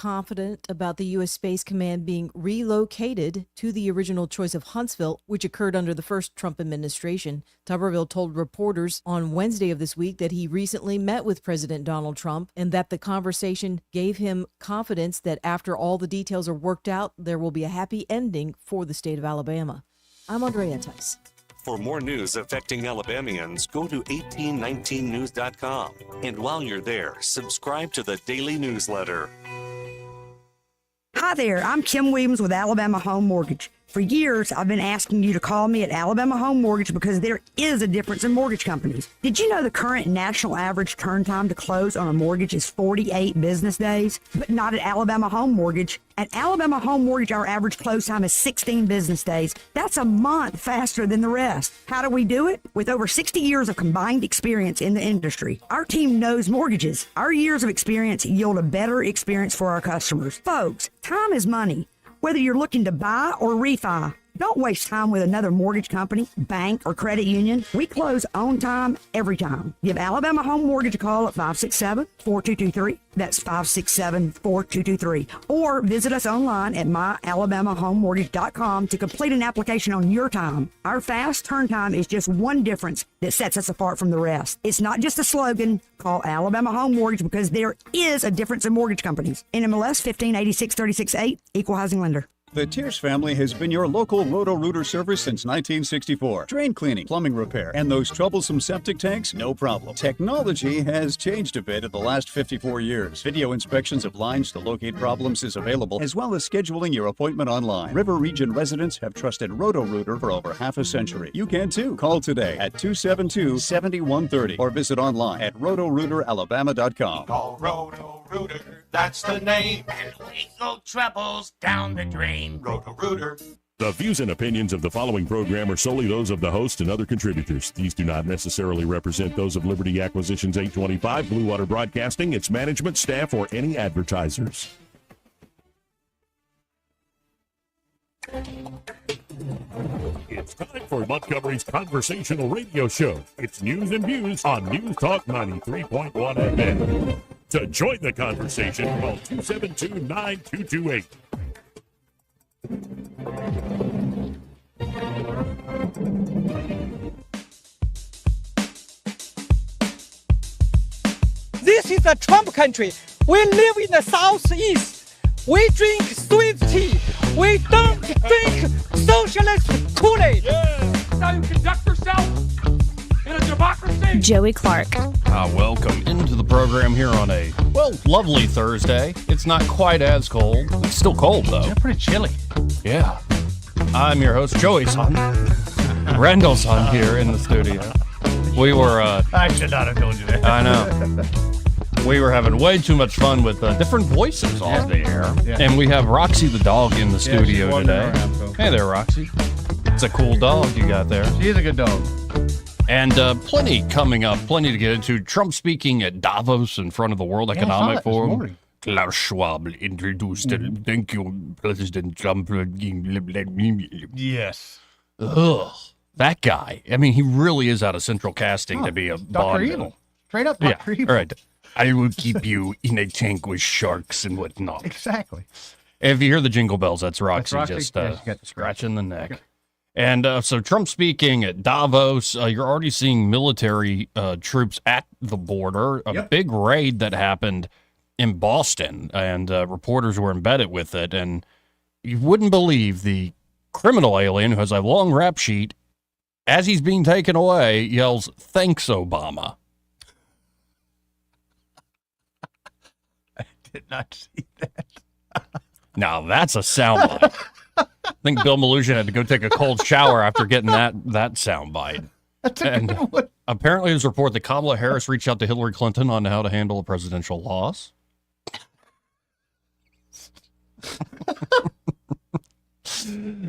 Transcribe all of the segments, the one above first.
confident about the U.S. Space Command being relocated to the original choice of Huntsville, which occurred under the first Trump administration. Tuberville told reporters on Wednesday of this week that he recently met with President Donald Trump and that the conversation gave him confidence that after all the details are worked out, there will be a happy ending for the state of Alabama. I'm Andrea Tice. For more news affecting Alabamians, go to 1819news.com. And while you're there, subscribe to the daily newsletter. Hi there, I'm Kim Williams with Alabama Home Mortgage. For years, I've been asking you to call me at Alabama Home Mortgage because there is a difference in mortgage companies. Did you know the current national average turn time to close on a mortgage is 48 business days? But not at Alabama Home Mortgage. At Alabama Home Mortgage, our average close time is 16 business days. That's a month faster than the rest. How do we do it? With over 60 years of combined experience in the industry. Our team knows mortgages. Our years of experience yield a better experience for our customers. Folks, time is money. Whether you're looking to buy or refi, don't waste time with another mortgage company, bank, or credit union. We close on time, every time. Give Alabama Home Mortgage a call at 567-4223. That's 567-4223. Or visit us online at myalabamahomemortgage.com to complete an application on your time. Our fast turn time is just one difference that sets us apart from the rest. It's not just a slogan. Call Alabama Home Mortgage because there is a difference in mortgage companies. NMLS 1586368, Equal Housing Lender. The Tierce family has been your local Roto-Rooter service since 1964. Drain cleaning, plumbing repair, and those troublesome septic tanks, no problem. Technology has changed a bit in the last 54 years. Video inspections of lines to locate problems is available, as well as scheduling your appointment online. River Region residents have trusted Roto-Rooter for over half a century. You can too. Call today at 272-7130 or visit online at rotorooteralabama.com. Call Roto-Rooter, that's the name. And legal troubles down the drain. Roto-Rooter. The views and opinions of the following program are solely those of the host and other contributors. These do not necessarily represent those of Liberty Acquisitions 825, Blue Water Broadcasting, its management, staff, or any advertisers. It's time for Montgomery's conversational radio show. It's news and views on News Talk 93.1 FM. To join the conversation, call 272-9228. This is a Trump country. We live in the Southeast. We drink sweet tea. We don't drink socialist Kool-Aid. Yeah. That's how you conduct yourself in a democracy. Joey Clark. Welcome into the program here on a, lovely Thursday. It's not quite as cold. It's still cold, though. Yeah, pretty chilly. Yeah. I'm your host, Joey's son. Randall's son here in the studio. We were, I should not have told you that. I know. We were having way too much fun with different voices on the air. Yeah. And we have Roxy the dog in the studio today. Around, so. Hey there, Roxy. It's a cool dog you got there. She is a good dog. And plenty coming up, plenty to get into. Trump speaking at Davos in front of the World Economic Forum. Klaus Schwab introduced thank you, President Trump. Yes. Ugh, that guy. I mean, he really is out of central casting to be a Dr. Bond Evil. villain. Straight up Dr. Yeah, Evil. all right. I will keep you in a tank with sharks and whatnot. Exactly. If you hear the jingle bells, that's Roxy, just Yeah, she got the scratching the neck. Okay. And so Trump speaking at Davos, you're already seeing military troops at the border, a big raid that happened in Boston, and reporters were embedded with it. And you wouldn't believe the criminal alien who has a long rap sheet, as he's being taken away, yells, "Thanks, Obama." I did not see that. Now that's a soundbite. I think Bill Melugin had to go take a cold shower after getting that soundbite. And apparently there's a report that Kamala Harris reached out to Hillary Clinton on how to handle a presidential loss.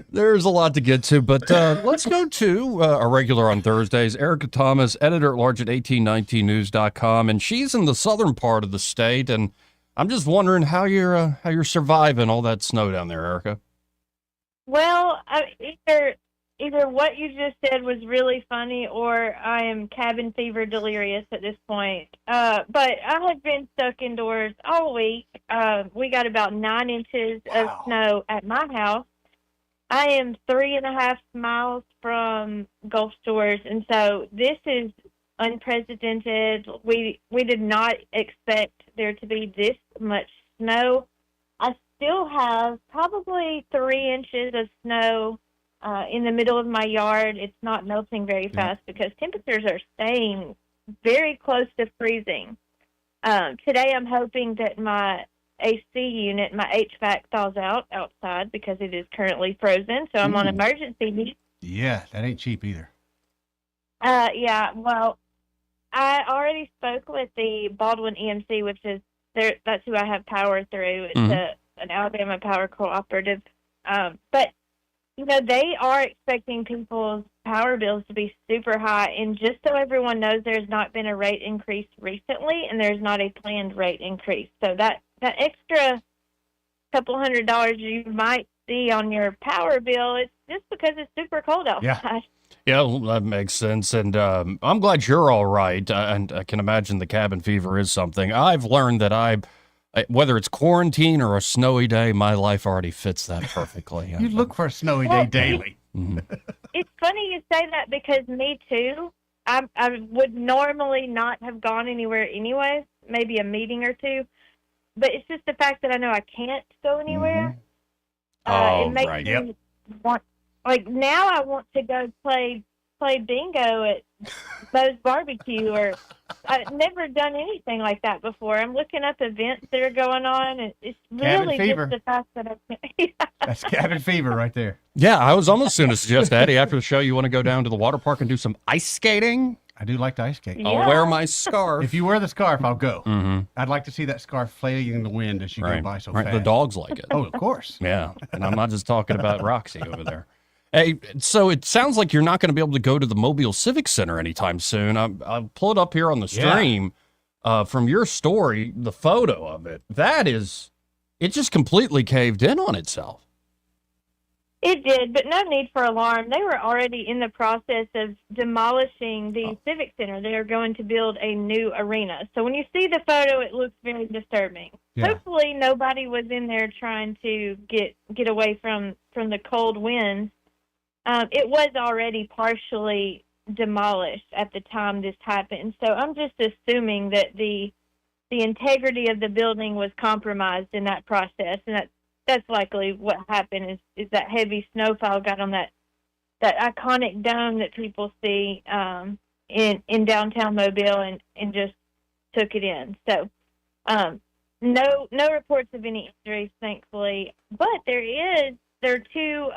There's a lot to get to, but let's go to a regular on Thursdays, Erica Thomas, editor-at-large at 1819news.com, and she's in the southern part of the state, and I'm just wondering how you're surviving all that snow down there, Erica. Well, either what you just said was really funny or I am cabin fever delirious at this point. But I have been stuck indoors all week. We got about 9 inches of snow at my house. I am 3.5 miles from Gulf Shores, and so this is unprecedented. We did not expect there to be this much snow. I still have probably 3 inches of snow in the middle of my yard. It's not melting very fast because temperatures are staying very close to freezing. Today I'm hoping that my AC unit, my HVAC, thaws out outside because it is currently frozen, so I'm on emergency heat. Yeah, that ain't cheap either. Yeah, well, I already spoke with the Baldwin EMC, which is that's who I have power through. It's an Alabama Power Cooperative. But, you know, they are expecting people's power bills to be super high. And just so everyone knows, there's not been a rate increase recently, and there's not a planned rate increase. So that extra couple $100 you might see on your power bill, it's just because it's super cold outside. Yeah, well, that makes sense. And I'm glad you're all right. And I can imagine the cabin fever is something. I've learned that whether it's quarantine or a snowy day, my life already fits that perfectly. You look for a snowy day daily. It's funny you say that because me too. I would normally not have gone anywhere anyways, maybe a meeting or two. But it's just the fact that I know I can't go anywhere. It makes me want, like, now I want to go play bingo at Moe's Barbecue, or I've never done anything like that before. I'm looking up events that are going on, and it's really just the fact that I can't. That's cabin fever right there. Yeah, I was almost going to suggest, Addie, after the show, you want to go down to the water park and do some ice skating? I do like to ice skate. I'll wear my scarf. If you wear the scarf, I'll go. I'd like to see that scarf flailing in the wind as you go by so fast. The dogs like it. Oh, of course. Yeah, and I'm not just talking about Roxy over there. Hey, so it sounds like you're not going to be able to go to the Mobile Civic Center anytime soon. I'll pull it up here on the stream from your story, the photo of it. It just completely caved in on itself. It did, but no need for alarm. They were already in the process of demolishing the Civic Center. They are going to build a new arena. So when you see the photo, it looks very disturbing. Yeah. Hopefully nobody was in there trying to get away from the cold winds. It was already partially demolished at the time this happened. So I'm just assuming that the integrity of the building was compromised in that process, and that's likely what happened is that heavy snowfall got on that iconic dome that people see in downtown Mobile and just took it in. So no reports of any injuries, thankfully. But there are two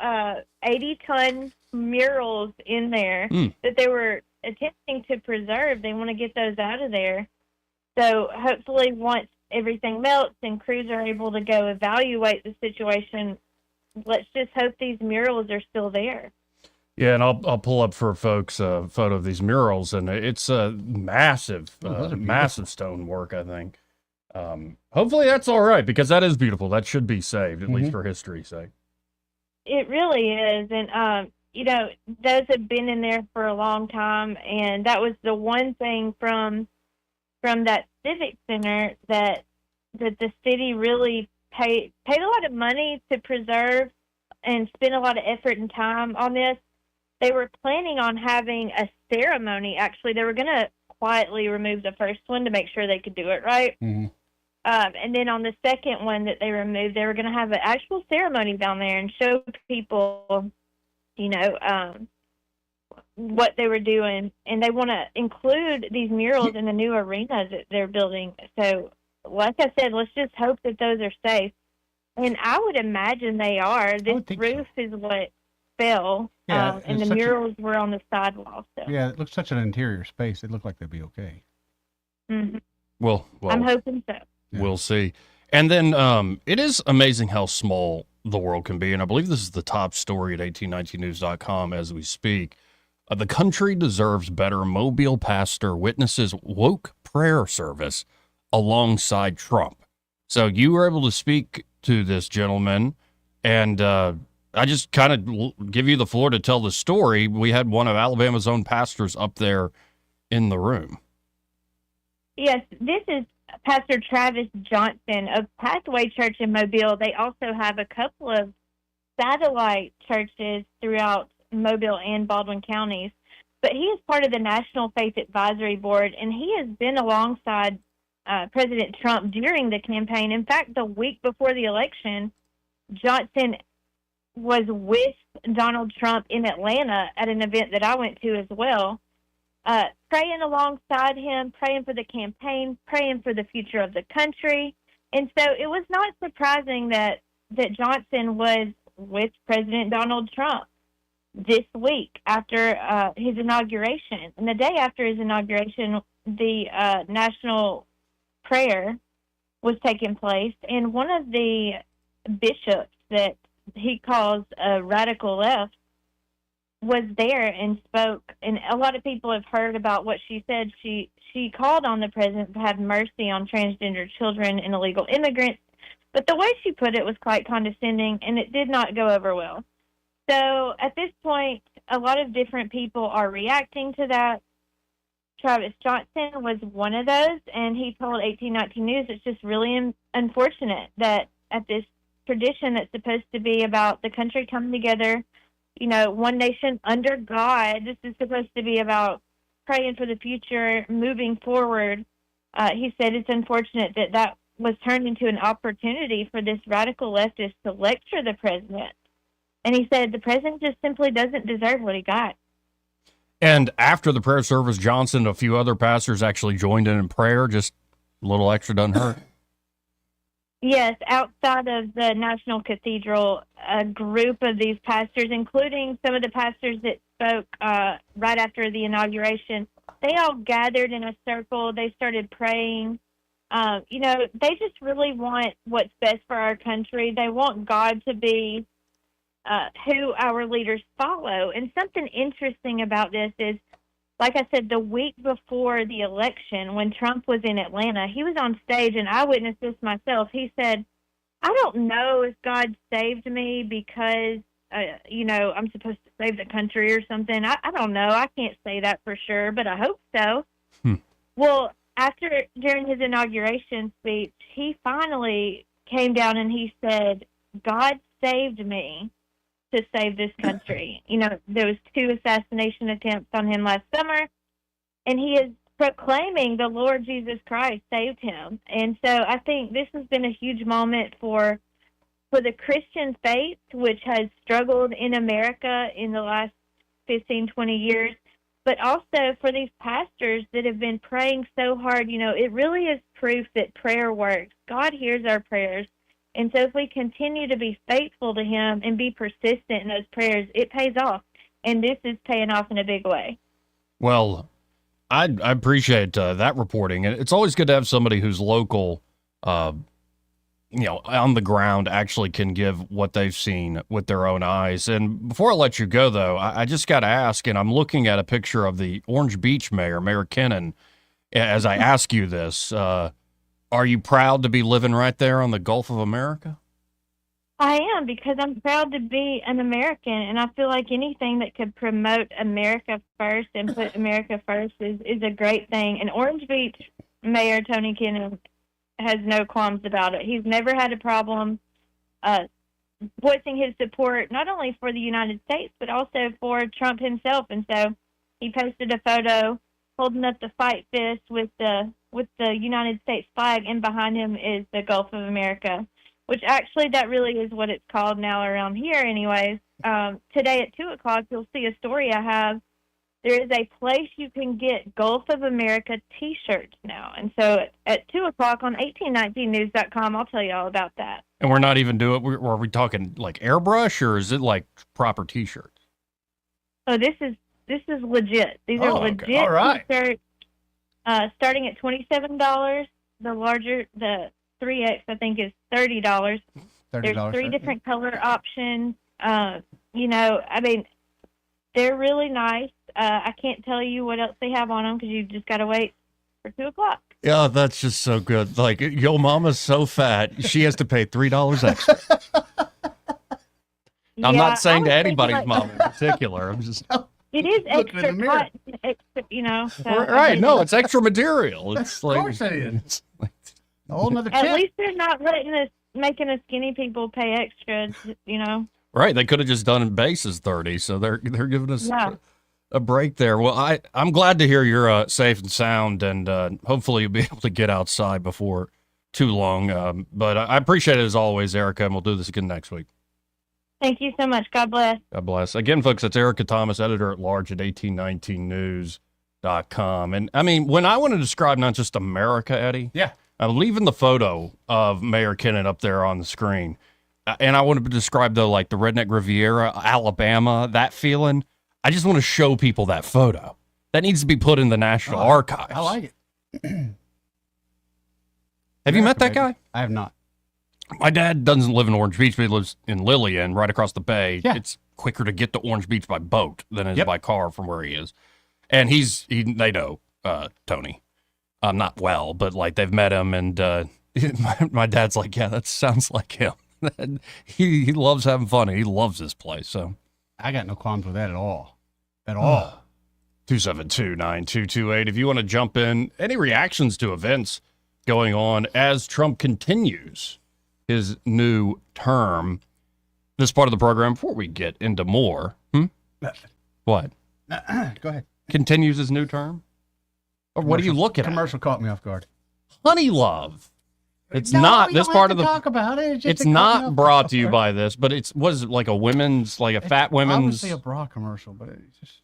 80-ton murals in there that they were attempting to preserve. They want to get those out of there. So hopefully once everything melts and crews are able to go evaluate the situation, let's just hope these murals are still there. Yeah, and I'll pull up for folks a photo of these murals, and it's a massive, massive stonework, I think. Hopefully that's all right, because that is beautiful. That should be saved, at least for history's sake. It really is, and those have been in there for a long time, and that was the one thing from that Civic Center that the city really paid a lot of money to preserve and spend a lot of effort and time on this. They were planning on having a ceremony. Actually, they were going to quietly remove the first one to make sure they could do it right. And then on the second one that they removed, they were going to have an actual ceremony down there and show people, what they were doing. And they want to include these murals in the new arena that they're building. So, like I said, let's just hope that those are safe. And I would imagine they are. This roof is what fell, and the murals were on the sidewall. So. Yeah, it looks such an interior space. It looked like they'd be okay. Well, I'm hoping so. We'll see. And then it is amazing how small the world can be. And I believe this is the top story at 1819news.com as we speak. The country deserves better. Mobile pastor witnesses woke prayer service alongside Trump. So you were able to speak to this gentleman, and I just kind of give you the floor to tell the story. We had one of Alabama's own pastors up there in the room. Yes, this is Pastor Travis Johnson of Pathway Church in Mobile. They also have a couple of satellite churches throughout Mobile and Baldwin counties. But he is part of the National Faith Advisory Board, and he has been alongside President Trump during the campaign. In fact, the week before the election, Johnson was with Donald Trump in Atlanta at an event that I went to as well, praying alongside him, praying for the campaign, praying for the future of the country. And so it was not surprising that Johnson was with President Donald Trump this week after his inauguration. And the day after his inauguration, the national prayer was taking place, and one of the bishops that he calls a radical left was there and spoke. And a lot of people have heard about what she said. She called on the president to have mercy on transgender children and illegal immigrants, but the way she put it was quite condescending, and it did not go over well. So at this point, a lot of different people are reacting to that. Travis Johnson was one of those, and he told 1819 News it's just really unfortunate that at this tradition that's supposed to be about the country coming together, one nation under God, this is supposed to be about praying for the future, moving forward. He said it's unfortunate that was turned into an opportunity for this radical leftist to lecture the president. And he said the president just simply doesn't deserve what he got. And after the prayer service, Johnson and a few other pastors actually joined in prayer. Just a little extra doesn't hurt. Yes, outside of the National Cathedral, a group of these pastors, including some of the pastors that spoke right after the inauguration, they all gathered in a circle. They started praying. They just really want what's best for our country. They want God to be who our leaders follow. And something interesting about this is, like I said, the week before the election, when Trump was in Atlanta, he was on stage, and I witnessed this myself. He said, I don't know if God saved me because, I'm supposed to save the country or something. I don't know. I can't say that for sure, but I hope so. Well, during his inauguration speech, he finally came down and he said, God saved me to save this country. There was 2 assassination attempts on him last summer, and he is proclaiming the Lord Jesus Christ saved him. And so I think this has been a huge moment for the Christian faith, which has struggled in America in the last 15, 20 years, but also for these pastors that have been praying so hard. It really is proof that prayer works. God hears our prayers. And so if we continue to be faithful to him and be persistent in those prayers, it pays off. And this is paying off in a big way. Well, I appreciate that reporting. And it's always good to have somebody who's local, on the ground, actually can give what they've seen with their own eyes. And before I let you go, though, I just got to ask, and I'm looking at a picture of the Orange Beach mayor, Mayor Kennan, as I ask you this. Are you proud to be living right there on the Gulf of America? I am, because I'm proud to be an American, and I feel like anything that could promote America first and put America first is a great thing. And Orange Beach Mayor Tony Kennan has no qualms about it. He's never had a problem voicing his support, not only for the United States, but also for Trump himself. And so he posted a photo holding up the fight fist with the United States flag, and behind him is the Gulf of America, which actually that really is what it's called now around here anyways. Today at 2 o'clock, you'll see a story I have. There is a place you can get Gulf of America T-shirts now. And so at 2 o'clock on 1819news.com, I'll tell you all about that. And we're not even doing, are we talking like airbrush, or is it like proper T-shirts? Oh, this is legit. These are legit All right. T-shirts. Starting at $27. The larger, the 3X, I think, is $30. There's 3 different color options. They're really nice. I can't tell you what else they have on them because you just got to wait for 2 o'clock. Yeah, that's just so good. Like, yo mama's so fat, she has to pay $3 extra. I'm Yeah, not saying I to was thinking, anybody's like, mom in particular. I'm just It is Looking in extra the mirror. cotton, extra, so I right. think No, it's extra material. It's Of like course it is. it's like- A whole nother at chip. least they're not making us skinny people pay extra. right. They could have just done it bases 30, so they're giving us Yeah. a break there. Well, I'm glad to hear you're safe and sound, and hopefully you'll be able to get outside before too long. But I appreciate it as always, Erica, and we'll do this again next week. Thank you so much. God bless. God bless. Again, folks, it's Erica Thomas, editor-at-large at 1819news.com. And, I mean, when I want to describe not just America, Eddie, Yeah. I'm leaving the photo of Mayor Kennett up there on the screen. And I want to describe, though, like the Redneck Riviera, Alabama, that feeling. I just want to show people that photo. That needs to be put in the National Archives. I like it. Have you met that America, guy? baby. I have not. My dad doesn't live in Orange Beach, but he lives in Lillian, right across the bay. Yeah. It's quicker to get to Orange Beach by boat than it is Yep. by car from where he is. And they know Tony. Not well, but like they've met him, and my dad's like, yeah, that sounds like him. he loves having fun, and he loves this place. So I got no qualms with that at all. At all. 272-9228. If you want to jump in, any reactions to events going on as Trump continues his new term, this part of the program, before we get into more. What? Go ahead. Continues his new term? Or what are you looking at? Commercial caught me off guard. Honey Love. It's No, not we this don't part have of to the. talk about it. It's It caught me not off brought to you guard. by this, but it was like a women's, like a fat women's, Obviously a bra commercial, but it's just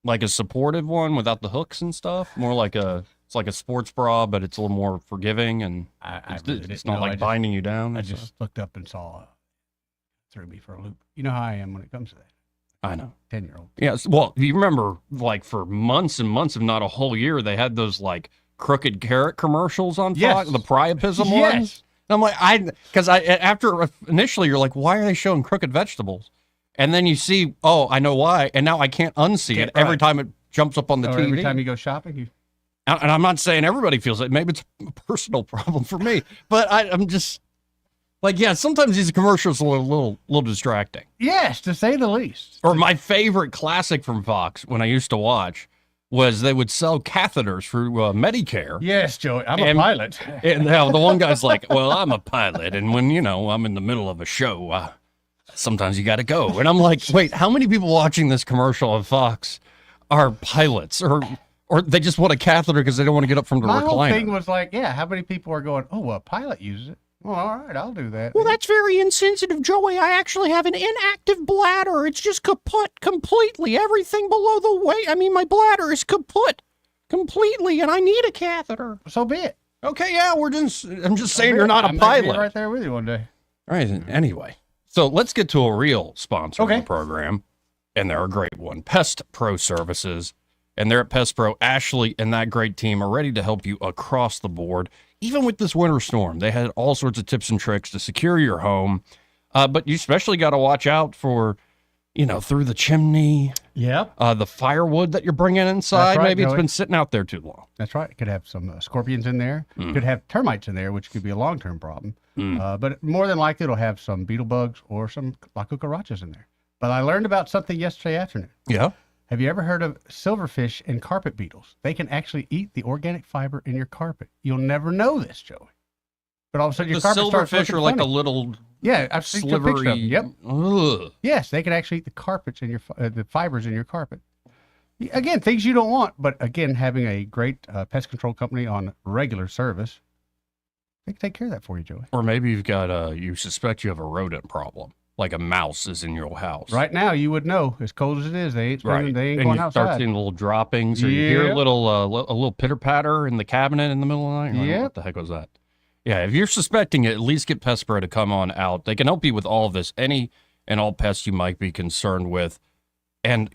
like a supportive one without the hooks and stuff. More like it's like a sports bra, but it's a little more forgiving, and I it's, really it's didn't not know. like binding you down. I and just stuff. looked up and saw threw me for a loop. You know how I am when it comes to that. I know. 10-year-old. Yes. Well, you remember, like for months and months, if not a whole year, they had those like crooked carrot commercials on Yes. Fox, the priapism Yes. ones. And I'm like, because after initially you're like, why are they showing crooked vegetables? And then you see, oh, I know why, and now I can't unsee it every Right. time it jumps up on the Or TV. every time you go shopping, you And I'm not saying everybody feels it. Maybe it's a personal problem for me, but I'm just like, yeah, sometimes these commercials are a little distracting. yes, to say the least. Or my favorite classic from Fox when I used to watch was they would sell catheters through Medicare. Yes, Joey, I'm a And- pilot. And now the one guy's like, well, I'm a pilot. And when, I'm in the middle of a show, sometimes you got to go. And I'm like, wait, how many people watching this commercial on Fox are pilots or they just want a catheter because they don't want to get up from the My whole recliner? thing was like, yeah, how many people are going, oh, well, a pilot uses it. Well, all right, I'll do that. Well, that's very insensitive, Joey. I actually have an inactive bladder. It's just kaput completely. Everything below the waist. I mean, my bladder is kaput completely, and I need a catheter. So be it. Okay, yeah, I'm just saying you're not I a might be pilot. right there with you one day. All right, anyway. So let's get to a real sponsor of Okay. the program, and they're a great one, Pest Pro Services. And they're at Pest Pro. Ashley and that great team are ready to help you across the board. Even with this winter storm, they had all sorts of tips and tricks to secure your home. But you especially got to watch out for, through the chimney, Yep. the firewood that you're bringing inside. That's right, Maybe it's Joey. been sitting out there too long. That's right. It could have some scorpions in there. Could have termites in there, which could be a long-term problem. But more than likely, it'll have some beetle bugs or some la cucarachas in there. But I learned about something yesterday afternoon. Yeah. Have you ever heard of silverfish and carpet beetles? They can actually eat the organic fiber in your carpet. You'll never know this, Joey. But all of a sudden, your The carpet starts silverfish looking are like funny. a little Yeah, I've seen a picture of them. slivery. Yep. Ugh. Yes, they can actually eat the carpets in your the fibers in your carpet. Again, things you don't want, but again, having a great pest control company on regular service, they can take care of that for you, Joey. Or maybe you've got you suspect you have a rodent problem, like a mouse is in your house. Right now, you would know, as cold as it is, they ain't spending, they ain't and going you start outside. seeing little droppings, or you hear Yep. a little pitter patter in the cabinet in the middle of the night. You're like, Yep. What the heck was that? Yeah, if you're suspecting it, at least get Pest Pro to come on out. They can help you with all of this, any and all pests you might be concerned with. And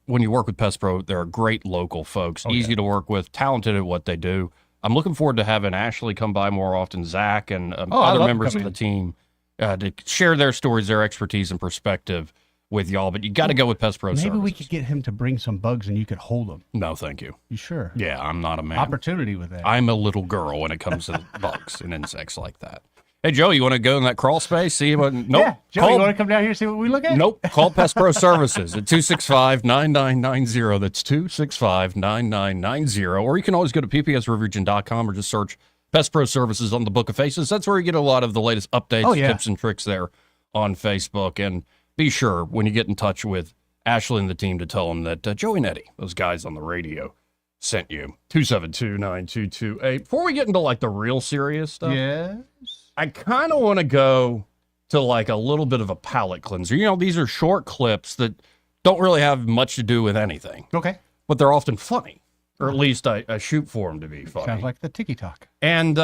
when you work with Pest Pro, they're great local folks, easy to work with, talented at what they do. I'm looking forward to having Ashley come by more often, Zach, and I other love members of coming the team to share their stories, their expertise, and perspective with y'all. But you got to go with Pest Pro Maybe we Services. could get him to bring some bugs and you could hold them. No, thank you. You sure? Yeah, I'm not a man. Opportunity with that. I'm a little girl when it comes to bugs and insects like that. Hey, Joe, you want to go in that crawl space? See what? Nope. Yeah, Joe, you want to come down here and see what we look at? Nope. Call Pest Pro Services at 265-9990. That's 265-9990. Or you can always go to ppsriverregent.com or just search Pest Pro Services on the Book of Faces. That's where you get a lot of the latest updates, tips, and tricks there on Facebook. And be sure when you get in touch with Ashley and the team to tell them that Joey and Eddie, those guys on the radio, sent you. 272-9228. Before we get into like the real serious stuff, Yes. I kind of want to go to like a little bit of a palate cleanser. You know, these are short clips that don't really have much to do with anything. Okay. But they're often funny, or at least I shoot for them to be funny. Sounds like the tiki-talk. And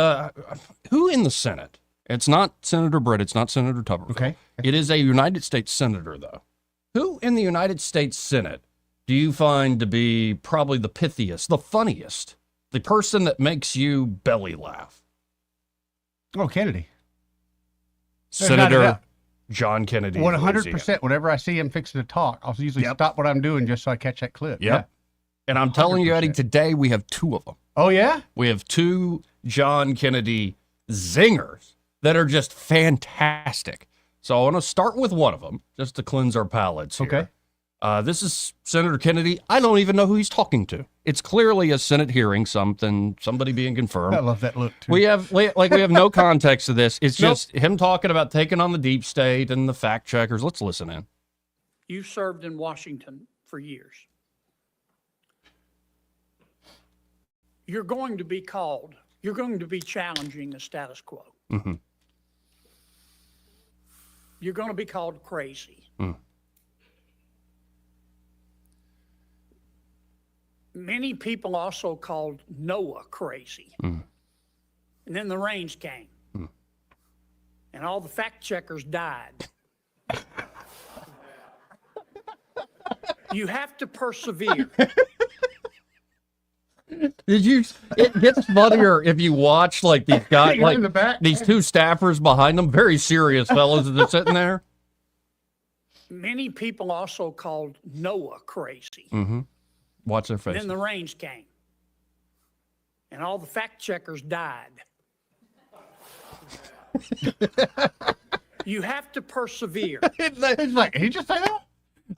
who in the Senate? It's not Senator Britt. It's not Senator Tuberville. Okay. It is a United States Senator, though. Who in the United States Senate do you find to be probably the pithiest, the funniest, the person that makes you belly laugh? Oh, Kennedy. There's not a Senator doubt. John Kennedy. 100%. Whenever I see him fixing to talk, I'll usually stop what I'm doing just so I catch that clip. Yep. And I'm telling you, Eddie, 100%. today we have two of them. Oh, yeah? We have two John Kennedy zingers that are just fantastic. So I want to start with one of them just to cleanse our palates here. Okay. This is Senator Kennedy. I don't even know who he's talking to. It's clearly a Senate hearing, somebody being confirmed. I love that look, too. We have no context to this. It's just him talking about taking on the deep state and the fact checkers. Let's listen in. You served in Washington for years. You're going to be called. You're going to be challenging the status quo. Mm-hmm. You're going to be called crazy. Mm. Many people also called Noah crazy. Mm. And then the rains came. Mm. And all the fact checkers died. You have to persevere. It gets funnier if you watch like these guys, like in the back. these two staffers behind them, very serious fellows that are sitting there. Many people also called Noah crazy. Mm-hmm. Watch their faces. Then the rains came. And all the fact checkers died. You have to persevere. It's like, he just say that?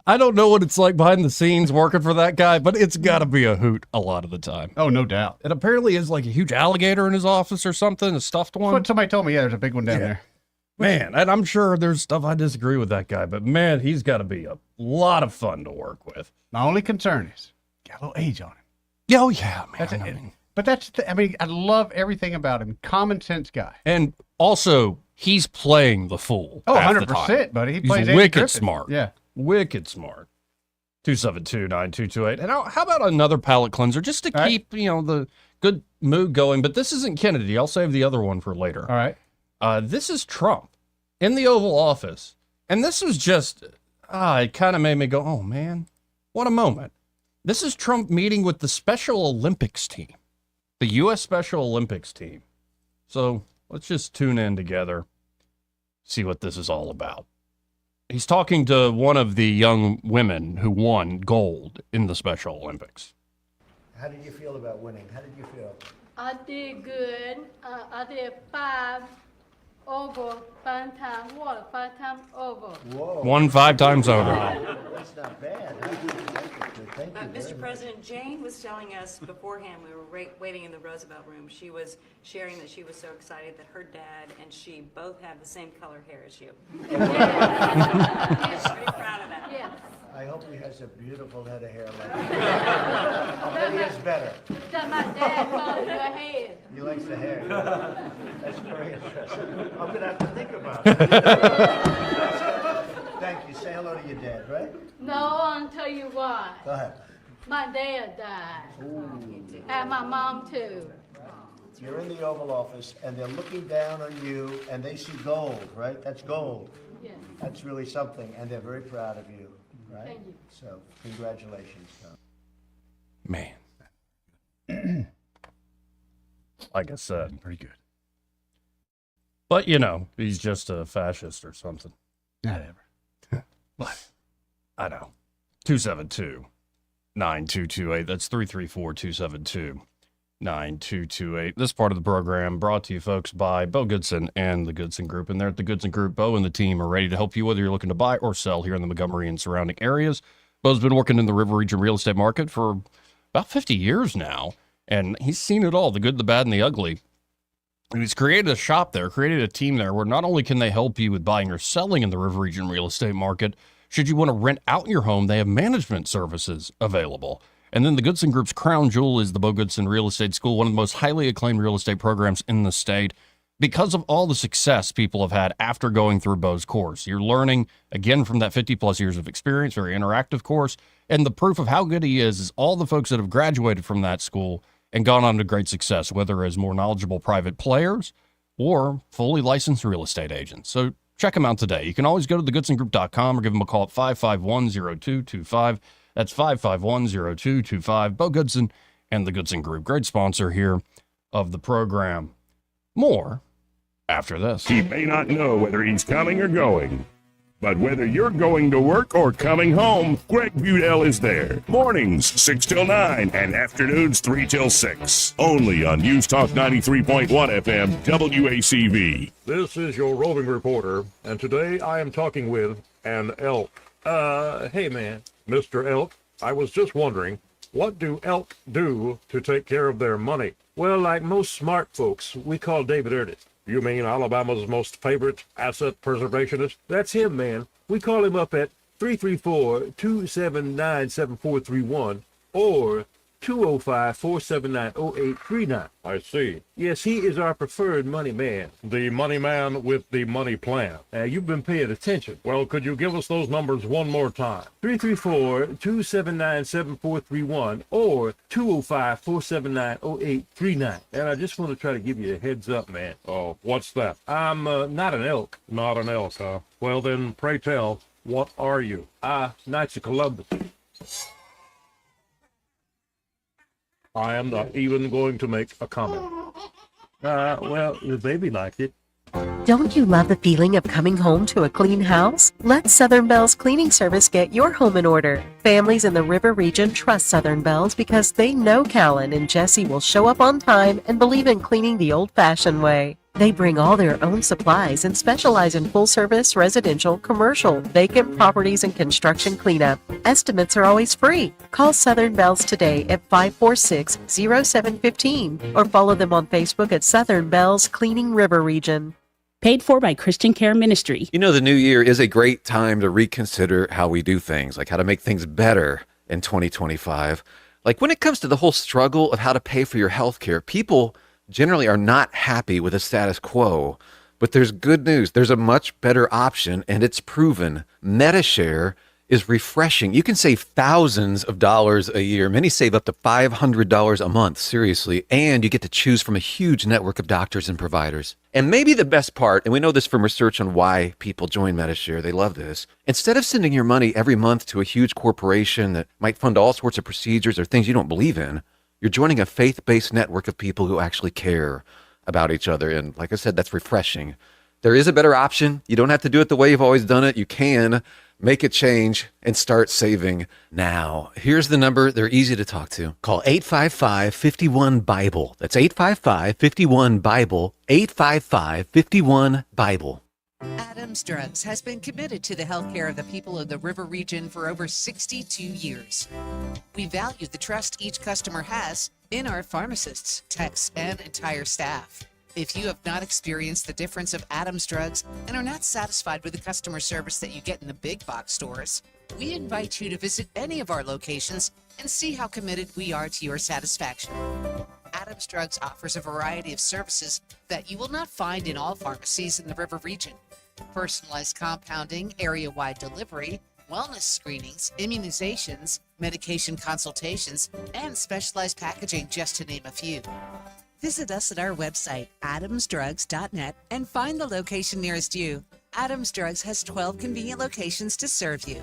I don't know what it's like behind the scenes working for that guy, but it's got to be a hoot a lot of the time. Oh, no doubt. It apparently is like a huge alligator in his office or something, a stuffed That's one. what somebody told me. Yeah, there's a big one down there. Man, and I'm sure there's stuff I disagree with that guy, but man, he's got to be a lot of fun to work with. My only concern is, got a little age on him. Oh, yeah, man. That's it. But that's, I love everything about him. Common sense guy. And also, he's playing the fool. Oh, half the 100%, time. buddy. He He's plays Andy wicked Griffith. smart. Yeah. Wicked smart. 272-9228. And how about another palate cleanser just to keep, the good mood going? But this isn't Kennedy. I'll save the other one for later. All right. This is Trump in the Oval Office. And this was just, it kind of made me go, oh, man, what a moment. This is Trump meeting with the Special Olympics team, the U.S. Special Olympics team. So let's just tune in together, see what this is all about. He's talking to one of the young women who won gold in the Special Olympics. How did you feel about winning? How did you feel? I did good. I did 5 over 5 times water, 5 times over. Whoa. Won 5 times over. That's not bad. Thank you. Mr. President, Jane was telling us beforehand, we were waiting in the Roosevelt room, she was sharing that she was so excited that her dad and she both have the same color hair as you. Yes. Pretty proud of that. Yes. I hope he has a beautiful head of hair like that. I bet he is better. That my dad colored your head. He likes the hair. That's very interesting. I'm going to have to think about it. Thank you. Say hello to your dad, right? No, I'll tell you why. Go ahead. My dad died. And my mom too. You're in the Oval Office, and they're looking down on you, and they see gold, right? That's gold. Yes. That's really something, and they're very proud of you, right? Thank you. So, congratulations, Tom. Man. Like I said, pretty good. But, he's just a fascist or something. Not ever. But, I know. 272-9228. That's 334-272. 9228. This part of the program brought to you, folks, by Bo Goodson and the Goodson Group. And there at the Goodson Group, Bo and the team are ready to help you whether you're looking to buy or sell here in the Montgomery and surrounding areas. Bo's been working in the River Region real estate market for about 50 years now, and he's seen it all, the good, the bad, and the ugly. And he's created a shop there, created a team there where not only can they help you with buying or selling in the River Region real estate market, should you want to rent out your home, they have management services available. And then the Goodson Group's crown jewel is the Bo Goodson Real Estate School, one of the most highly acclaimed real estate programs in the state because of all the success people have had after going through Bo's course. You're learning, again, from that 50-plus years of experience, very interactive course, and the proof of how good he is all the folks that have graduated from that school and gone on to great success, whether as more knowledgeable private players or fully licensed real estate agents. So check them out today. You can always go to thegoodsongroup.com or give them a call at 551-0225. That's 551-0225. Bo Goodson and the Goodson Group. Great sponsor here of the program. More after this. He may not know whether he's coming or going, but whether you're going to work or coming home, Greg Budell is there. Mornings 6 till 9 and afternoons 3 till 6. Only on News Talk 93.1 FM WACV. This is your roving reporter, and today I am talking with an elk. Hey man, Mr. Elk, I was just wondering, what do elk do to take care of their money? Well, like most smart folks, we call David Ernest. You mean Alabama's most favorite asset preservationist? That's him, man. We call him up at 334-279-7431 or 205-479-0839. I see. Yes, he is our preferred money man. The money man with the money plan. You've been paying attention. Well, could you give us those numbers one more time? 334-279-7431 or 205-479-0839. And I just want to try to give you a heads up, man. Oh, what's that? I'm not an elk. Not an elk, huh? Well, then, pray tell, what are you? Knights of Columbus. I am not even going to make a comment. Well, the baby liked it. Don't you love the feeling of coming home to a clean house? Let Southern Bell's cleaning service get your home in order. Families in the River Region trust Southern Bell's because they know Callan and Jesse will show up on time and believe in cleaning the old-fashioned way. They bring all their own supplies and specialize in full-service, residential, commercial, vacant properties, and construction cleanup. Estimates are always free. Call Southern Bells today at 546-0715 or follow them on Facebook at Southern Bells Cleaning River Region. Paid for by Christian Care Ministry. You know, the new year is a great time to reconsider how we do things, like how to make things better in 2025. Like when it comes to the whole struggle of how to pay for your health care, people generally are not happy with the status quo, but there's good news. There's a much better option, and it's proven. MediShare is refreshing. You can save thousands of dollars a year. Many save up to $500 a month, seriously, and you get to choose from a huge network of doctors and providers. And maybe the best part, and we know this from research on why people join MediShare, they love this. Instead of sending your money every month to a huge corporation that might fund all sorts of procedures or things you don't believe in, you're joining a faith-based network of people who actually care about each other. And like I said, that's refreshing. There is a better option. You don't have to do it the way you've always done it. You can make a change and start saving now. Here's the number. They're easy to talk to. Call 855-51-BIBLE. That's 855-51-BIBLE. 855-51-BIBLE. Adams Drugs has been committed to the health care of the people of the River Region for over 62 years. We value the trust each customer has in our pharmacists, techs, and entire staff. If you have not experienced the difference of Adams Drugs and are not satisfied with the customer service that you get in the big box stores, we invite you to visit any of our locations and see how committed we are to your satisfaction. Adams Drugs offers a variety of services that you will not find in all pharmacies in the River Region. Personalized compounding, area-wide delivery, wellness screenings, immunizations, medication consultations, and specialized packaging, just to name a few. Visit us at our website, adamsdrugs.net, and find the location nearest you. Adams Drugs has 12 convenient locations to serve you.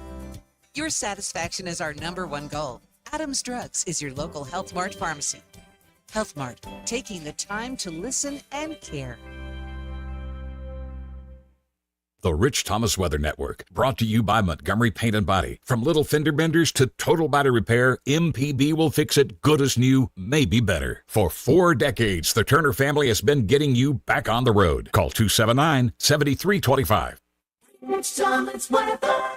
Your satisfaction is our #1 goal. Adams Drugs is your local Health Mart pharmacy. Health Mart, taking the time to listen and care. The Rich Thomas Weather Network, brought to you by Montgomery Paint and Body. From little fender benders to total body repair, MPB will fix it good as new, maybe better. For 4 decades, the Turner family has been getting you back on the road. Call 279-7325. Rich Thomas Weather.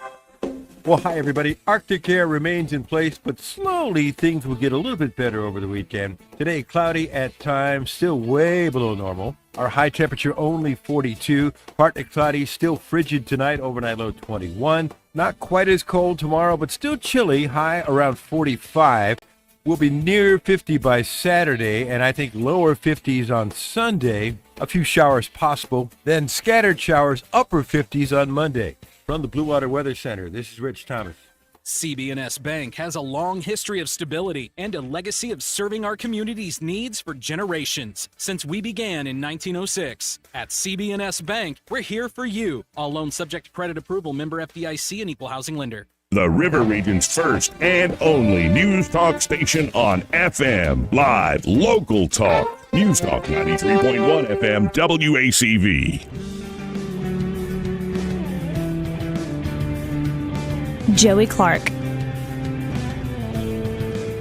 Well, hi, everybody. Arctic air remains in place, but slowly things will get a little bit better over the weekend. Today, cloudy at times, still way below normal. Our high temperature only 42. Partly cloudy, still frigid tonight, overnight low 21. Not quite as cold tomorrow, but still chilly, high around 45. We'll be near 50 by Saturday, and I think lower 50s on Sunday. A few showers possible, then scattered showers, upper 50s on Monday. From the Blue Water Weather Center, this is Rich Thomas. CB&S Bank has a long history of stability and a legacy of serving our community's needs for generations since we began in 1906. At CB&S Bank, we're here for you. All loans subject to credit approval, member FDIC, and equal housing lender. The River Region's first and only news talk station on FM. Live, local talk. News Talk 93.1 FM WACV. Joey Clark.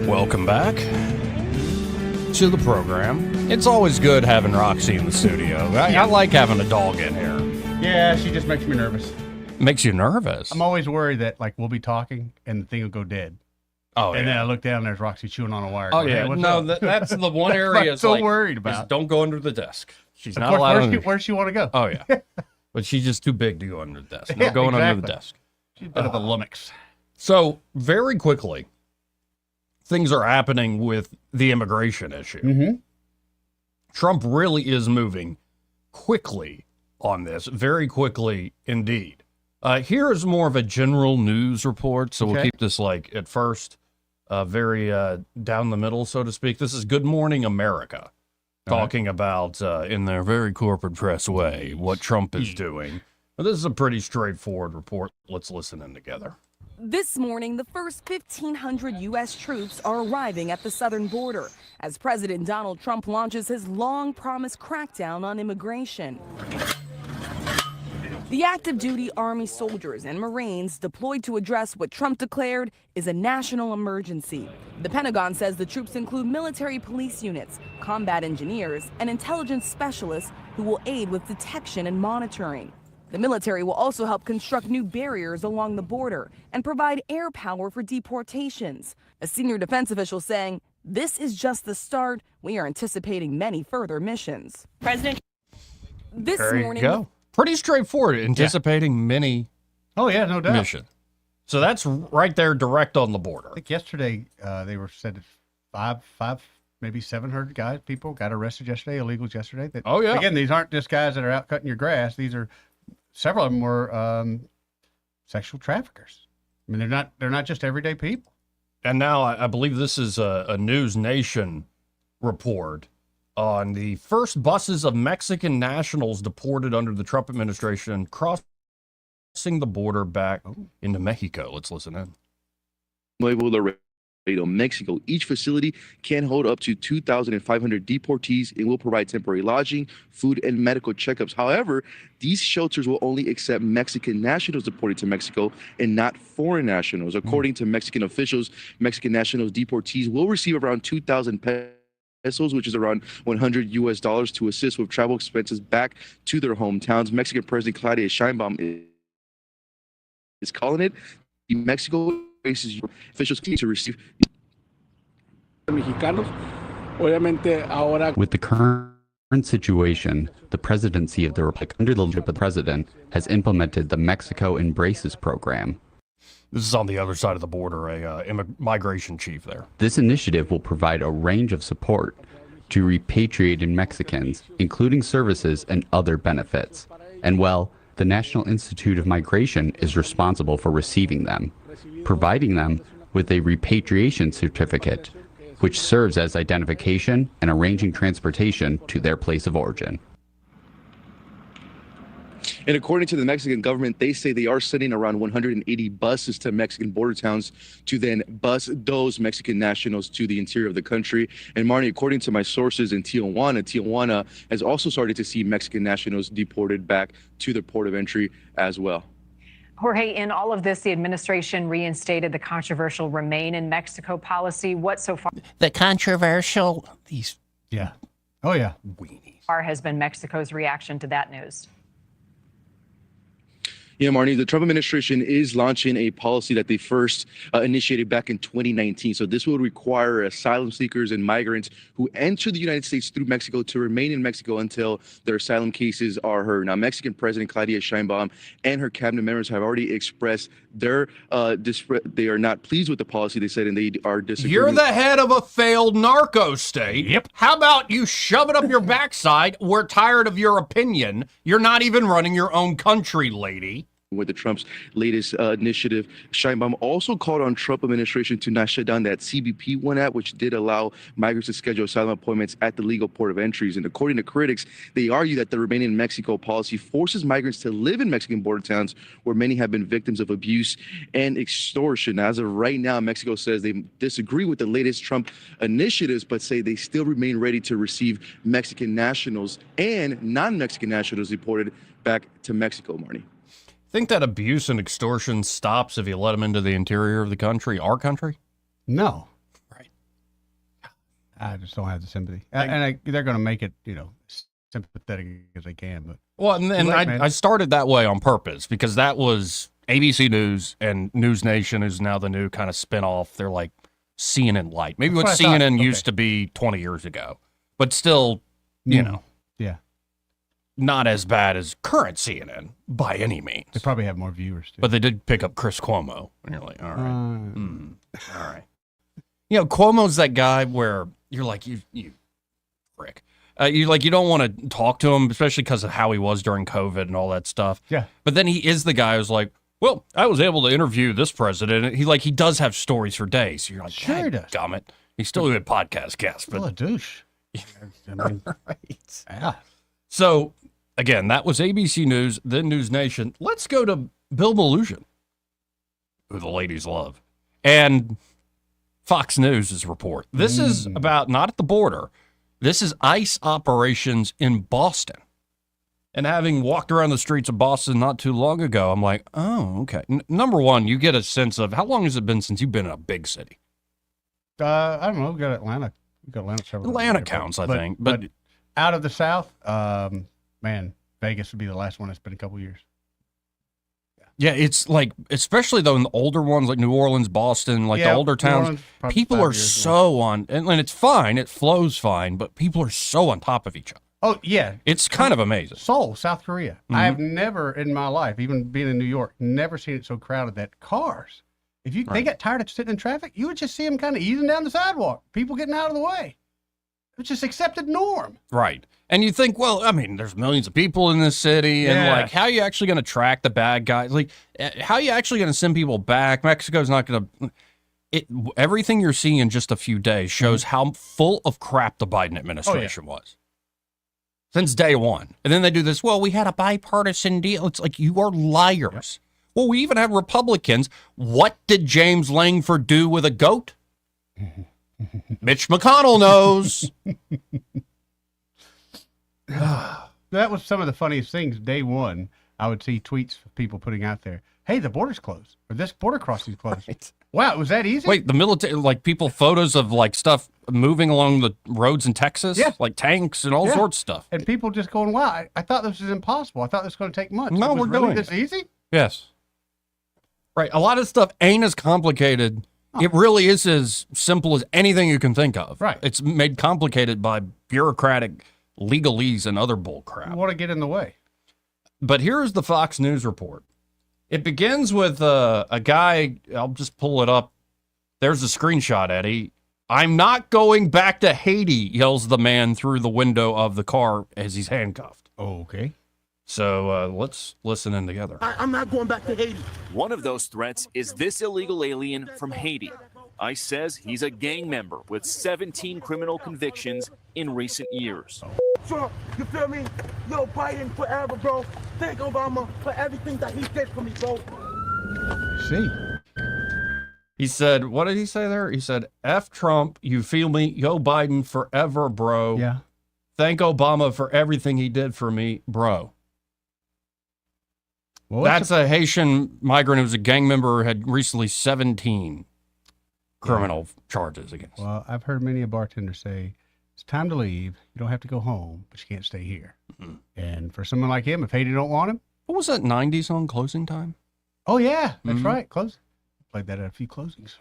Welcome back to the program. It's always good having Roxy in the studio. I like having a dog in here. Yeah, she just makes me nervous. Makes you nervous? I'm always worried that, like, we'll be talking and the thing will go dead. Oh, and yeah. then I look down and there's Roxy chewing on a wire. Oh, Going, yeah. "Hey, what's No, up?" that's the one That's what area I'm is so like, worried is about. don't go under the desk. She's Of not course, allowed. where's she want to go? Oh, yeah. But she's just too big to go under the desk. No Yeah, going under the exactly. desk. She's a bit of a lummox. So, very quickly, things are happening with the immigration issue. Mm-hmm. Trump really is moving quickly on this, very quickly indeed. Here is more of a general news report, so we'll Okay. keep this like at first very down the middle, so to speak. This is Good Morning America talking about, in their very corporate press way, what Trump is doing. But this is a pretty straightforward report. Let's listen in together. This morning, the first 1,500 U.S. troops are arriving at the southern border as President Donald Trump launches his long-promised crackdown on immigration. The active duty Army soldiers and Marines deployed to address what Trump declared is a national emergency. The Pentagon says the troops include military police units, combat engineers, and intelligence specialists who will aid with detection and monitoring. The military will also help construct new barriers along the border and provide air power for deportations. A senior defense official saying, "This is just the start. We are anticipating many further missions." President, this There you morning, go. Pretty straightforward, anticipating many Oh, yeah, no doubt. mission. So that's right there, direct on the border. I think yesterday they were said that five, maybe 700 people got arrested yesterday, illegals yesterday. That, Oh, yeah. Again, these aren't just guys that are out cutting your grass. These are, several of them were sexual traffickers. I mean, they're not just everyday people. And now I believe this is a News Nation report on the first buses of Mexican nationals deported under the Trump administration crossing the border back into Mexico. Let's listen in. Nuevo Laredo, Mexico. Each facility can hold up to 2,500 deportees and will provide temporary lodging, food, and medical checkups. However, these shelters will only accept Mexican nationals deported to Mexico and not foreign nationals. According to Mexican officials, Mexican nationals deportees will receive around 2,000 pesos, which is around $100 to assist with travel expenses back to their hometowns. Mexican President Claudia Sheinbaum is calling it the Mexico faces officials to receive. With the current situation, the presidency of the Republic under the leadership of the president has implemented the Mexico Embraces program. This is on the other side of the border, a migration chief there. This initiative will provide a range of support to repatriated Mexicans, including services and other benefits. And well, the National Institute of Migration is responsible for receiving them, providing them with a repatriation certificate, which serves as identification and arranging transportation to their place of origin. And according to the Mexican government, they say they are sending around 180 buses to Mexican border towns to then bus those Mexican nationals to the interior of the country. And Marnie, according to my sources in Tijuana has also started to see Mexican nationals deported back to the port of entry as well. Jorge, in all of this, the administration reinstated the controversial Remain in Mexico policy. What so The controversial, these. Yeah. Oh, yeah. far has been Mexico's reaction to that news? Yeah, Marnie, the Trump administration is launching a policy that they first initiated back in 2019. So this will require asylum seekers and migrants who enter the United States through Mexico to remain in Mexico until their asylum cases are heard. Now, Mexican President Claudia Sheinbaum and her cabinet members have already expressed their they are not pleased with the policy, they said, and they are disagreeing. You're the head of a failed narco state. Yep. How about you shove it up your backside? We're tired of your opinion. You're not even running your own country, lady. With the Trump's latest initiative, Sheinbaum also called on Trump administration to not shut down that CBP One app, which did allow migrants to schedule asylum appointments at the legal port of entries. And according to critics, they argue that the Remain in Mexico policy forces migrants to live in Mexican border towns where many have been victims of abuse and extortion. As of right now, Mexico says they disagree with the latest Trump initiatives, but say they still remain ready to receive Mexican nationals and non-Mexican nationals deported back to Mexico, Marnie. Think that abuse and extortion stops if you let them into the interior of the country, our country? No. Right. I just don't have the sympathy. They're going to make it, sympathetic as they can. But well, and I started that way on purpose because that was ABC News and News Nation is now the new kind of spinoff. They're like CNN Light. Maybe what CNN used to be 20 years ago, but still, Yeah. Not as bad as current CNN by any means. They probably have more viewers too. But they did pick up Chris Cuomo, and you're like, all right, all right. Cuomo's that guy where you're like, you prick. You don't want to talk to him, especially because of how he was during COVID and all that stuff. Yeah. But then he is the guy who's like, well, I was able to interview this president. He does have stories for days. You're like, sure he does. Gummit. He's still a good podcast guest, but a douche. right. Yeah. So, again, that was ABC News, then News Nation. Let's go to Bill Belushi, who the ladies love, and Fox News' report. This is about not at the border. This is ICE operations in Boston. And having walked around the streets of Boston not too long ago, I'm like, oh, okay. Number one, you get a sense of how long has it been since you've been in a big city? I don't know. We've got Atlanta. Atlanta counts, I think. But out of the South, man, Vegas would be the last one. It's been a couple years. Yeah, it's like, especially though in the older ones like New Orleans, Boston, like the older towns, people are so on, and it's fine, it flows fine, but people are so on top of each other. Oh, yeah. It's kind of amazing. Seoul, South Korea. I have never in my life, even being in New York, never seen it so crowded that cars, if they got tired of sitting in traffic, you would just see them kind of easing down the sidewalk, people getting out of the way. It's just accepted norm. Right. And you think, well, I mean, there's millions of people in this city, and like, how are you actually going to track the bad guys? Like, how are you actually going to send people back? Mexico's not going to. Everything you're seeing in just a few days shows how full of crap the Biden administration was since day one. And then they do this, well, we had a bipartisan deal. It's like, you are liars. Well, we even had Republicans. What did James Langford do with a goat? Mitch McConnell knows. That was some of the funniest things. Day one, I would see tweets of people putting out there, hey, the border's closed, or this border crossing's closed. Right. Wow, was that easy? Wait, the military, like photos of like stuff moving along the roads in Texas? Yeah. Like tanks and all sorts of stuff. And people just going, wow, I thought this was impossible. I thought this was going to take months. No, we're really doing this easy? Yes. Right. A lot of stuff ain't as complicated. It really is as simple as anything you can think of. Right. It's made complicated by bureaucratic legalese and other bull crap. You want to get in the way. But here's the Fox News report. It begins with a guy, I'll just pull it up. There's a screenshot, Eddie. I'm not going back to Haiti, yells the man through the window of the car as he's handcuffed. Oh, okay. So let's listen in together. I'm not going back to Haiti. One of those threats is this illegal alien from Haiti. ICE says he's a gang member with 17 criminal convictions in recent years. Trump, you feel me? Yo, Biden forever, bro. Thank Obama for everything that he did for me, bro. See. He said, what did he say there? He said, F Trump, you feel me? Yo, Biden forever, bro. Yeah. Thank Obama for everything he did for me, bro. Well, that's a Haitian migrant who was a gang member who had recently 17 criminal charges against him. Well, I've heard many a bartender say, it's time to leave. You don't have to go home, but you can't stay here. Mm-hmm. And for someone like him, if Haiti don't want him. What was that 90s song, Closing Time? Oh, yeah, that's right. Close. Played that at a few closings.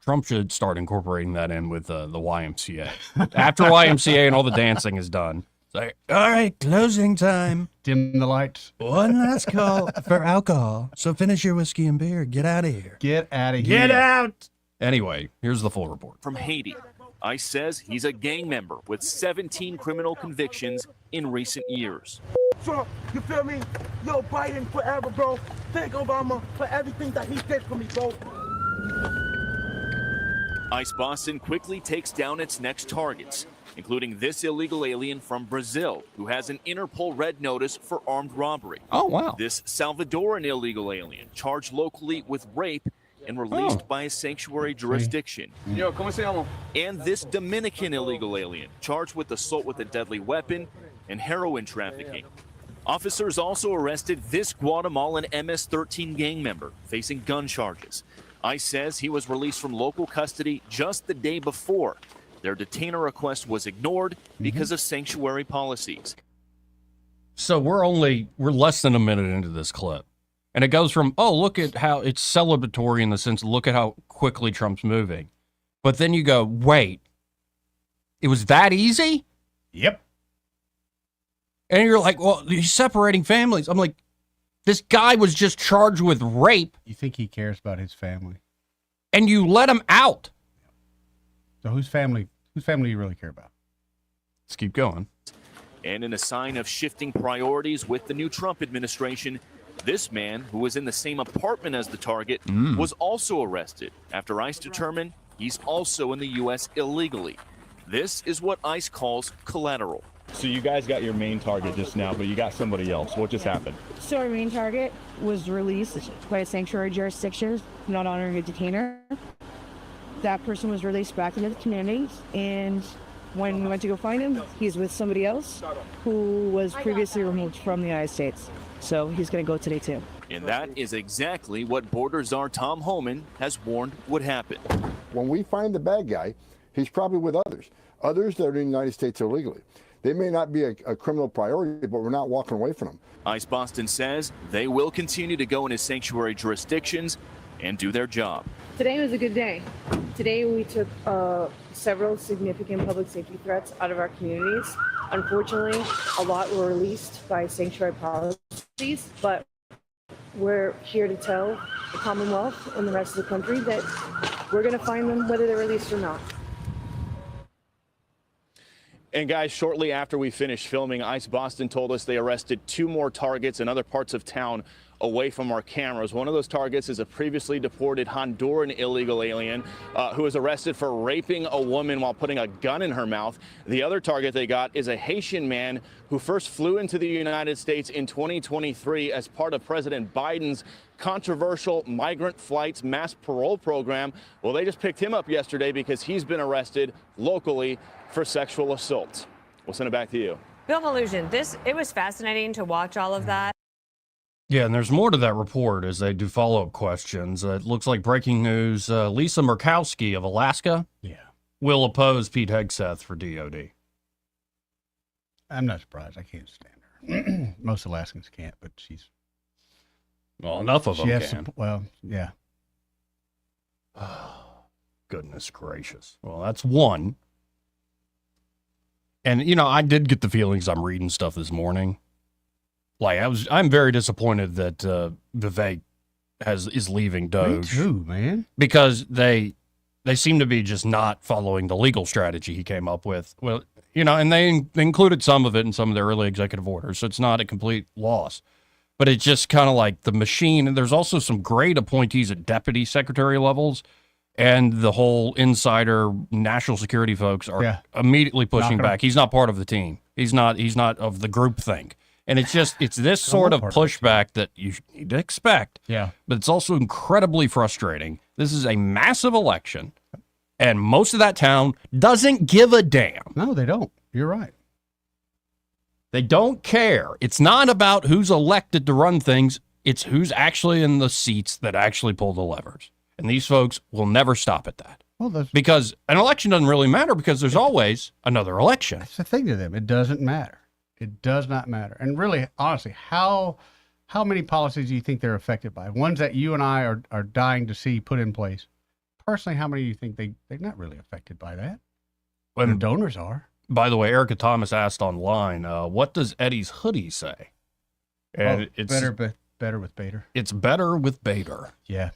Trump should start incorporating that in with the YMCA. After YMCA and all the dancing is done. It's like, all right, closing time. Dim the lights. One last call for alcohol. So finish your whiskey and beer. Get out of here. Get out of here. Get out. Anyway, here's the full report. From Haiti, ICE says he's a gang member with 17 criminal convictions in recent years. Trump, you feel me? Yo, Biden forever, bro. Thank Obama for everything that he did for me, bro. ICE Boston quickly takes down its next targets, including this illegal alien from Brazil who has an Interpol red notice for armed robbery. Oh, wow. This Salvadoran illegal alien charged locally with rape and released by a sanctuary jurisdiction. Yo, ¿cómo se llama? And this Dominican illegal alien charged with assault with a deadly weapon and heroin trafficking. Officers also arrested this Guatemalan MS-13 gang member facing gun charges. ICE says he was released from local custody just the day before. Their detainer request was ignored because of sanctuary policies. So we're less than a minute into this clip. And it goes from, oh, look at how it's celebratory in the sense, look at how quickly Trump's moving. But then you go, wait, it was that easy? Yep. And you're like, well, he's separating families. I'm like, this guy was just charged with rape. You think he cares about his family? And you let him out. So whose family do you really care about? Let's keep going. And in a sign of shifting priorities with the new Trump administration, this man, who was in the same apartment as the target, was also arrested after ICE determined he's also in the U.S. illegally. This is what ICE calls collateral. So you guys got your main target just now, but you got somebody else. What just happened? So our main target was released by a sanctuary jurisdiction, not honoring a detainer. That person was released back into the community, and when we went to go find him, he's with somebody else who was previously removed from the United States. So he's going to go today too. And that is exactly what Border Czar Tom Homan has warned would happen. When we find the bad guy, he's probably with others that are in the United States illegally. They may not be a criminal priority, but we're not walking away from them. ICE Boston says they will continue to go into sanctuary jurisdictions and do their job. Today was a good day. Today we took several significant public safety threats out of our communities. Unfortunately, a lot were released by sanctuary policies, but we're here to tell the Commonwealth and the rest of the country that we're going to find them whether they're released or not. And guys, shortly after we finished filming, ICE Boston told us they arrested 2 more targets in other parts of town away from our cameras. One of those targets is a previously deported Honduran illegal alien who was arrested for raping a woman while putting a gun in her mouth. The other target they got is a Haitian man who first flew into the United States in 2023 as part of President Biden's controversial migrant flights mass parole program. Well, they just picked him up yesterday because he's been arrested locally for sexual assault. We'll send it back to you. Bill Mallusion, it was fascinating to watch all of that. Yeah, and there's more to that report as they do follow-up questions. It looks like breaking news, Lisa Murkowski of Alaska will oppose Pete Hegseth for DOD. I'm not surprised. I can't stand her. Most Alaskans can't, but she's... Well, enough of them can. Well, yeah. Oh, goodness gracious. Well, that's one. And, you know, I did get the feelings I'm reading stuff this morning. Like, I'm very disappointed that Vivek is leaving Doge. Me too, man. Because they seem to be just not following the legal strategy he came up with. Well, you know, and they included some of it in some of their early executive orders, so it's not a complete loss. But it's just kind of like the machine. And there's also some great appointees at deputy secretary levels And the whole insider national security folks are immediately pushing back. He's not part of the team. He's not of the group think. And it's this sort of pushback that you need to expect. Yeah. But it's also incredibly frustrating. This is a massive election, and most of that town doesn't give a damn. No, they don't. You're right. They don't care. It's not about who's elected to run things. It's who's actually in the seats that actually pull the levers. And these folks will never stop at that. Well, because an election doesn't really matter because there's always another election. That's the thing to them. It doesn't matter. It does not matter. And really, honestly, how many policies do you think they're affected by? Ones that you and I are dying to see put in place. Personally, how many do you think they're not really affected by that? When the donors are. By the way, Erica Thomas asked online, what does Eddie's hoodie say? And it's better with Bader. It's better with Bader. Yeah.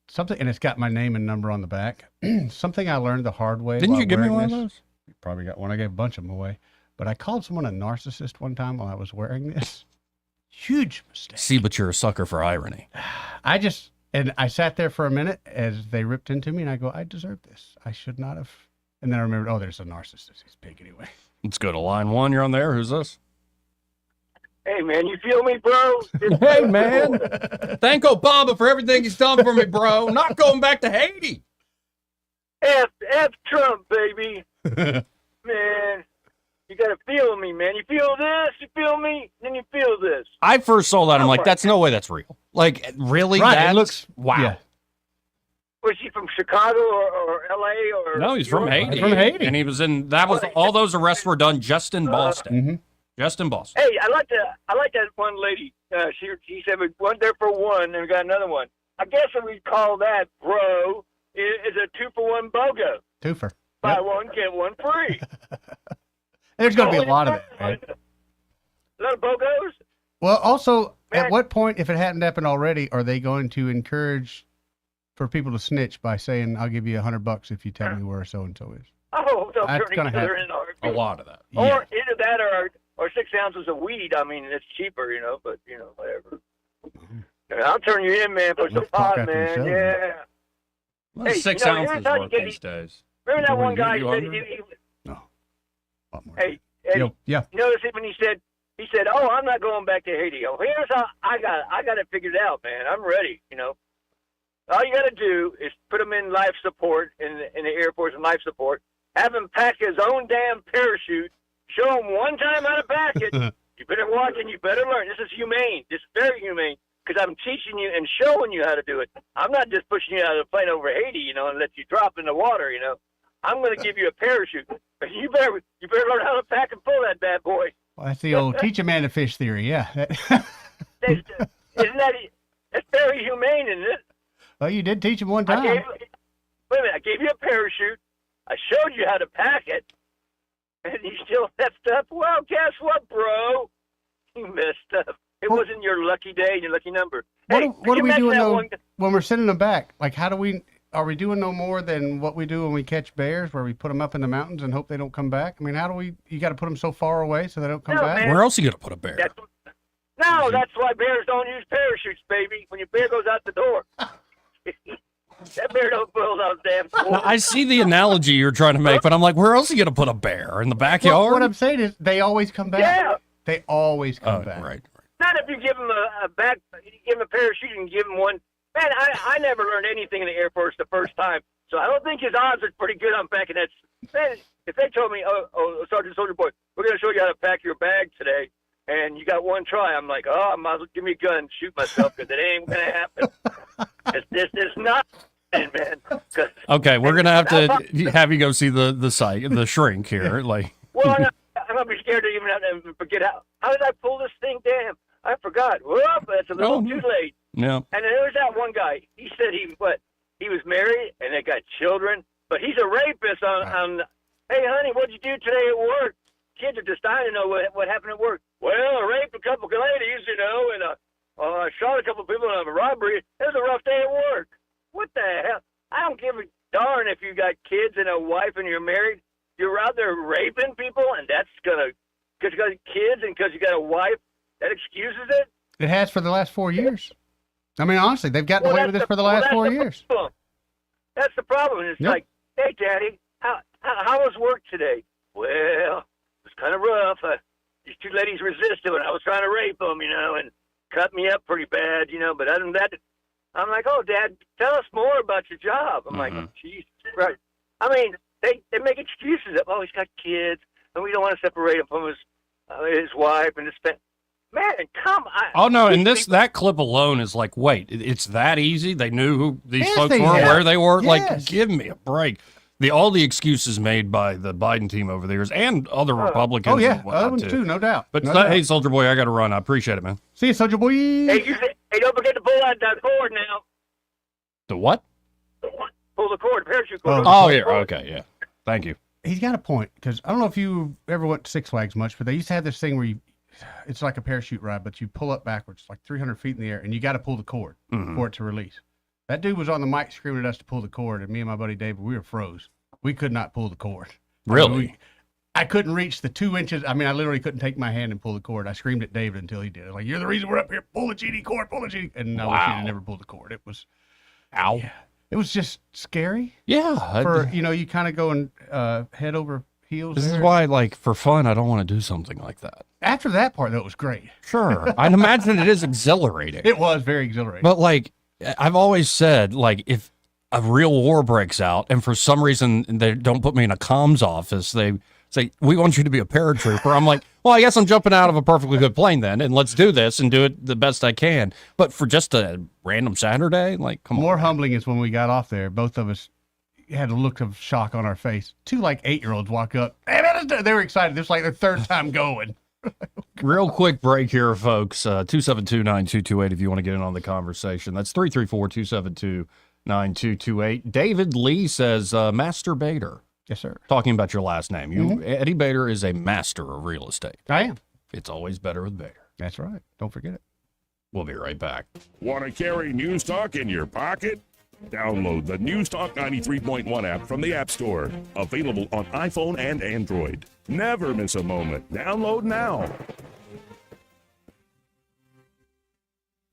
Something, and it's got my name and number on the back. Something I learned the hard way. Didn't you give me one this. of those? You probably got one. I gave a bunch of them away. But I called someone a narcissist one time while I was wearing this. Huge mistake. See, but you're a sucker for irony. And I sat there for a minute as they ripped into me, and I go, I deserve this. I should not have. And then I remembered, oh, there's a narcissist. He's big anyway. Let's go to line one. You're on there. Who's this? Hey, man, you feel me, bro? Hey, man. Thank Obama for everything he's done for me, bro. Not going back to Haiti. F Trump, baby. Man, you got to feel me, man. You feel this, you feel me, then you feel this. I first saw that. I'm like, that's no way that's real. Like, really? Right, It looks, wow. Yeah. Was he from Chicago or L.A. or? No, he's from Haiti. From Haiti. And he was in, all those arrests were done just in Boston. Mm-hmm. Just in Boston. Hey, I like that one lady. She said we went there for one and we got another one. I guess what we call that, bro, is a 2-for-1 BOGO. Twofer. Buy one, get one free. There's going to be a lot of it, right? A lot of BOGOs? Well, also, at what point, if it hadn't happened already, are they going to encourage for people to snitch by saying, I'll give you $100 if you tell me where so-and-so is? Oh, they'll That's turn each gonna other happen. in. A lot of that. Or Yeah. either that or 6 ounces of weed. I mean, it's cheaper, but, whatever. I'll turn you in, man, for some Let's talk pot, after the man. show, Yeah. Well, Hey, 6 here's ounces how you worth get these days. Remember that What, one guy you said hungry? Hey, Eddie, Yeah. notice it when he said, oh, I'm not going back to Haiti. Oh, here's how I got it figured out, man. I'm ready, All you got to do is put him in life support, in the Air Force in life support, have him pack his own damn parachute, show him one time how to pack it. You better watch and you better learn. This is humane. This is very humane because I'm teaching you and showing you how to do it. I'm not just pushing you out of the plane over Haiti, and let you drop in the water, I'm going to give you a parachute. But you better learn how to pack and pull that bad boy. Well, that's the old teach a man to fish theory, yeah. Isn't that that's very humane, isn't it? Well, you did teach him one I time. gave you a parachute. I showed you how to pack it, and you still messed up. Well, guess what, bro? You messed up. It wasn't your lucky day and your lucky number. What Hey, are we doing that though, one? when we're sending them back? Like, are we doing no more than what we do when we catch bears, where we put them up in the mountains and hope they don't come back? I mean, you got to put them so far away so they don't come back? Man. Where else are you going to put a bear? No, that's why bears don't use parachutes, baby. When your bear goes out the door. That bear don't build those damn Now, doors. I see the analogy you're trying to make, but I'm like, where else are you going to put a bear? In the backyard? Well, what I'm saying is they always come back. Yeah. They always come back. Right. Not if you give him a parachute and give him one. Man, I never learned anything in the Air Force the first time, so I don't think his odds are pretty good on packing that. Man, if they told me, oh, Sergeant Soldier Boy, we're going to show you how to pack your bag today, and you got one try, I'm like, oh, I might as well give me a gun and shoot myself because it ain't going to happen. It's not, man. Okay, we're going to have to have you go see the site, the shrink here. Like, Well, I'm going to be scared to even have to forget how did I pull this thing down? I forgot. Whoop, that's a little too late. yeah. And then there was that one guy. He said he was married and they got children, but he's a rapist on hey, honey, what'd you do today at work? Kids are just dying to know what happened at work. Well, I raped a couple of ladies, and I shot a couple of people in a robbery. It was a rough day at work. What the hell? I don't give a darn if you got kids and a wife and you're married. You're out there raping people, and that's because you got kids and because you got a wife, that excuses it? It has for the last 4 years. I mean, honestly, they've gotten away with this for the last 4 years. That's the problem. It's like, hey, Daddy, how was work today? Well, it was kind of rough. These two ladies resisted when I was trying to rape them, and cut me up pretty bad, But other than that, I'm like, oh, Dad, tell us more about your job. I'm like, Jesus Christ. I mean, they make excuses of, oh, he's got kids, and we don't want to separate him from his wife and his family. Man, come on. Oh, no, and that clip alone is like, wait, it's that easy? They knew who these folks were, where they were? Yes. Like, give me a break. All the excuses made by the Biden team over the years and other Republicans. Oh, yeah, and whatnot, other ones too, no doubt. But No doubt. hey, Soldier Boy, I got to run. I appreciate it, man. See you, Soldier Boy. Hey, don't forget to pull that cord now. The what? Pull the cord, parachute cord. Oh, yeah. Okay, yeah. Thank you. He's got a point, because I don't know if you ever went to Six Flags much, but they used to have this thing where it's like a parachute ride, but you pull up backwards, like 300 feet in the air, and you got to pull the cord for it to release. That dude was on the mic screaming at us to pull the cord, and me and my buddy David, we were froze. We could not pull the cord. Really? I couldn't reach the 2 inches. I mean, I literally couldn't take my hand and pull the cord. I screamed at David until he did it. Like, you're the reason we're up here. Pull the GD cord, pull the GD. And no, we should have never pulled the cord. It was, ow. Yeah, it was just scary. Yeah. For, you kind of going head over heels. This is why, like, for fun, I don't want to do something like that. After that part, though, it was great. Sure. I'd imagine it is exhilarating. It was very exhilarating. But, like, I've always said, like, if a real war breaks out and for some reason they don't put me in a comms office, they say, we want you to be a paratrooper. I'm like, well, I guess I'm jumping out of a perfectly good plane then, and let's do this and do it the best I can. But for just a random Saturday, like, come on. More humbling is when we got off there, both of us had a look of shock on our face. Two, like, 8-year-olds walk up. Hey, man, they were excited. This was like their third time going. Real quick break here, folks. 272-9228 if you want to get in on the conversation. That's 334-272-9228. David Lee says, Master Bader. Yes, sir. Talking about your last name. Eddie Bader is a master of real estate. I am. It's always better with Bader. That's right. Don't forget it. We'll be right back. Want to carry News Talk in your pocket? Download the News Talk 93.1 app from the App Store. Available on iPhone and Android. Never miss a moment. Download now.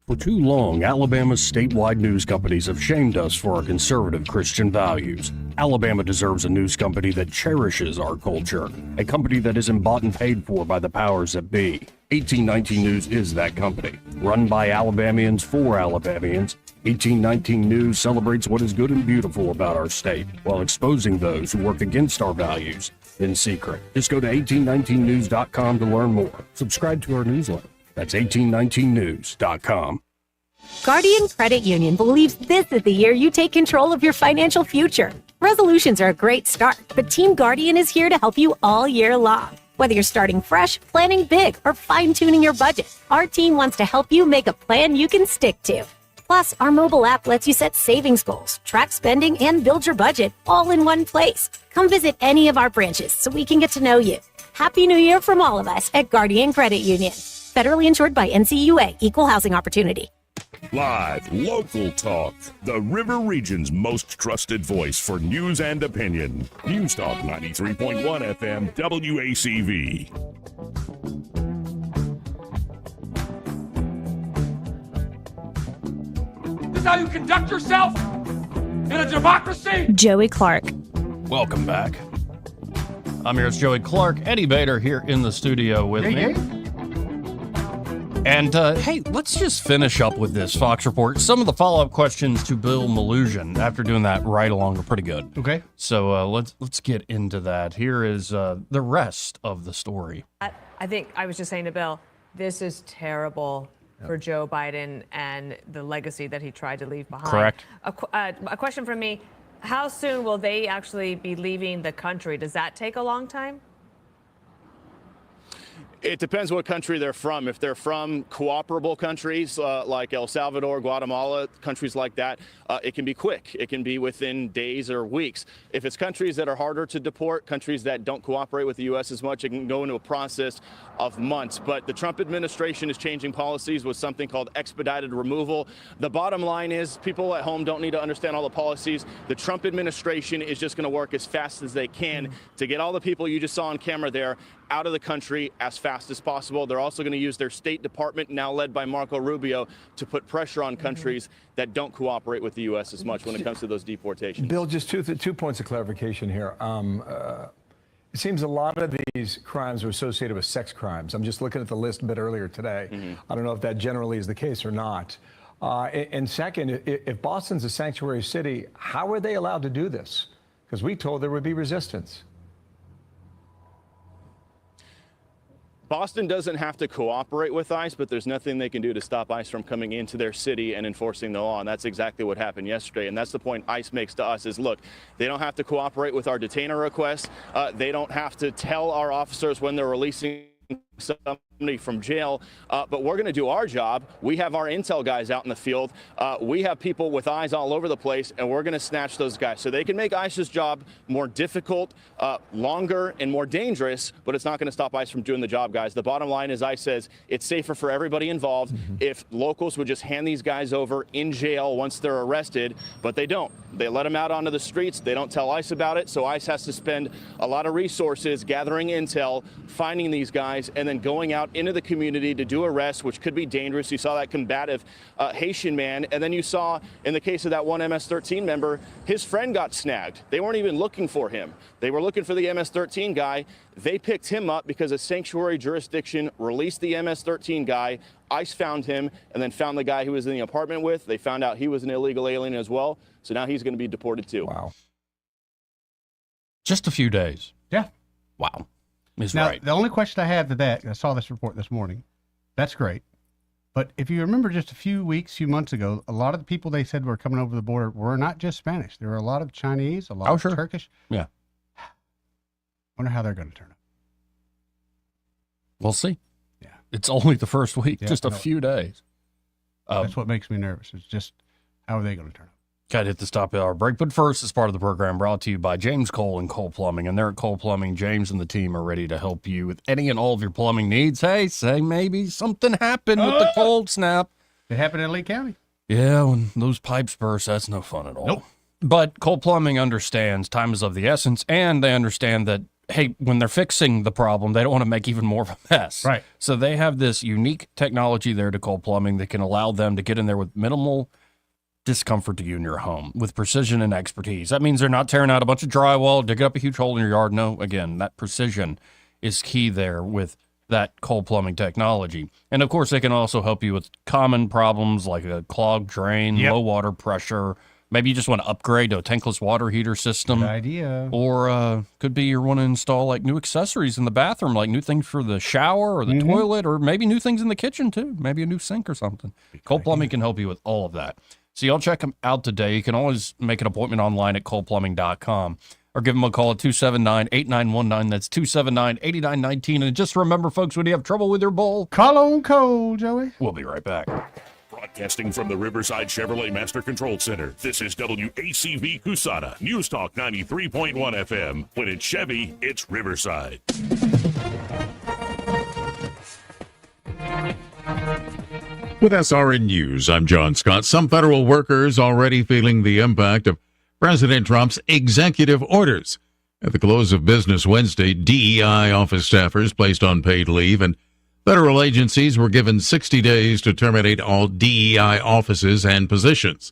For too long, Alabama's statewide news companies have shamed us for our conservative Christian values. Alabama deserves a news company that cherishes our culture, a company that isn't bought and paid for by the powers that be. 1819 News is that company. Run by Alabamians for Alabamians, 1819 News celebrates what is good and beautiful about our state, while exposing those who work against our values in secret. Just go to 1819news.com to learn more. Subscribe to our newsletter. That's 1819news.com. Guardian Credit Union believes this is the year you take control of your financial future. Resolutions are a great start, but Team Guardian is here to help you all year long. Whether you're starting fresh, planning big, or fine-tuning your budget, our team wants to help you make a plan you can stick to. Plus, our mobile app lets you set savings goals, track spending, and build your budget all in one place. Come visit any of our branches so we can get to know you. Happy New Year from all of us at Guardian Credit Union. Federally insured by NCUA, Equal Housing Opportunity. Live, local talk. The River Region's most trusted voice for news and opinion. News Talk 93.1 FM, WACV. This is how you conduct yourself in a democracy? Joey Clark. Welcome back. I'm here, it's Joey Clark. Eddie Bader here in the studio with me. And, hey, let's just finish up with this Fox report. Some of the follow-up questions to Bill Maloogian after doing that ride along are pretty good. Okay. So let's get into that. Here is the rest of the story. I think I was just saying to Bill, this is terrible for Joe Biden and the legacy that he tried to leave behind. Correct. A question from me. How soon will they actually be leaving the country? Does that take a long time? It depends what country they're from. If they're from cooperable countries like El Salvador, Guatemala, countries like that, it can be quick. It can be within days or weeks. If it's countries that are harder to deport, countries that don't cooperate with the U.S. as much, it can go into a process of months. But the Trump administration is changing policies with something called expedited removal. The bottom line is people at home don't need to understand all the policies. The Trump administration is just going to work as fast as they can to get all the people you just saw on camera there out of the country as fast as possible. They're also going to use their State Department, now led by Marco Rubio, to put pressure on countries that don't cooperate with the U.S. as much when it comes to those deportations. Bill, just two points of clarification here. It seems a lot of these crimes are associated with sex crimes. I'm just looking at the list a bit earlier today. I don't know if that generally is the case or not. And second, if Boston's a sanctuary city, how are they allowed to do this? Because we told there would be resistance. Boston doesn't have to cooperate with ICE, but there's nothing they can do to stop ICE from coming into their city and enforcing the law. And that's exactly what happened yesterday. And that's the point ICE makes to us is, look, they don't have to cooperate with our detainer requests. They don't have to tell our officers when they're releasing somebody from jail, but we're going to do our job. We have our intel guys out in the field. We have people with eyes all over the place, and we're going to snatch those guys. So they can make ICE's job more difficult, longer, and more dangerous, but it's not going to stop ICE from doing the job, guys. The bottom line is ICE says it's safer for everybody involved if locals would just hand these guys over in jail once they're arrested, but they don't. They let them out onto the streets. They don't tell ICE about it, so ICE has to spend a lot of resources gathering intel, finding these guys, and then going out into the community to do arrests, which could be dangerous. You saw that combative Haitian man, and then you saw in the case of that one MS-13 member, his friend got snagged. They weren't even looking for him. They were looking for the MS-13 guy. They picked him up because a sanctuary jurisdiction released the MS-13 guy. ICE found him and then found the guy who was in the apartment with. They found out he was an illegal alien as well. So now he's going to be deported too. Wow. Just a few days. Yeah. Wow. Is Now, right. the only question I have to that, I saw this report this morning. That's great. But if you remember just a few months ago, a lot of the people they said were coming over the border were not just Spanish. There were a lot of Chinese, a lot of Turkish. Yeah. Wonder how they're going to turn out. We'll see. Yeah. It's only the first week, Yeah, just a no. few days. That's what makes me nervous. It's just how are they going to turn out? Got to hit the stop hour break. But first, as part of the program, brought to you by James Cole and Cole Plumbing. And there at Cole Plumbing, James and the team are ready to help you with any and all of your plumbing needs. Hey, say maybe something happened with the cold snap. It happened in Lee County. Yeah, when those pipes burst, that's no fun at all. Nope. But Cole Plumbing understands time is of the essence, and they understand that, hey, when they're fixing the problem, they don't want to make even more of a mess. Right. So they have this unique technology there to Cole Plumbing that can allow them to get in there with minimal discomfort to you in your home with precision and expertise. That means they're not tearing out a bunch of drywall, digging up a huge hole in your yard. No, again, that precision is key there with that Cole Plumbing technology. And of course, they can also help you with common problems like a clogged drain, low water pressure. Maybe you just want to upgrade to a tankless water heater system. Good idea. Or could be you want to install like new accessories in the bathroom, like new things for the shower or the toilet, or maybe new things in the kitchen too. Maybe a new sink or something. Cole Plumbing can help you with all of that. So y'all check them out today. You can always make an appointment online at coleplumbing.com or give them a call at 279-8919. That's 279-8919. And just remember, folks, when you have trouble with your bowl, call on Cole, Joey. We'll be right back. Broadcasting from the Riverside Chevrolet Master Control Center, this is WACV Cusana, News Talk 93.1 FM. When it's Chevy, it's Riverside. With SRN News, I'm John Scott. Some federal workers already feeling the impact of President Trump's executive orders. At the close of business Wednesday, DEI office staffers placed on paid leave, and federal agencies were given 60 days to terminate all DEI offices and positions.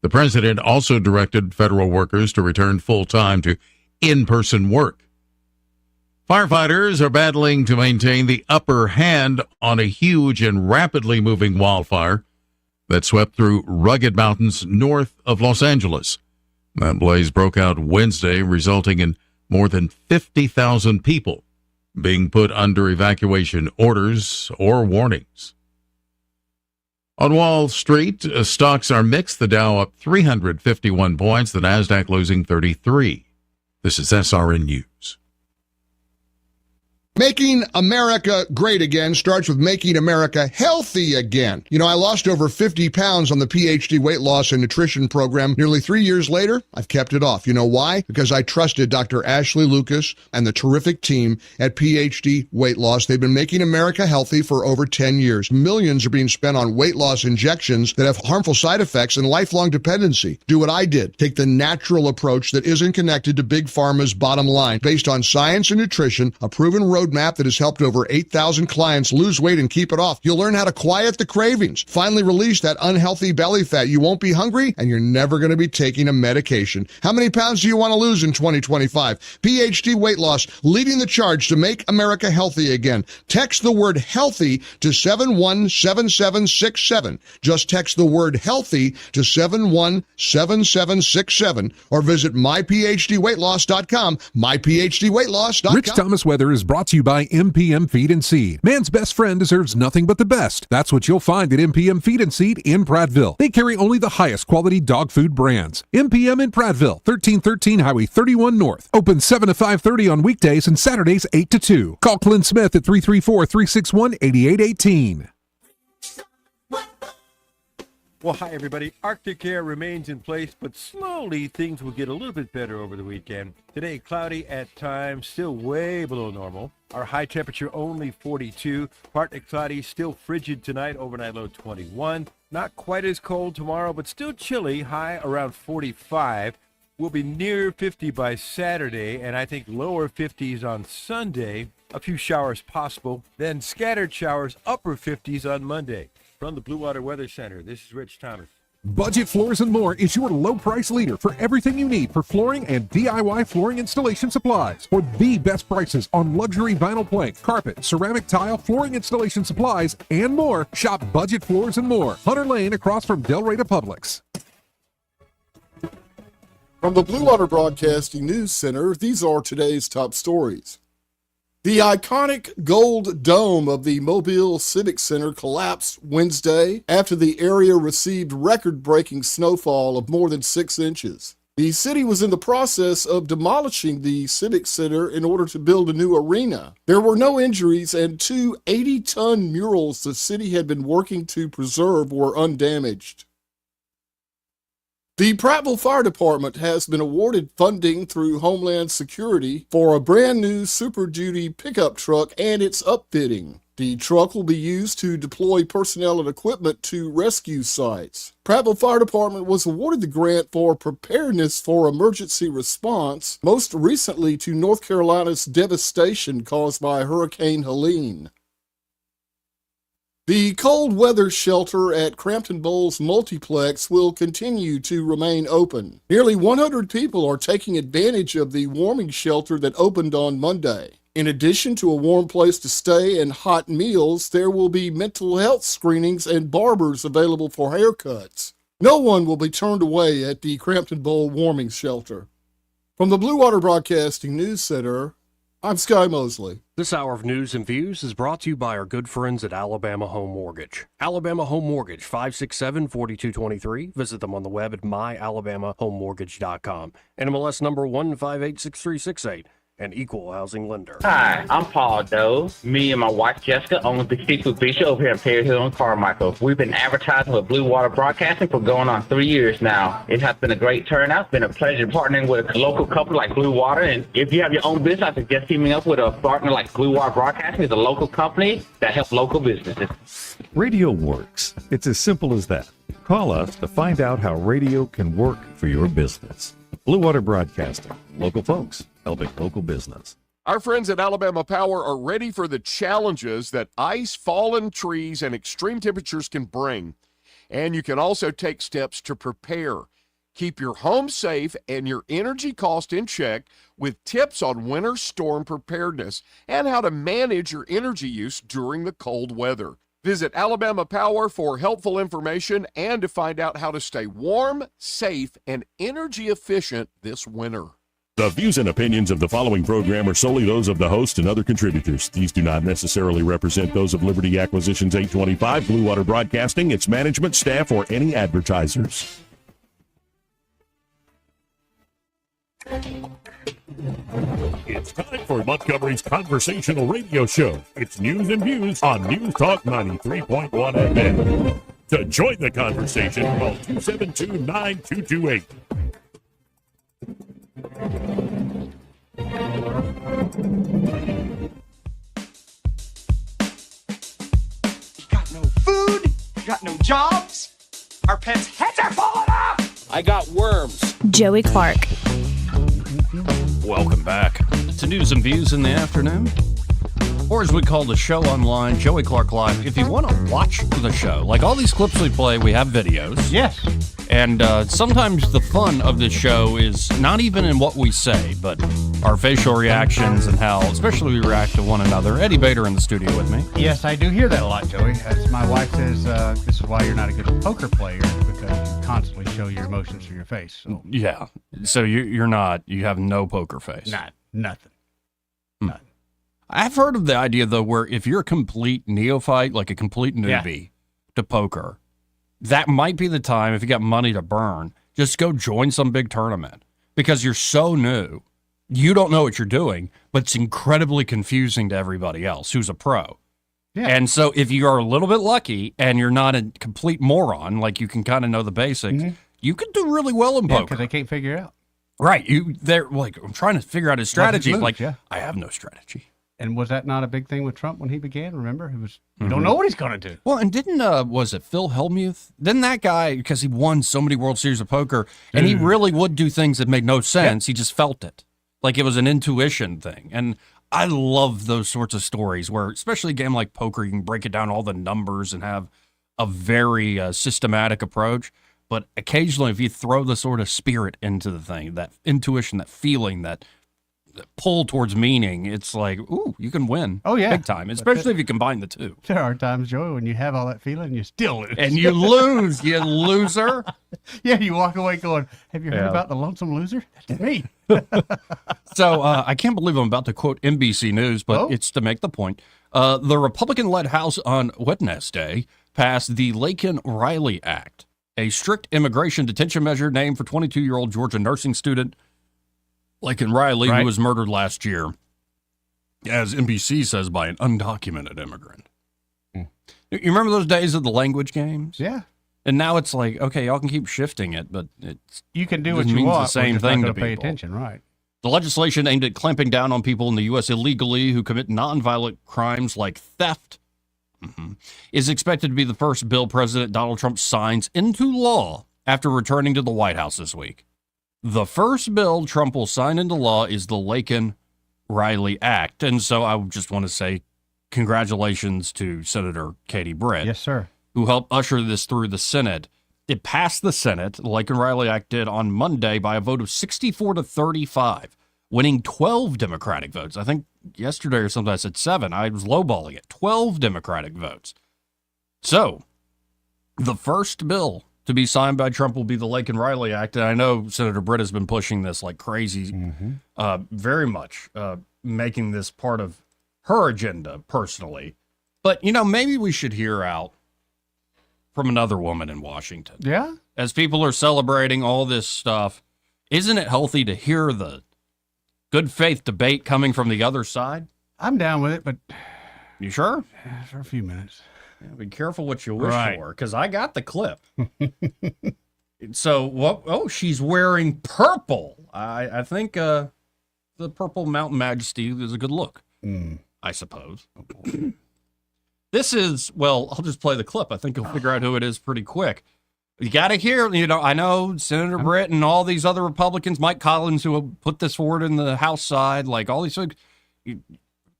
The president also directed federal workers to return full-time to in-person work. Firefighters are battling to maintain the upper hand on a huge and rapidly moving wildfire that swept through rugged mountains north of Los Angeles. That blaze broke out Wednesday, resulting in more than 50,000 people being put under evacuation orders or warnings. On Wall Street, stocks are mixed. The Dow up 351 points, the Nasdaq losing 33. This is SRN News. Making America great again starts with making America healthy again. You know, I lost over 50 pounds on the PhD weight loss and nutrition program. Nearly 3 years later, I've kept it off. You know why? Because I trusted Dr. Ashley Lucas and the terrific team at PhD Weight Loss. They've been making America healthy for over 10 years. Millions are being spent on weight loss injections that have harmful side effects and lifelong dependency. Do what I did. Take the natural approach that isn't connected to Big Pharma's bottom line. Based on science and nutrition, a proven road roadmap that has helped over 8,000 clients lose weight and keep it off. You'll learn how to quiet the cravings, finally release that unhealthy belly fat. You won't be hungry, and you're never going to be taking a medication. How many pounds do you want to lose in 2025? PhD Weight Loss, leading the charge to make America healthy again. Text the word healthy to 717767. Just text the word healthy to 717767 or visit myphdweightloss.com, myphdweightloss.com. Rich Thomas Weather is brought to you by MPM Feed and Seed. Man's best friend deserves nothing but the best. That's what you'll find at MPM Feed and Seed in Prattville. They carry only the highest quality dog food brands. MPM in Prattville, 1313 Highway 31 North. Open 7 to 5:30 on weekdays and Saturdays 8 to 2. Call Clint Smith at 334-361-8818. Well, hi, everybody. Arctic air remains in place, but slowly things will get a little bit better over the weekend. Today, cloudy at times, still way below normal. Our high temperature only 42. Partly cloudy, still frigid tonight, overnight low 21. Not quite as cold tomorrow, but still chilly, high around 45. We'll be near 50 by Saturday, and I think lower 50s on Sunday. A few showers possible, then scattered showers, upper 50s on Monday. From the Blue Water Weather Center, this is Rich Thomas. Budget Floors and More is your low price leader for everything you need for flooring and DIY flooring installation supplies. For the best prices on luxury vinyl plank, carpet, ceramic tile, flooring installation supplies, and more, shop Budget Floors and More, Hunter Lane across from Del Rey to Publix. From the Blue Water Broadcasting News Center, these are today's top stories. The iconic gold dome of the Mobile Civic Center collapsed Wednesday after the area received record-breaking snowfall of more than 6 inches. The city was in the process of demolishing the Civic Center in order to build a new arena. There were no injuries, and 2 80-ton murals the city had been working to preserve were undamaged. The Prattville Fire Department has been awarded funding through Homeland Security for a brand new Super Duty pickup truck and its upfitting. The truck will be used to deploy personnel and equipment to rescue sites. Prattville Fire Department was awarded the grant for preparedness for emergency response, most recently to North Carolina's devastation caused by Hurricane Helene. The cold weather shelter at Crampton Bowls Multiplex will continue to remain open. Nearly 100 people are taking advantage of the warming shelter that opened on Monday. In addition to a warm place to stay and hot meals, there will be mental health screenings and barbers available for haircuts. No one will be turned away at the Crampton Bowl warming shelter. From the Blue Water Broadcasting News Center, I'm Sky Mosley. This hour of news and views is brought to you by our good friends at Alabama Home Mortgage. Alabama Home Mortgage, 567-4223. Visit them on the web at myalabamahomemortgage.com. NMLS number 1586368. An equal housing lender. Hi, I'm Paul Doe. Me and my wife Jessica own the Seafood Bistro over here in Perry Hill and Carmichael. We've been advertising with Blue Water Broadcasting for going on 3 years now. It has been a great turnout. It's been a pleasure partnering with a local company like Blue Water. And if you have your own business, I suggest teaming up with a partner like Blue Water Broadcasting. It's a local company that helps local businesses. Radio works. It's as simple as that. Call us to find out how radio can work for your business. Blue Water Broadcasting. Local folks helping local business. Our friends at Alabama Power are ready for the challenges that ice, fallen trees, and extreme temperatures can bring. And you can also take steps to prepare. Keep your home safe and your energy cost in check with tips on winter storm preparedness and how to manage your energy use during the cold weather. Visit Alabama Power for helpful information and to find out how to stay warm, safe, and energy efficient this winter. The views and opinions of the following program are solely those of the host and other contributors. These do not necessarily represent those of Liberty Acquisitions 825, Blue Water Broadcasting, its management, staff, or any advertisers. It's time for Montgomery's conversational radio show. It's news and views on News Talk 93.1 FM. To join the conversation, call 272-9228. Got no food, got no jobs, our pets' heads are falling off! I got worms. Joey Clark. Welcome back to News and Views in the afternoon. or as we call the show online, Joey Clark Live. If you want to watch the show, like all these clips we play, we have videos. Yes. And sometimes the fun of this show is not even in what we say, but our facial reactions and how, especially we react to one another. Eddie Bader in the studio with me. Yes, I do hear that a lot, Joey. As my wife says, this is why you're not a good poker player, because you constantly show your emotions through your face. So. Yeah. So you're not, you have no poker face. Nothing. I've heard of the idea, though, where if you're a complete neophyte, like a complete newbie to poker, that might be the time, if you got money to burn, just go join some big tournament because you're so new. You don't know what you're doing, but it's incredibly confusing to everybody else who's a pro. Yeah. And so if you are a little bit lucky and you're not a complete moron, like you can kind of know the basics, you can do really well in poker. Because they can't figure it out. Right. They're like, I'm trying to figure out his strategy. Moves, like, I have no strategy. And was that not a big thing with Trump when he began? Remember, we don't know what he's going to do. Well, and didn't was it Phil Hellmuth? Didn't that guy, because he won so many World Series of poker, and he really would do things that made no sense. He just felt it, like it was an intuition thing. And I love those sorts of stories where, especially a game like poker, you can break it down all the numbers and have a very systematic approach. But occasionally, if you throw the sort of spirit into the thing, that intuition, that feeling, that pull towards meaning, it's like, ooh, you can win. Oh, yeah. Big time, especially if you combine the two. There are times, Joey, when you have all that feeling, you still lose. And you lose, you loser. Yeah, you walk away going, have you heard about the lonesome loser? That's me. So I can't believe I'm about to quote NBC News, but it's to make the point. The Republican-led House on Wednesday passed the Laken-Riley Act, a strict immigration detention measure named for 22-year-old Georgia nursing student Laken Riley, who was murdered last year, as NBC says, by an undocumented immigrant. You remember those days of the language games? Yeah. And now it's like, okay, y'all can keep shifting it, but you can do what you want. The same thing to pay people. Attention, right? The legislation aimed at clamping down on people in the U.S. illegally who commit nonviolent crimes like theft is expected to be the first bill President Donald Trump signs into law after returning to the White House this week. The first bill Trump will sign into law is the Laken-Riley Act. And so I just want to say congratulations to Senator Katie Britt. Yes, sir. Who helped usher this through the Senate. It passed the Senate, the Laken-Riley Act did, on Monday by a vote of 64-35, winning 12 Democratic votes. I think yesterday or something I said 7. I was lowballing it. 12 Democratic votes. So, the first bill to be signed by Trump will be the Laken-Riley Act. And I know Senator Britt has been pushing this like crazy, very much, making this part of her agenda personally. But, you know, maybe we should hear out from another woman in Washington. Yeah? As people are celebrating all this stuff, isn't it healthy to hear the good faith debate coming from the other side? I'm down with it, but... You sure? For a few minutes. Yeah, be careful what you wish for, because I got the clip. So, what? Oh, she's wearing purple. I think the purple Mountain Majesty is a good look, I suppose. This is, well, I'll just play the clip. I think you'll figure out who it is pretty quick. You got to hear, you know, I know Senator Britt and all these other Republicans, Mike Collins, who put this forward in the House side, like all these folks.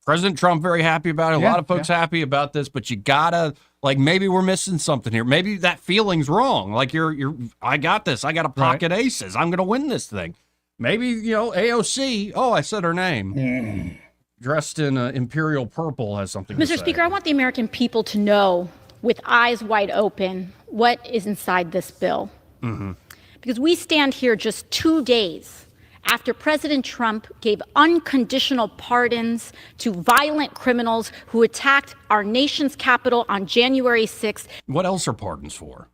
President Trump very happy about it. A lot of folks happy about this, but you gotta, like, maybe we're missing something here. Maybe that feeling's wrong. Like I got this. I got a pocket aces. I'm gonna win this thing. Maybe, you know, AOC. Oh, I said her name. Dressed in imperial purple has something to say. Mr. Speaker, I want the American people to know, with eyes wide open, what is inside this bill. Because we stand here just 2 days after President Trump gave unconditional pardons to violent criminals who attacked our nation's capital on January 6th. What else are pardons for?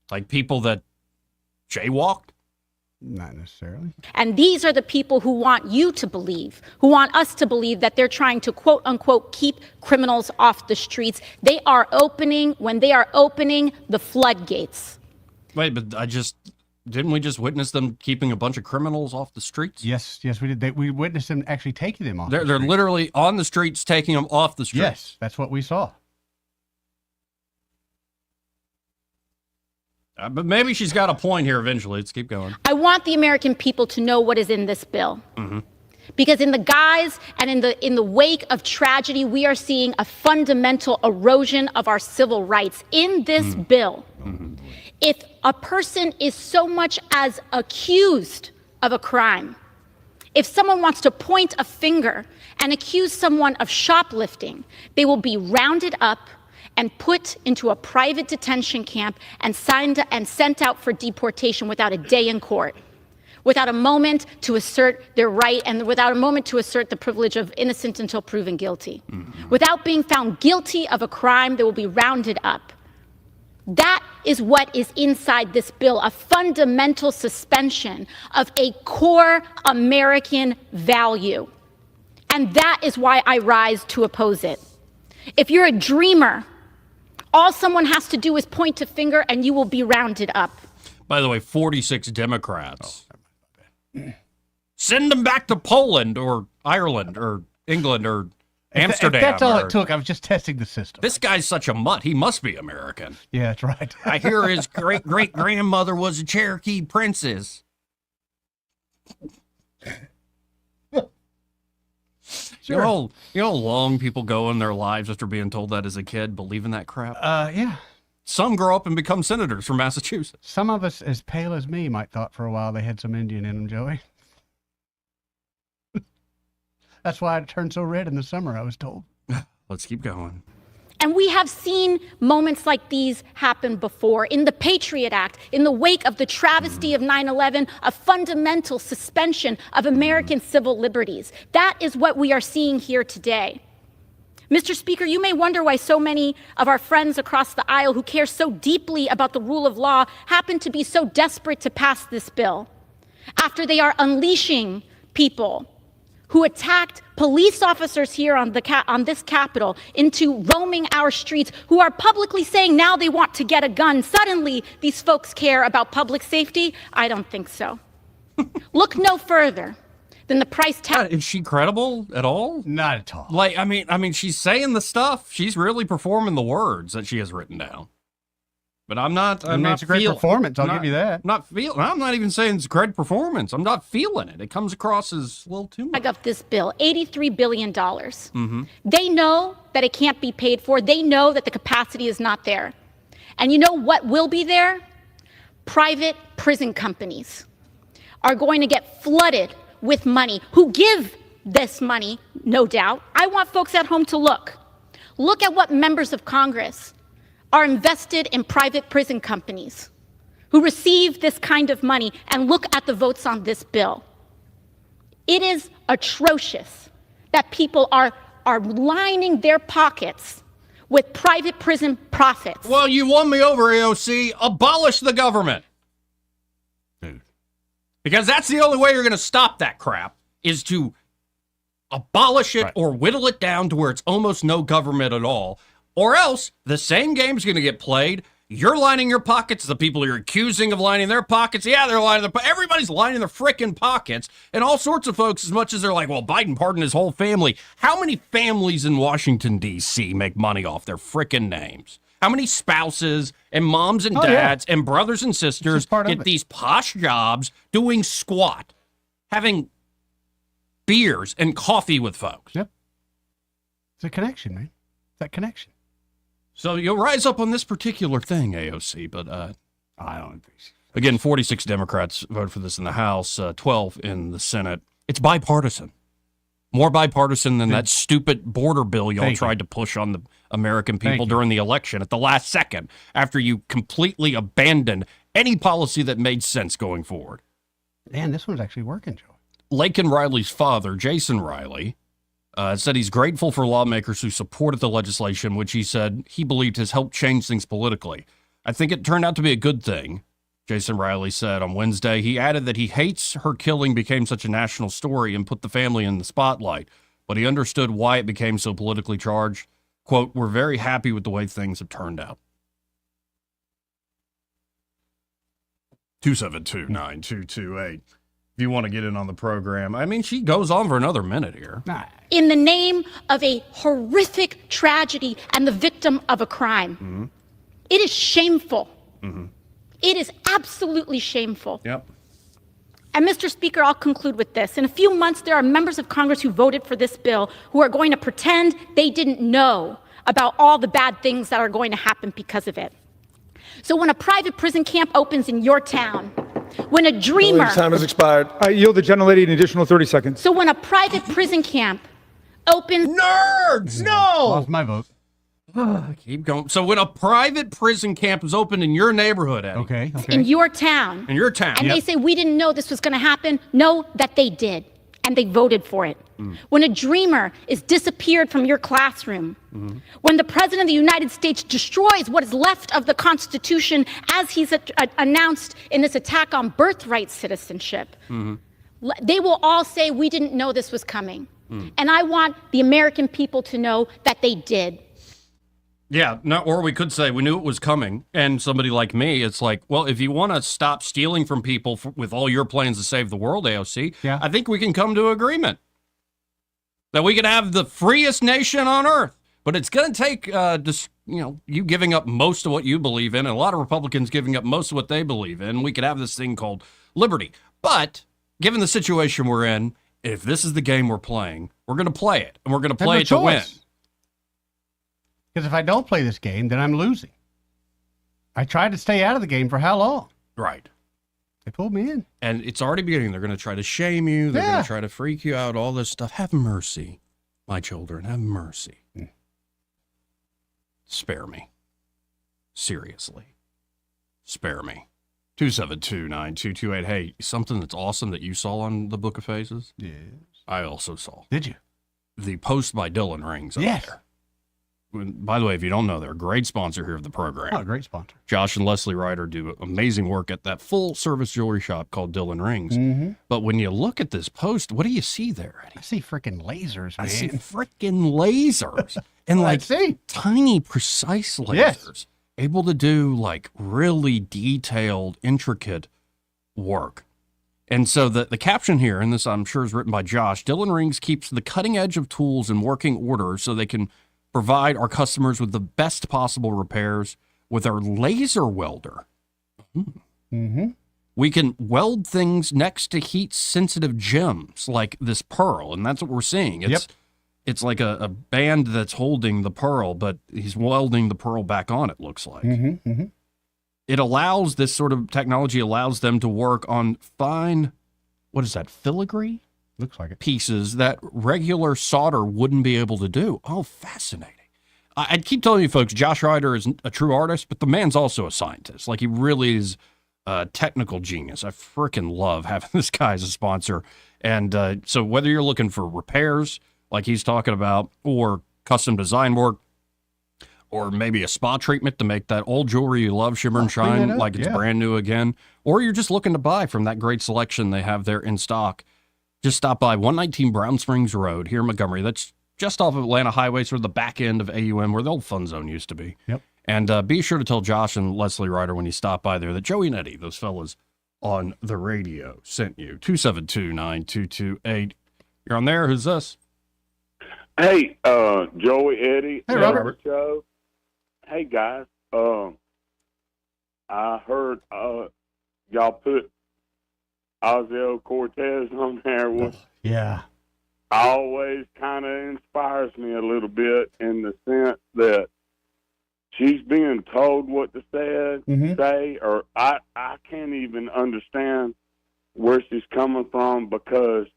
Like people that jaywalked? Not necessarily. And these are the people who want you to believe, who want us to believe that they're trying to, quote unquote, keep criminals off the streets. They are opening, when they are opening the floodgates. Wait, but didn't we just witness them keeping a bunch of criminals off the streets? Yes, we did. We witnessed them actually taking them off. They're literally on the streets, taking them off the streets. Yes, that's what we saw. But maybe she's got a point here eventually. Let's keep going. I want the American people to know what is in this bill. Because in the guise and in the wake of tragedy, we are seeing a fundamental erosion of our civil rights. In this bill, if a person is so much as accused of a crime, if someone wants to point a finger and accuse someone of shoplifting, they will be rounded up and put into a private detention camp and sent out for deportation without a day in court, without a moment to assert their right and without a moment to assert the privilege of innocent until proven guilty. Without being found guilty of a crime, they will be rounded up. That is what is inside this bill, a fundamental suspension of a core American value. And that is why I rise to oppose it. If you're a dreamer, all someone has to do is point a finger and you will be rounded up. By the way, 46 Democrats. Send them back to Poland or Ireland or England or Amsterdam. If that's all it took, I was just testing the system. This guy's such a mutt. He must be American. Yeah, that's right. I hear his great-great-grandmother was a Cherokee princess. Sure. You know how long people go in their lives after being told that as a kid, believing that crap? Yeah. Some grow up and become senators from Massachusetts. Some of us, as pale as me, might thought for a while they had some Indian in them, Joey. That's why I turned so red in the summer, I was told. Let's keep going. And we have seen moments like these happen before. In the Patriot Act, in the wake of the travesty of 9/11, a fundamental suspension of American civil liberties. That is what we are seeing here today. Mr. Speaker, you may wonder why so many of our friends across the aisle who care so deeply about the rule of law happen to be so desperate to pass this bill after they are unleashing people who attacked police officers here on this Capitol into roaming our streets, who are publicly saying now they want to get a gun. Suddenly, these folks care about public safety? I don't think so. Look no further than the price tag. Is she credible at all? Not at all. Like, I mean, she's saying the stuff. She's really performing the words that she has written down. But I'm not. It's a great performance. I'll give you that. I'm not even saying it's a great performance. I'm not feeling it. It comes across as a little too much. Of this bill, $83 billion. They know that it can't be paid for. They know that the capacity is not there. And you know what will be there? Private prison companies are going to get flooded with money, who give this money, no doubt. I want folks at home to look. Look at what members of Congress are invested in private prison companies who receive this kind of money, and look at the votes on this bill. It is atrocious that people are lining their pockets with private prison profits. Well, you won me over, AOC. Abolish the government. Because that's the only way you're going to stop that crap, is to abolish it or whittle it down to where it's almost no government at all. Or else the same game's going to get played. You're lining your pockets. The people you're accusing of lining their pockets, yeah, they're lining their pockets. Everybody's lining their frickin' pockets. And all sorts of folks, as much as they're like, well, Biden pardoned his whole family. How many families in Washington, D.C. make money off their frickin' names? How many spouses and moms and dads and brothers and sisters get these posh jobs doing squat, having beers and coffee with folks? Yep. It's a connection, man. It's that connection. So you'll rise up on this particular thing, AOC, but I don't think so. Again, 46 Democrats voted for this in the House, 12 in the Senate. It's bipartisan. More bipartisan than that stupid border bill y'all tried to push on the American people during the election at the last second, after you completely abandoned any policy that made sense going forward. Man, this one's actually working, Joe. Laken Riley's father, Jason Riley, said he's grateful for lawmakers who supported the legislation, which he said he believed has helped change things politically. I think it turned out to be a good thing, Jason Riley said on Wednesday. He added that he hates her killing became such a national story and put the family in the spotlight, but he understood why it became so politically charged. Quote, "We're very happy with the way things have turned out." 272-9228. If you want to get in on the program. I mean, she goes on for another minute here. In the name of a horrific tragedy and the victim of a crime. It is shameful. It is absolutely shameful. Yep. And Mr. Speaker, I'll conclude with this. In a few months, there are members of Congress who voted for this bill who are going to pretend they didn't know about all the bad things that are going to happen because of it. So when a private prison camp opens in your town, when a dreamer... Time has expired. I yield the gentlelady an additional 30 seconds. So when a private prison camp opens... Nerds! No! Lost my vote. Keep going. So when a private prison camp is open in your neighborhood, Eddie, Okay. in your town, in your town, and they say, we didn't know this was going to happen, know that they did, and they voted for it. When a dreamer is disappeared from your classroom, when the President of the United States destroys what is left of the Constitution as he's announced in this attack on birthright citizenship, they will all say, we didn't know this was coming. And I want the American people to know that they did. Yeah, no, or we could say we knew it was coming, and somebody like me, it's like, well, if you want to stop stealing from people with all your plans to save the world, AOC, I think we can come to agreement that we can have the freest nation on earth. But it's going to take, you giving up most of what you believe in, and a lot of Republicans giving up most of what they believe in. We could have this thing called liberty. But given the situation we're in, if this is the game we're playing, we're going to play it, and we're going to play it to win. Because if I don't play this game, then I'm losing. I tried to stay out of the game for how long? Right. They pulled me in. And it's already beginning. They're going to try to shame you. They're going to try to freak you out, all this stuff. Have mercy, my children. Have mercy. Spare me. Seriously. Spare me. 272-9228. Hey, something that's awesome that you saw on the Book of Faces? Yes. I also saw. Did you? The post by Dylan Rings up there. By the way, if you don't know, they're a great sponsor here of the program. Oh, great sponsor. Josh and Leslie Ryder do amazing work at that full-service jewelry shop called Dylan Rings. But when you look at this post, what do you see there, Eddie? I see freaking lasers, man. I see freaking lasers. And like tiny, precise lasers. Able to do like really detailed, intricate work. And so the caption here, and this I'm sure is written by Josh, Dylan Rings keeps the cutting edge of tools in working order so they can provide our customers with the best possible repairs with our laser welder. We can weld things next to heat-sensitive gems like this pearl, and that's what we're seeing. It's like a band that's holding the pearl, but he's welding the pearl back on, it looks like. It allows, this sort of technology allows them to work on fine, what is that, filigree? Looks like it. Pieces that regular solder wouldn't be able to do. Oh, fascinating. I'd keep telling you folks, Josh Ryder is a true artist, but the man's also a scientist. Like, he really is a technical genius. I freaking love having this guy as a sponsor. And so whether you're looking for repairs, like he's talking about, or custom design work, or maybe a spa treatment to make that old jewelry you love shimmer and shine like it's brand new again, or you're just looking to buy from that great selection they have there in stock, just stop by 119 Brown Springs Road here in Montgomery. That's just off of Atlanta Highway, sort of the back end of AUM, where the old Fun Zone used to be. And be sure to tell Josh and Leslie Ryder when you stop by there that Joey and Eddie, those fellas on the radio, sent you. 272-9228. You're on there. Who's this? Hey, Joey, Eddie. Hey, Robert. Show. Hey, guys. I heard y'all put Ozzy Cortez on there. Yeah. Always kind of inspires me a little bit in the sense that she's being told what to say, or I can't even understand where she's coming from because,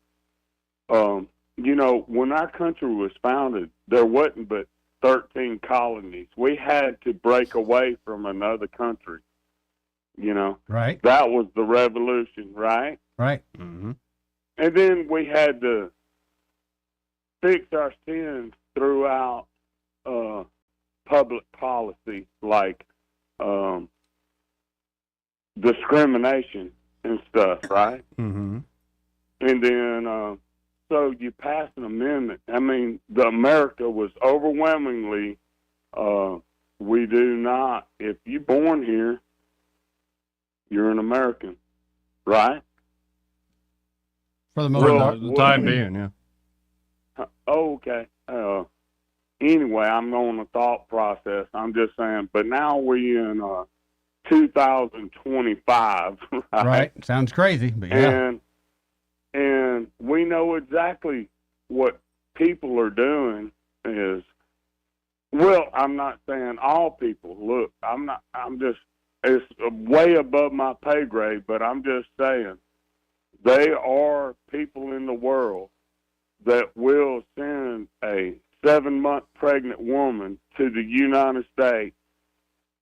when our country was founded, there wasn't but 13 colonies. We had to break away from another country, Right. That was the revolution, right? Right. And then we had to fix our sins throughout public policy, like discrimination and stuff, right? And then, so you pass an amendment. I mean, the America was overwhelmingly, we do not, if you're born here, you're an American, right? For the most part. The time being, yeah. Okay. Anyway, I'm on the thought process. I'm just saying, but now we're in 2025, right? Right. Sounds crazy, but yeah. And And we know exactly what people are doing is, well, I'm not saying all people. Look, it's way above my pay grade, but I'm just saying there are people in the world that will send a 7-month pregnant woman to the United States,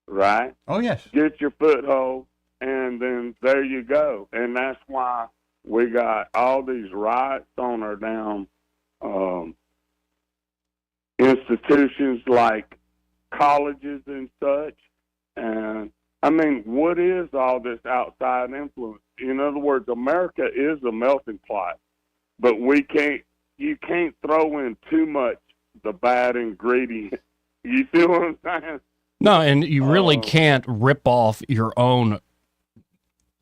right? Oh, yes. Get your foothold, and then there you go. And that's why we got all these riots on our damn institutions like colleges and such. And, I mean, what is all this outside influence? In other words, America is a melting pot, but you can't throw in too much the bad ingredient. You see what I'm saying? No, and you really can't rip off your own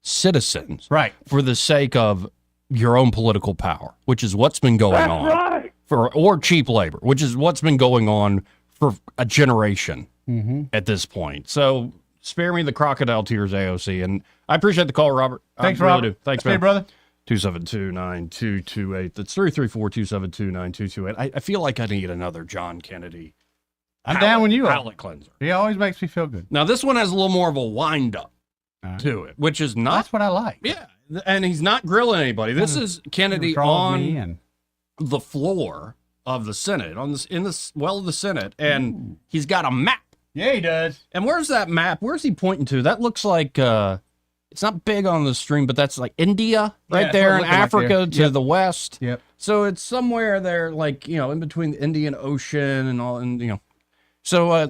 citizens, right, for the sake of your own political power, which is what's been going That's on. right. Or cheap labor, which is what's been going on for a generation at this point. So spare me the crocodile tears, AOC, and I appreciate the call, Robert. Thanks, I really Robert. do. Thanks, Hey, man. brother. 272-9228. That's 334-272-9228. I feel like I need another John Kennedy. I'm down when you are. Palate cleanser. He always makes me feel good. Now, this one has a little more of a wind up to it, which is not. That's what I like. Yeah, and he's not grilling anybody. This is Kennedy draws me on the floor of the Senate, in the well of the Senate, and he's got a map. Yeah, he does. And where's that map? Where's he pointing to? That looks like it's not big on the stream, but that's like India right Yeah, there, it's in looking like Africa there. to the west. Yep. So it's somewhere there, like, in between the Indian Ocean and all, and So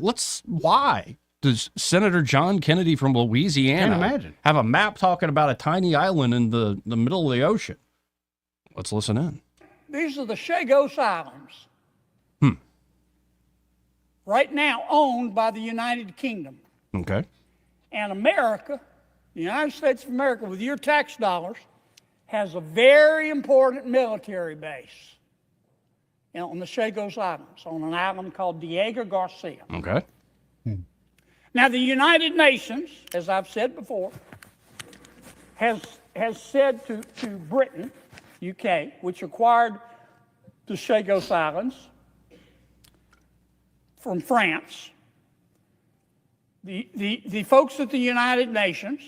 why does Senator John Kennedy from Louisiana Can't imagine. have a map talking about a tiny island in the middle of the ocean? Let's listen in. These are the Chagos Islands. Right now owned by the United Kingdom. Okay. And America, the United States of America, with your tax dollars, has a very important military base on the Chagos Islands, on an island called Diego Garcia. Okay. Now, the United Nations, as I've said before, has said to Britain, UK, which acquired the Chagos Islands from France, the folks at the United Nations,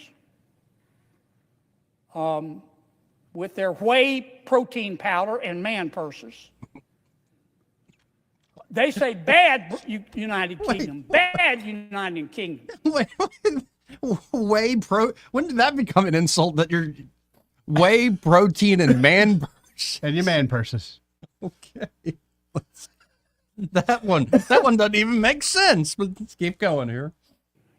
with their whey protein powder and man purses, they say bad United Kingdom, bad United Kingdom. Whey when did that become an insult that you're whey protein and man purse? And your man purses. Okay. That one doesn't even make sense, but let's keep going here.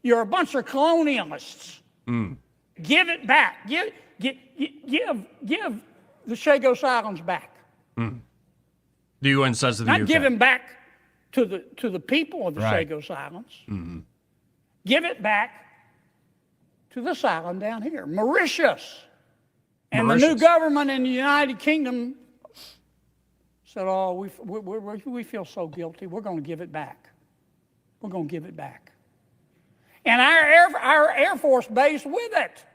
You're a bunch of colonialists. Give it back. Give the Chagos Islands back. The UN says to the Not UK. give them back to the people of the Right. Chagos Islands. Give it back to this island down here, Mauritius. And the new Mauritius. government in the United Kingdom said, "Oh, we feel so guilty. We're going to give it back. We're going to give it back." And our Air Force base with it,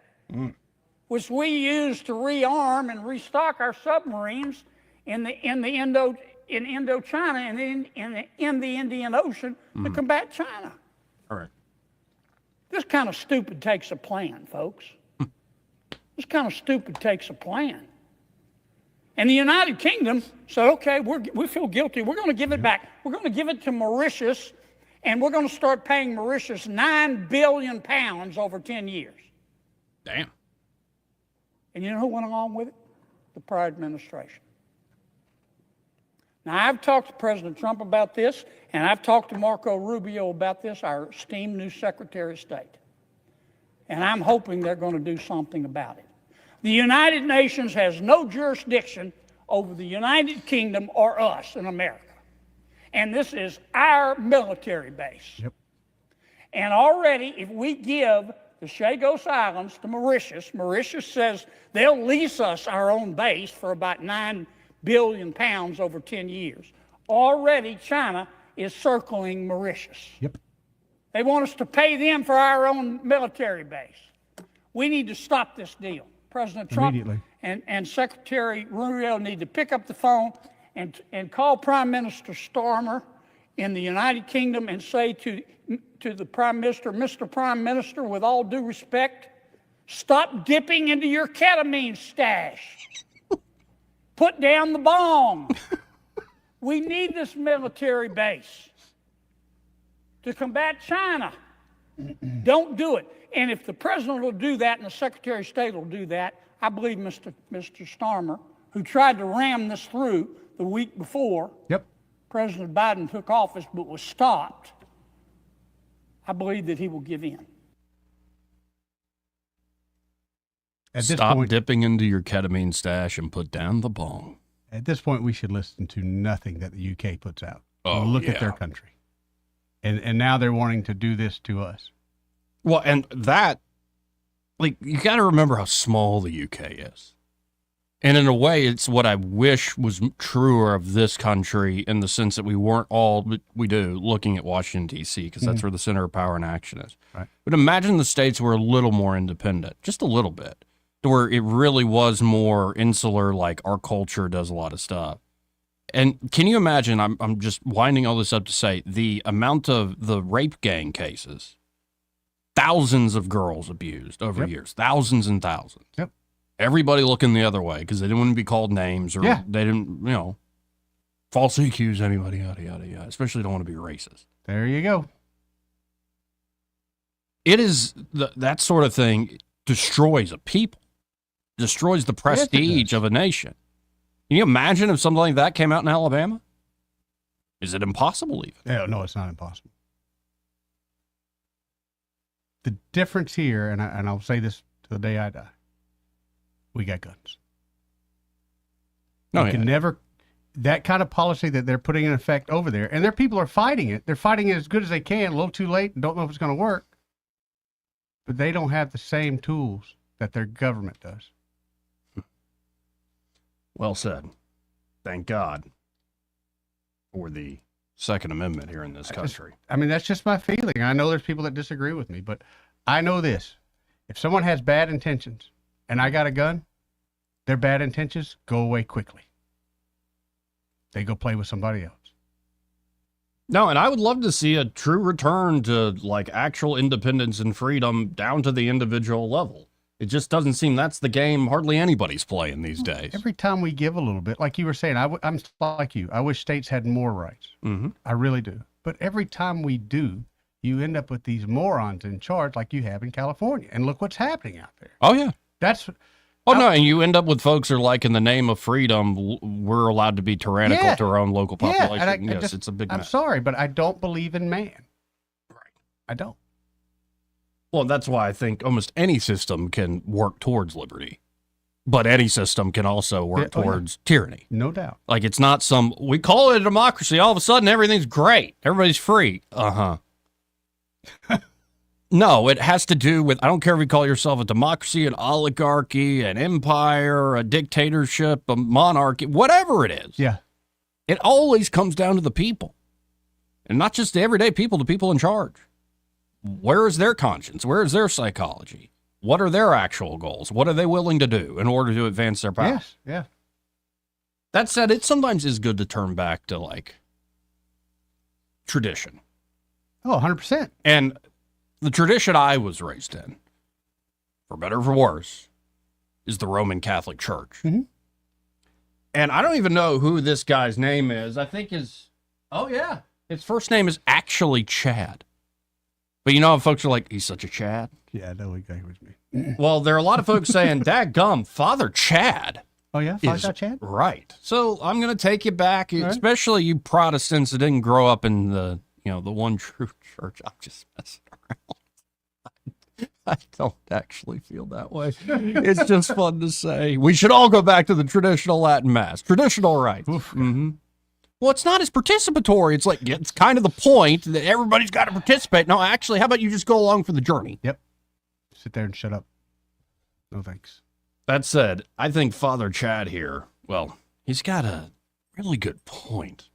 which we use to rearm and restock our submarines in Indochina and in the Indian Ocean to combat China. All right. This kind of stupid takes a plan, folks. This kind of stupid takes a plan. And the United Kingdom said, okay, we feel guilty. We're going to give it back. We're going to give it to Mauritius, and we're going to start paying Mauritius 9 billion pounds over 10 years. Damn. And you know who went along with it? The prior administration. Now, I've talked to President Trump about this, and I've talked to Marco Rubio about this, our esteemed new Secretary of State. And I'm hoping they're going to do something about it. The United Nations has no jurisdiction over the United Kingdom or us in America. And this is our military base. Yep. And already, if we give the Chagos Islands to Mauritius, Mauritius says they'll lease us our own base for about 9 billion pounds over 10 years. Already, China is circling Mauritius. Yep. They want us to pay them for our own military base. We need to stop this deal. President Trump Immediately. and Secretary Rubio need to pick up the phone and call Prime Minister Starmer in the United Kingdom and say to the Prime Minister, Mr. Prime Minister, with all due respect, stop dipping into your ketamine stash. Put down the bomb. We need this military base to combat China. Don't do it. And if the president will do that and the Secretary of State will do that, I believe Mr. Starmer, who tried to ram this through the week before President Biden took office but was stopped, I believe that he will give in. Stop dipping into your ketamine stash and put down the bong. At this point, we should listen to nothing that the UK puts out. Oh, look at their country. And now they're wanting to do this to us. Well, and that, like, you got to remember how small the UK is. And in a way, it's what I wish was truer of this country in the sense that we weren't all, but we do, looking at Washington, D.C., because that's where the center of power and action is. Right. But imagine the states were a little more independent, just a little bit, to where it really was more insular, like our culture does a lot of stuff. And can you imagine, I'm just winding all this up to say, the amount of the rape gang cases, thousands of girls abused over years, thousands and thousands. Yep. Everybody looking the other way because they didn't want to be called names or they didn't, falsely accuse anybody, yada, yada, yada. Especially don't want to be racist. There you go. It is, that sort of thing destroys a people, destroys the prestige of a nation. Can you imagine if something like that came out in Alabama? Is it impossible even? Yeah, no, it's not impossible. The difference here, and I'll say this to the day I die, we got guns. You can never, that kind of policy that they're putting in effect over there, and their people are fighting it. They're fighting it as good as they can, a little too late, and don't know if it's going to work. But they don't have the same tools that their government does. Well said. Thank God for the Second Amendment here in this country. That's just my feeling. I know there's people that disagree with me, but I know this. If someone has bad intentions and I got a gun, their bad intentions go away quickly. They go play with somebody else. No, and I would love to see a true return to like actual independence and freedom down to the individual level. It just doesn't seem that's the game hardly anybody's playing these days. Every time we give a little bit, like you were saying, I'm like you. I wish states had more rights. Mm-hmm. I really do. But every time we do, you end up with these morons in charge like you have in California. And look what's happening out there. Oh, yeah. No, and you end up with folks who are like, in the name of freedom, we're allowed to be tyrannical to our own local population. Yeah, yes, it's a big mess. I'm sorry, but I don't believe in man. Right. I don't. Well, that's why I think almost any system can work towards liberty, but any system can also work towards tyranny. No doubt. Like it's not we call it a democracy. All of a sudden, everything's great. Everybody's free. No, it has to do with, I don't care if you call yourself a democracy, an oligarchy, an empire, a dictatorship, a monarchy, whatever it is. Yeah. It always comes down to the people. And not just the everyday people, the people in charge. Where is their conscience? Where is their psychology? What are their actual goals? What are they willing to do in order to advance their power? Yes, yeah. That said, it sometimes is good to turn back to like tradition. Oh, 100%. And the tradition I was raised in, for better or for worse, is the Roman Catholic Church. Mm-hmm. And I don't even know who this guy's name is. I think his first name is actually Chad. But you know how folks are like, he's such a Chad? Yeah, I know exactly what you mean. Well, there are a lot of folks saying, dadgum, Father Chad. Oh, yeah? Father Chad? Right. So I'm going to take you back, especially you Protestants that didn't grow up in the one true church. I'm just messing around. I don't actually feel that way. It's just fun to say. We should all go back to the traditional Latin Mass. Traditional rites. Mm-hmm. Well, it's not as participatory. It's like, it's kind of the point that everybody's got to participate. No, actually, how about you just go along for the journey? Yep. Sit there and shut up. No thanks. That said, I think Father Chad here, well, he's got a really good point.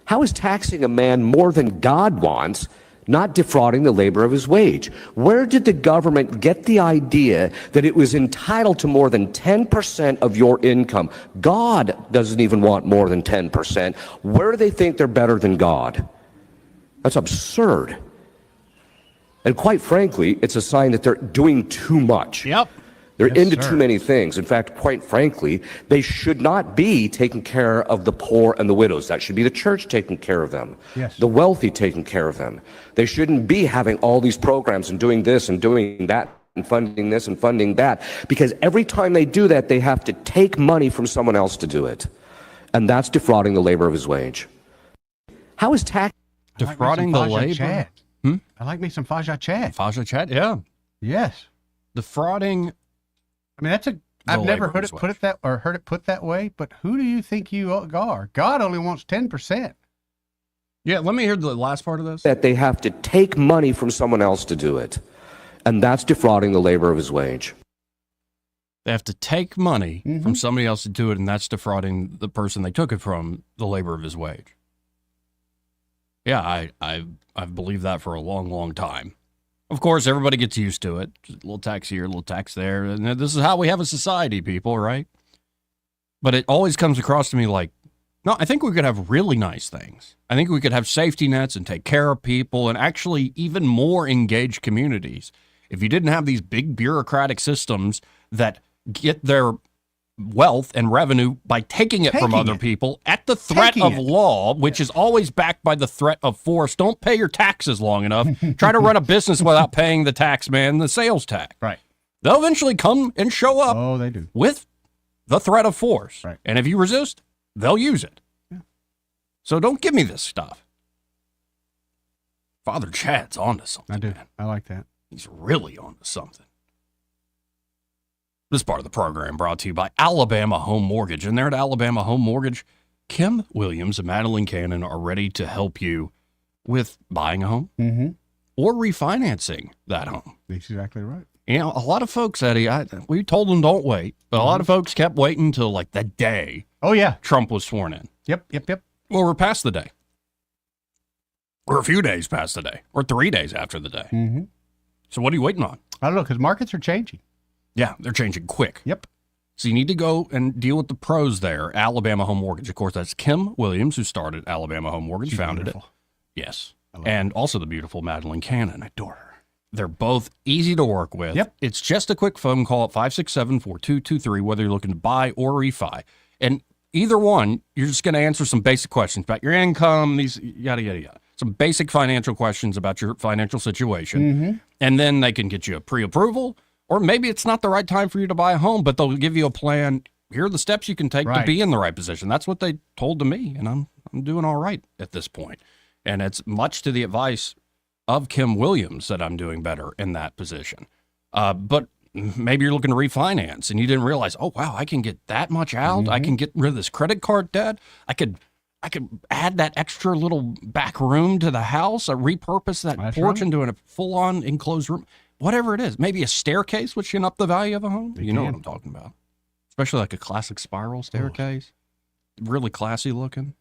How is taxing a man more than God wants not defrauding the labor of his wage. Where did the government get the idea that it was entitled to more than 10% of your income? God doesn't even want more than 10%. Where do they think they're better than God? That's absurd. And quite frankly, it's a sign that they're doing too much. Yep. They're Yes, into sir. too many things. In fact, quite frankly, they should not be taking care of the poor and the widows. That should be the church taking care of them. Yes. The wealthy taking care of them. They shouldn't be having all these programs and doing this and doing that and funding this and funding that, because every time they do that, they have to take money from someone else to do it. And that's defrauding the labor of his wage. How is tax Defrauding the labor? Chad. Hmm? I like me some Faja Chad. Faja Chat, yeah. Yes. Defrauding. I mean, I've never heard it put that way, but who do you think you are? God only wants 10%. Yeah, let me hear the last part of this. That they have to take money from someone else to do it. And that's defrauding the labor of his wage. They have to take money from somebody else to do it, and that's defrauding the person they took it from, the labor of his wage. Yeah, I've believed that for a long, long time. Of course, everybody gets used to it. Just a little tax here, a little tax there. And this is how we have a society, people, right? But it always comes across to me like, no, I think we could have really nice things. I think we could have safety nets and take care of people and actually even more engaged communities if you didn't have these big bureaucratic systems that get their wealth and revenue by taking it from other people at the threat of law, which is always backed by the threat of force. Don't pay your taxes long enough. Try to run a business without paying the tax man the sales tax. Right. They'll eventually come and show up. Oh, they do. With the threat of force. Right. And if you resist, they'll use it. Yeah. So don't give me this stuff. Father Chad's onto something. I do. Man. I like that. He's really onto something. This part of the program brought to you by Alabama Home Mortgage. And there at Alabama Home Mortgage, Kim Williams and Madeline Cannon are ready to help you with buying a home or refinancing that home. That's exactly right. You know, a lot of folks, Eddie, we told them don't wait, but a lot of folks kept waiting until like the day Trump was sworn in. Yep. Well, we're past the day. We're a few days past the day, or 3 days after the day. So what are you waiting on? I don't know, because markets are changing. Yeah, they're changing quick. Yep. So you need to go and deal with the pros there. Alabama Home Mortgage. Of course, that's Kim Williams, who started Alabama Home Mortgage, She's founded beautiful. it. Yes. And also the beautiful Madeline Cannon. I adore her. They're both easy to work with. Yep. It's just a quick phone call at 567-4223, whether you're looking to buy or refi. And either one, you're just going to answer some basic questions about your income, these yada, yada, yada. Some basic financial questions about your financial situation. And then they can get you a pre-approval. Or maybe it's not the right time for you to buy a home, but they'll give you a plan. Here are the steps you can take to be in the right position. That's what they told to me, and I'm doing all right at this point. And it's much to the advice of Kim Williams that I'm doing better in that position. But maybe you're looking to refinance, and you didn't realize, oh, wow, I can get that much out. I can get rid of this credit card debt. I could add that extra little back room to the house, repurpose that porch into a full-on enclosed room. Whatever it is, maybe a staircase, which can up the value of a home. You know what I'm talking about. Especially like a classic spiral staircase. Really classy looking.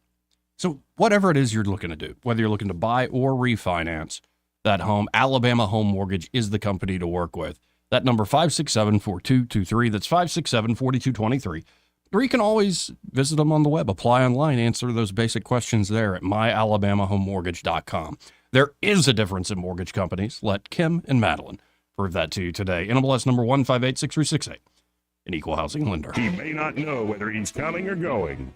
So whatever it is you're looking to do, whether you're looking to buy or refinance that home, Alabama Home Mortgage is the company to work with. That number, 567-4223. That's 567-4223. Or you can always visit them on the web, apply online, answer those basic questions there at myalabamahomemortgage.com. There is a difference in mortgage companies. Let Kim and Madeline prove that to you today. NMLS number 1586368. An equal housing lender. He may not know whether he's coming or going,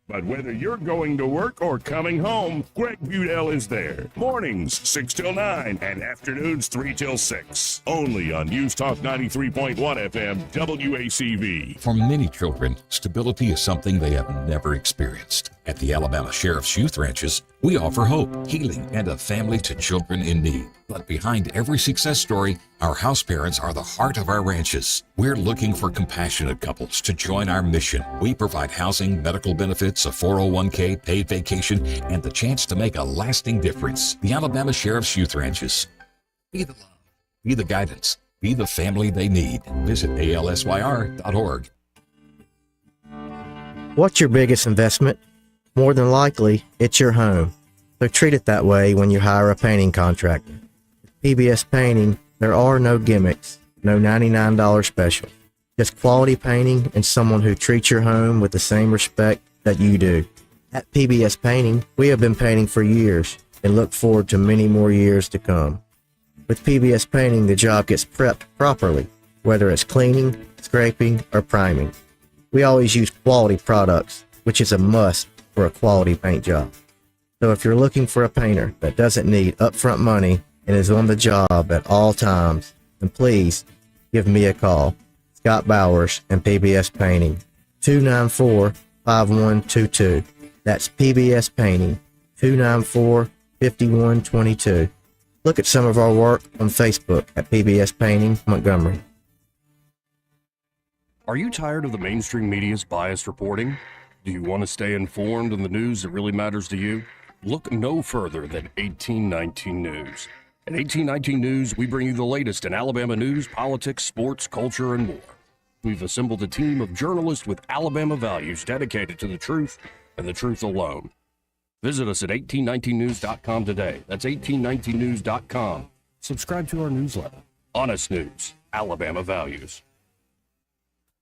but whether you're going to work or coming home, Greg Budell is there. Mornings 6 till 9 and afternoons 3 till 6. Only on News Talk 93.1 FM WACV. For many children, stability is something they have never experienced. At the Alabama Sheriff's Youth Ranches, we offer hope, healing, and a family to children in need. But behind every success story, our house parents are the heart of our ranches. We're looking for compassionate couples to join our mission. We provide housing, medical benefits, a 401k, paid vacation, and the chance to make a lasting difference. The Alabama Sheriff's Youth Ranches. Be the love, be the guidance, be the family they need. Visit alsyr.org. What's your biggest investment? More than likely, it's your home. so treat it that way when you hire a painting contractor. With PBS Painting, there are no gimmicks, no $99 special. Just quality painting and someone who treats your home with the same respect that you do. At PBS Painting, we have been painting for years and look forward to many more years to come. With PBS Painting, the job gets prepped properly, whether it's cleaning, scraping, or priming. We always use quality products, which is a must for a quality paint job. So if you're looking for a painter that doesn't need upfront money and is on the job at all times, then please give me a call. Scott Bowers and PBS Painting, 294-5122. That's PBS Painting, 294-5122. Look at some of our work on Facebook at PBS Painting Montgomery. Are you tired of the mainstream media's biased reporting? Do you want to stay informed on the news that really matters to you? Look no further than 1819 News. At 1819 News, we bring you the latest in Alabama news, politics, sports, culture, and more. We've assembled a team of journalists with Alabama values dedicated to the truth and the truth alone. Visit us at 1819news.com today. That's 1819news.com. Subscribe to our newsletter. Honest News, Alabama Values.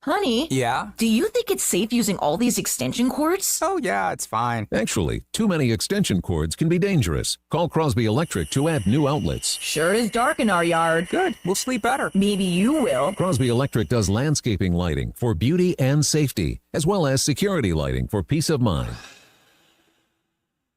Honey? Yeah? Do you think it's safe using all these extension cords? Oh, yeah, it's fine. Actually, too many extension cords can be dangerous. Call Crosby Electric to add new outlets. Sure is dark in our yard. Good, we'll sleep better. Maybe you will. Crosby Electric does landscaping lighting for beauty and safety, as well as security lighting for peace of mind.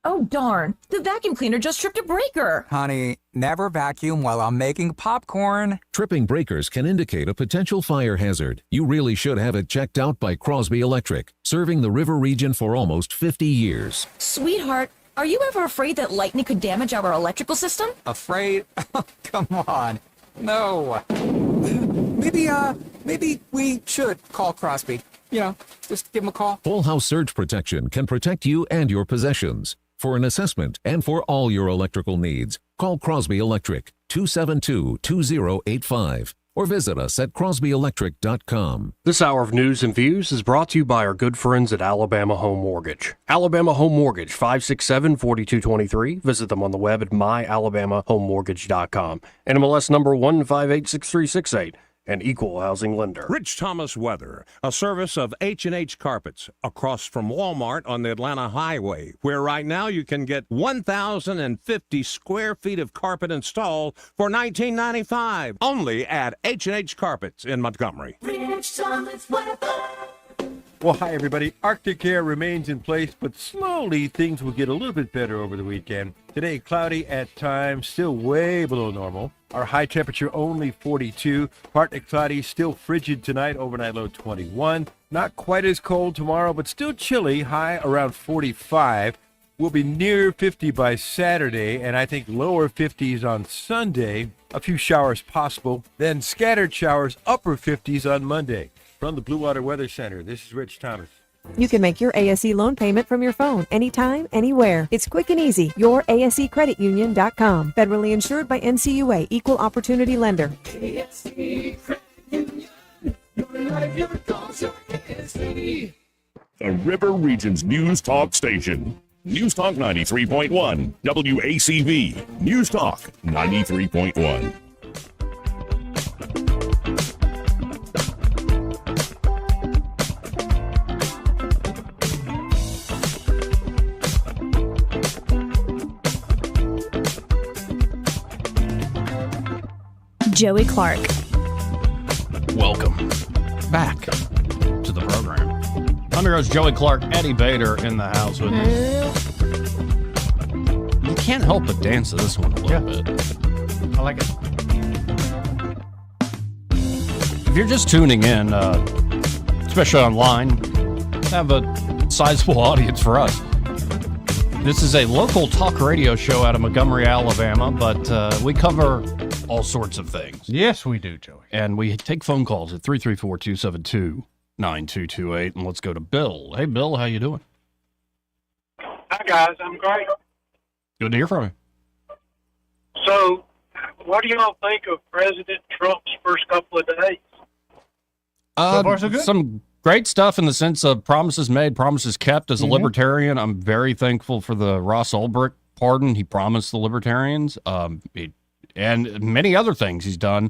Oh, darn. The vacuum cleaner just tripped a breaker. Honey, never vacuum while I'm making popcorn. Tripping breakers can indicate a potential fire hazard. You really should have it checked out by Crosby Electric, serving the river region for almost 50 years. Sweetheart, are you ever afraid that lightning could damage our electrical system? Afraid? Come on. No. Maybe we should call Crosby. You know, just give him a call. Whole house surge protection can protect you and your possessions. For an assessment and for all your electrical needs, call Crosby Electric 272-2085 or visit us at crosbyelectric.com. This hour of news and views is brought to you by our good friends at Alabama Home Mortgage. Alabama Home Mortgage, 567-4223. Visit them on the web at myalabamahomemortgage.com. NMLS number 1586368. An equal housing lender. Rich Thomas Weather, a service of H&H Carpets, across from Walmart on the Atlanta Highway, where right now you can get 1,050 square feet of carpet installed for $19.95, only at H&H Carpets in Montgomery. Rich Thomas Weather. Well, hi, everybody. Arctic air remains in place, but slowly things will get a little bit better over the weekend. Today, cloudy at times, still way below normal. Our high temperature only 42. Partly cloudy, still frigid tonight, overnight low 21. Not quite as cold tomorrow, but still chilly, high around 45. We'll be near 50 by Saturday, and I think lower 50s on Sunday. A few showers possible, then scattered showers, upper 50s on Monday. From the Blue Water Weather Center, this is Rich Thomas. You can make your ASE loan payment from your phone anytime, anywhere. It's quick and easy. YourASECreditUnion.com. Federally insured by NCUA. Equal Opportunity Lender. ASE Credit Union. Your life, your goals, your ASE. The River Region's News Talk Station. News Talk 93.1. WACV. News Talk 93.1. Joey Clark. Welcome back to the program. I'm your host, Joey Clark. Eddie Bader in the house with me. You can't help but dance to this one a little bit. I like it. If you're just tuning in, especially online, have a sizable audience for us. This is a local talk radio show out of Montgomery, Alabama, but we cover all sorts of things. Yes, we do, Joey. And we take phone calls at 334-272-9228. And let's go to Bill. Hey, Bill, how you doing? Hi, guys. I'm great. Good to hear from you. So, what do y'all think of President Trump's first couple of days? So far, so good. Some great stuff in the sense of promises made, promises kept. As a libertarian, I'm very thankful for the Ross Ulbricht pardon he promised the libertarians, and many other things he's done.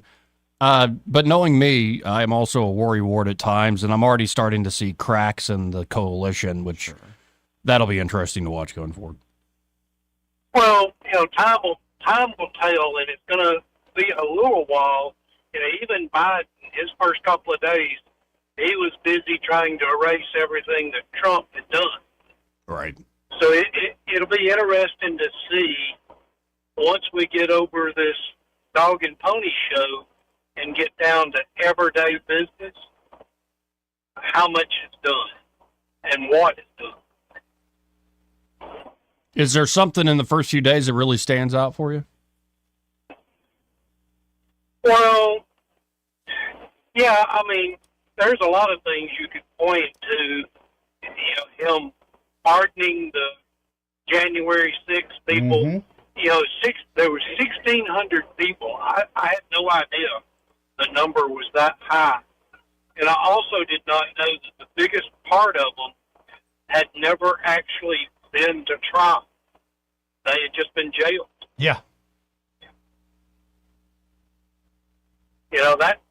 But knowing me, I'm also a worrywart at times, and I'm already starting to see cracks in the coalition, which that'll be interesting to watch going forward. Well, time will tell, and it's going to be a little while. Even Biden, his first couple of days, he was busy trying to erase everything that Trump had done. Right. So it'll be interesting to see once we get over this dog and pony show and get down to everyday business, how much is done and what is done. Is there something in the first few days that really stands out for you? Well, yeah, I mean, there's a lot of things you could point to. Him pardoning the January 6th people. Mm-hmm. There were 1,600 people. I had no idea the number was that high. And I also did not know that the biggest part of them had never actually been to trial. They had just been jailed. Yeah.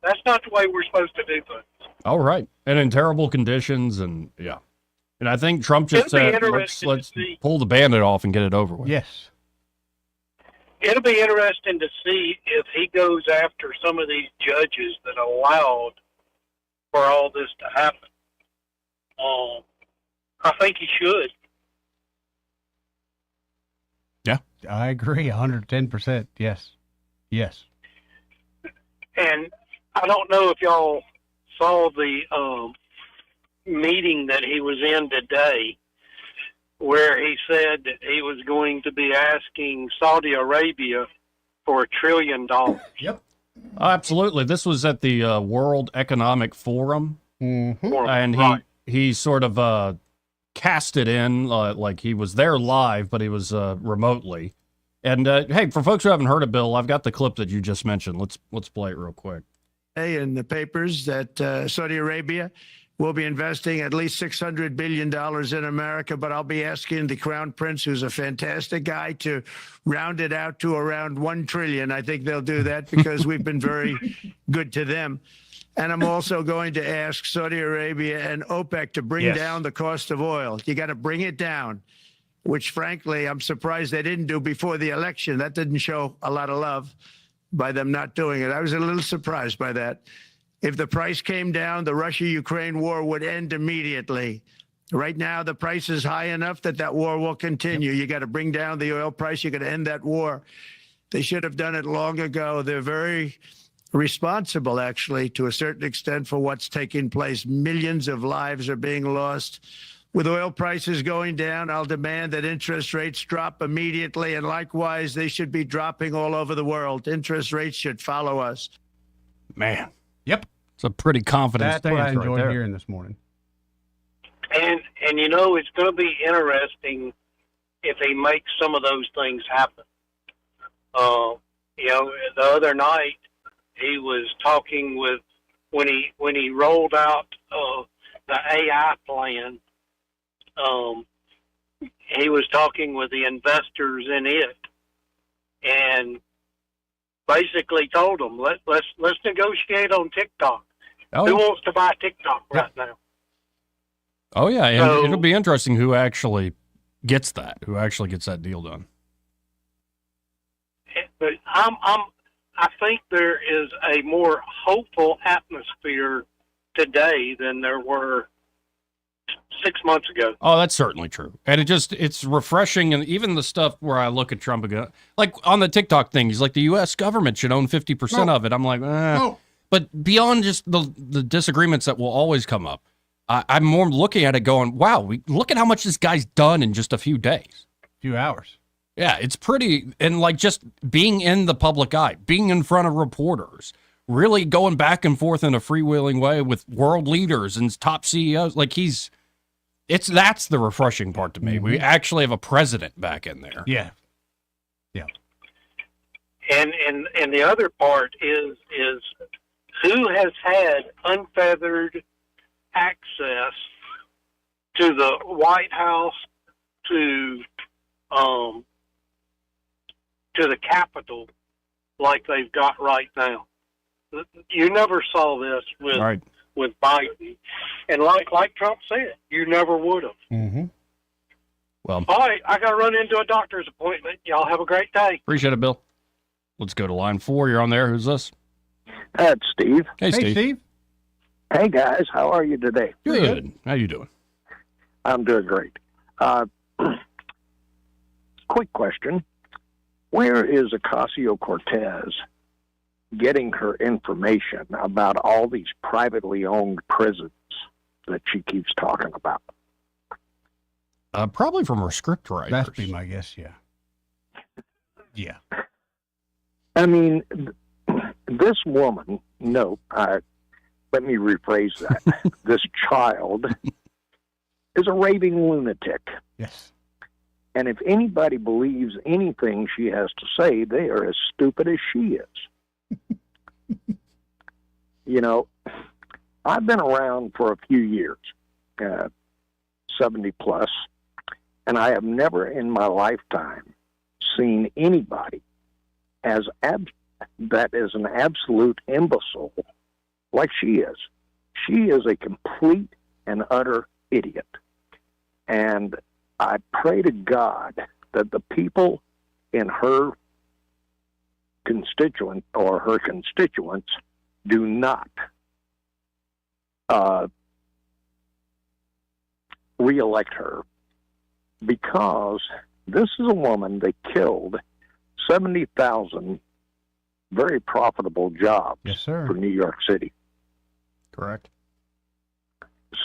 That's not the way we're supposed to do things. All right. And in terrible conditions, and yeah. And I think Trump just said, let's pull the Band-Aid off and get it over with. Yes. It'll be interesting to see if he goes after some of these judges that allowed for all this to happen. I think he should. Yeah. I agree 110%. Yes. Yes. And I don't know if y'all saw the meeting that he was in today, where he said that he was going to be asking Saudi Arabia for $1 trillion. Yep. Absolutely. This was at the World Economic Forum, and he sort of cast it in like he was there live, but he was remotely. And hey, for folks who haven't heard it, Bill, I've got the clip that you just mentioned. Let's play it real quick. In the papers that Saudi Arabia will be investing at least $600 billion in America, but I'll be asking the Crown Prince, who's a fantastic guy, to round it out to around $1 trillion. I think they'll do that because we've been very good to them. And I'm also going to ask Saudi Arabia and OPEC to bring down the cost of oil. You got to bring it down, which, frankly, I'm surprised they didn't do before the election. That didn't show a lot of love by them not doing it. I was a little surprised by that. If the price came down, the Russia-Ukraine war would end immediately. Right now, the price is high enough that war will continue. You got to bring down the oil price. You got to end that war. They should have done it long ago. They're very responsible, actually, to a certain extent, for what's taking place. Millions of lives are being lost. With oil prices going down, I'll demand that interest rates drop immediately, and likewise, they should be dropping all over the world. Interest rates should follow us. Man. Yep. It's a pretty confident That's stance what I enjoyed right there. hearing this morning. And it's going to be interesting if he makes some of those things happen. The other night he was talking with when he rolled out the AI plan. He was talking with the investors in it, and basically told them, let's negotiate on TikTok. Who wants to buy TikTok right now? Oh yeah, and So- it'll be interesting who actually gets that deal done. But I think there is a more hopeful atmosphere today than there were 6 months ago. Oh, that's certainly true. And it's refreshing. And even the stuff where I look at Trump again, like on the TikTok thing, he's like, the U.S. government should own 50% of it. I'm like, No. But beyond just the disagreements that will always come up, I'm more looking at it going, wow, look at how much this guy's done in just a few days. Few hours. Yeah, it's pretty. And like just being in the public eye, being in front of reporters, really going back and forth in a freewheeling way with world leaders and top CEOs. Like that's the refreshing part to me. We actually have a president back in there. Yeah. Yeah. And the other part is who has had unfeathered access to the White House, to to the Capitol like they've got right now. You never saw this with Biden. And like Trump said, you never would have. Mm-hmm. Well, all right, I got to run into a doctor's appointment. Y'all have a great day. Appreciate it, Bill. Let's go to line 4. You're on there. Who's this? That's Steve. Hey, Steve. Hey, guys. How are you today? Good. How you doing? I'm doing great. Quick question. Where is Ocasio-Cortez getting her information about all these privately owned prisons that she keeps talking about? Probably from her script writers. That'd be my guess, yeah. Yeah. I mean, this woman, let me rephrase that. This child is a raving lunatic. Yes. And if anybody believes anything she has to say, they are as stupid as she is. You know, I've been around for a few years, 70 plus, and I have never in my lifetime seen anybody that is an absolute imbecile like she is. She is a complete and utter idiot. And I pray to God that the people in her constituents do not reelect her, because this is a woman that killed 70,000 very profitable jobs for New York City. Correct.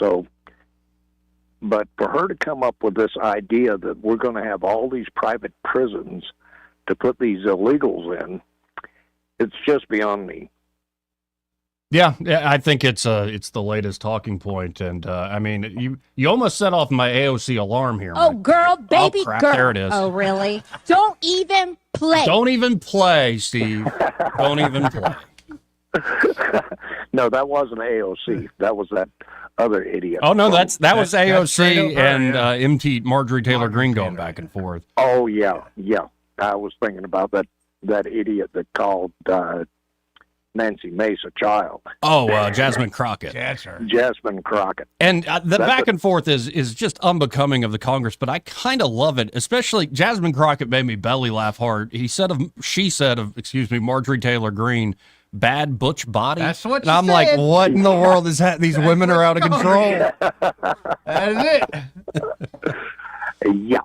So, but for her to come up with this idea that we're going to have all these private prisons to put these illegals in, it's just beyond me. Yeah, I think it's the latest talking point, and I mean, you almost set off my AOC alarm here. Oh, girl, baby, crap, girl. there it is. Oh, really? Don't even play. Don't even play, Steve. Don't even play. No, that wasn't AOC. That was that other idiot. Oh no, that was AOC and MT Marjorie Taylor Greene going back and forth. Oh yeah. I was thinking about that idiot that called Nancy Mace a child. Oh, Jasmine Crockett. Jasmine Crockett. And the back and forth is just unbecoming of the Congress, but I kind of love it. Especially Jasmine Crockett made me belly laugh hard. She said of Marjorie Taylor Greene, bad butch body. That's what and I'm said. like, what in the world is that? These women are out of control. That is it. Yeah.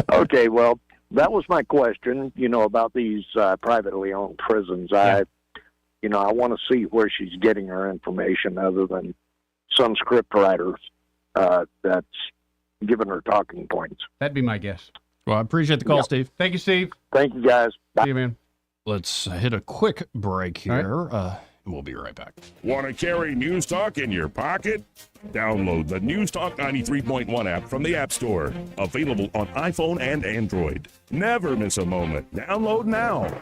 Okay, well, that was my question, about these privately owned prisons. Yeah. I want to see where she's getting her information other than some script writers that's giving her talking points. That'd be my guess. Well, I appreciate the call, Steve. Thank you, Steve. Thank you, guys. Bye. See you, man. Let's hit a quick break here. We'll be right back. Want to carry News Talk in your pocket? Download the News Talk 93.1 app from the App Store. Available on iPhone and Android. Never miss a moment. Download now.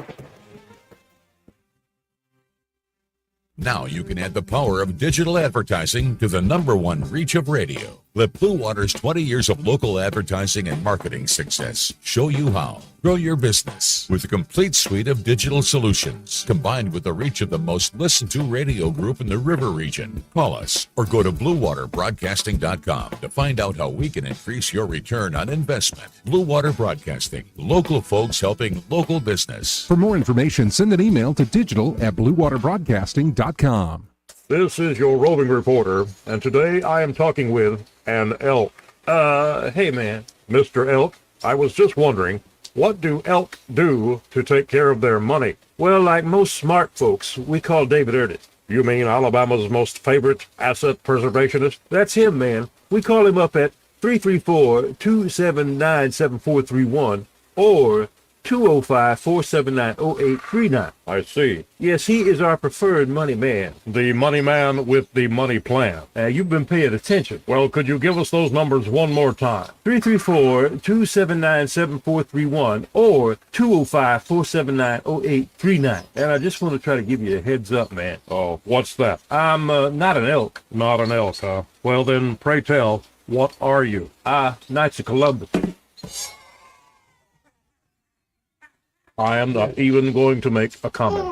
Now you can add the power of digital advertising to the #1 reach of radio. Let Blue Water's 20 years of local advertising and marketing success show you how. Grow your business with a complete suite of digital solutions, combined with the reach of the most listened to radio group in the river region. Call us or go to BlueWaterBroadcasting.com to find out how we can increase your return on investment. Blue Water Broadcasting, local folks helping local business. For more information, send an email to digital@BlueWaterBroadcasting.com. This is your roving reporter, and today I am talking with an elk. Hey man, Mr. Elk, I was just wondering, what do elk do to take care of their money? Well, like most smart folks, we call David Ernest. You mean Alabama's most favorite asset preservationist? That's him, man. We call him up at 334-279-7431 or 205-479-0839. I see. Yes, he is our preferred money man. The money man with the money plan. You've been paying attention. Well, could you give us those numbers one more time? 334-279-7431 or 205-479-0839. And I just want to try to give you a heads up, man. Oh, what's that? I'm not an elk. Not an elk, huh? Well, then, pray tell, what are you? Knights of Columbus. I am not even going to make a comment.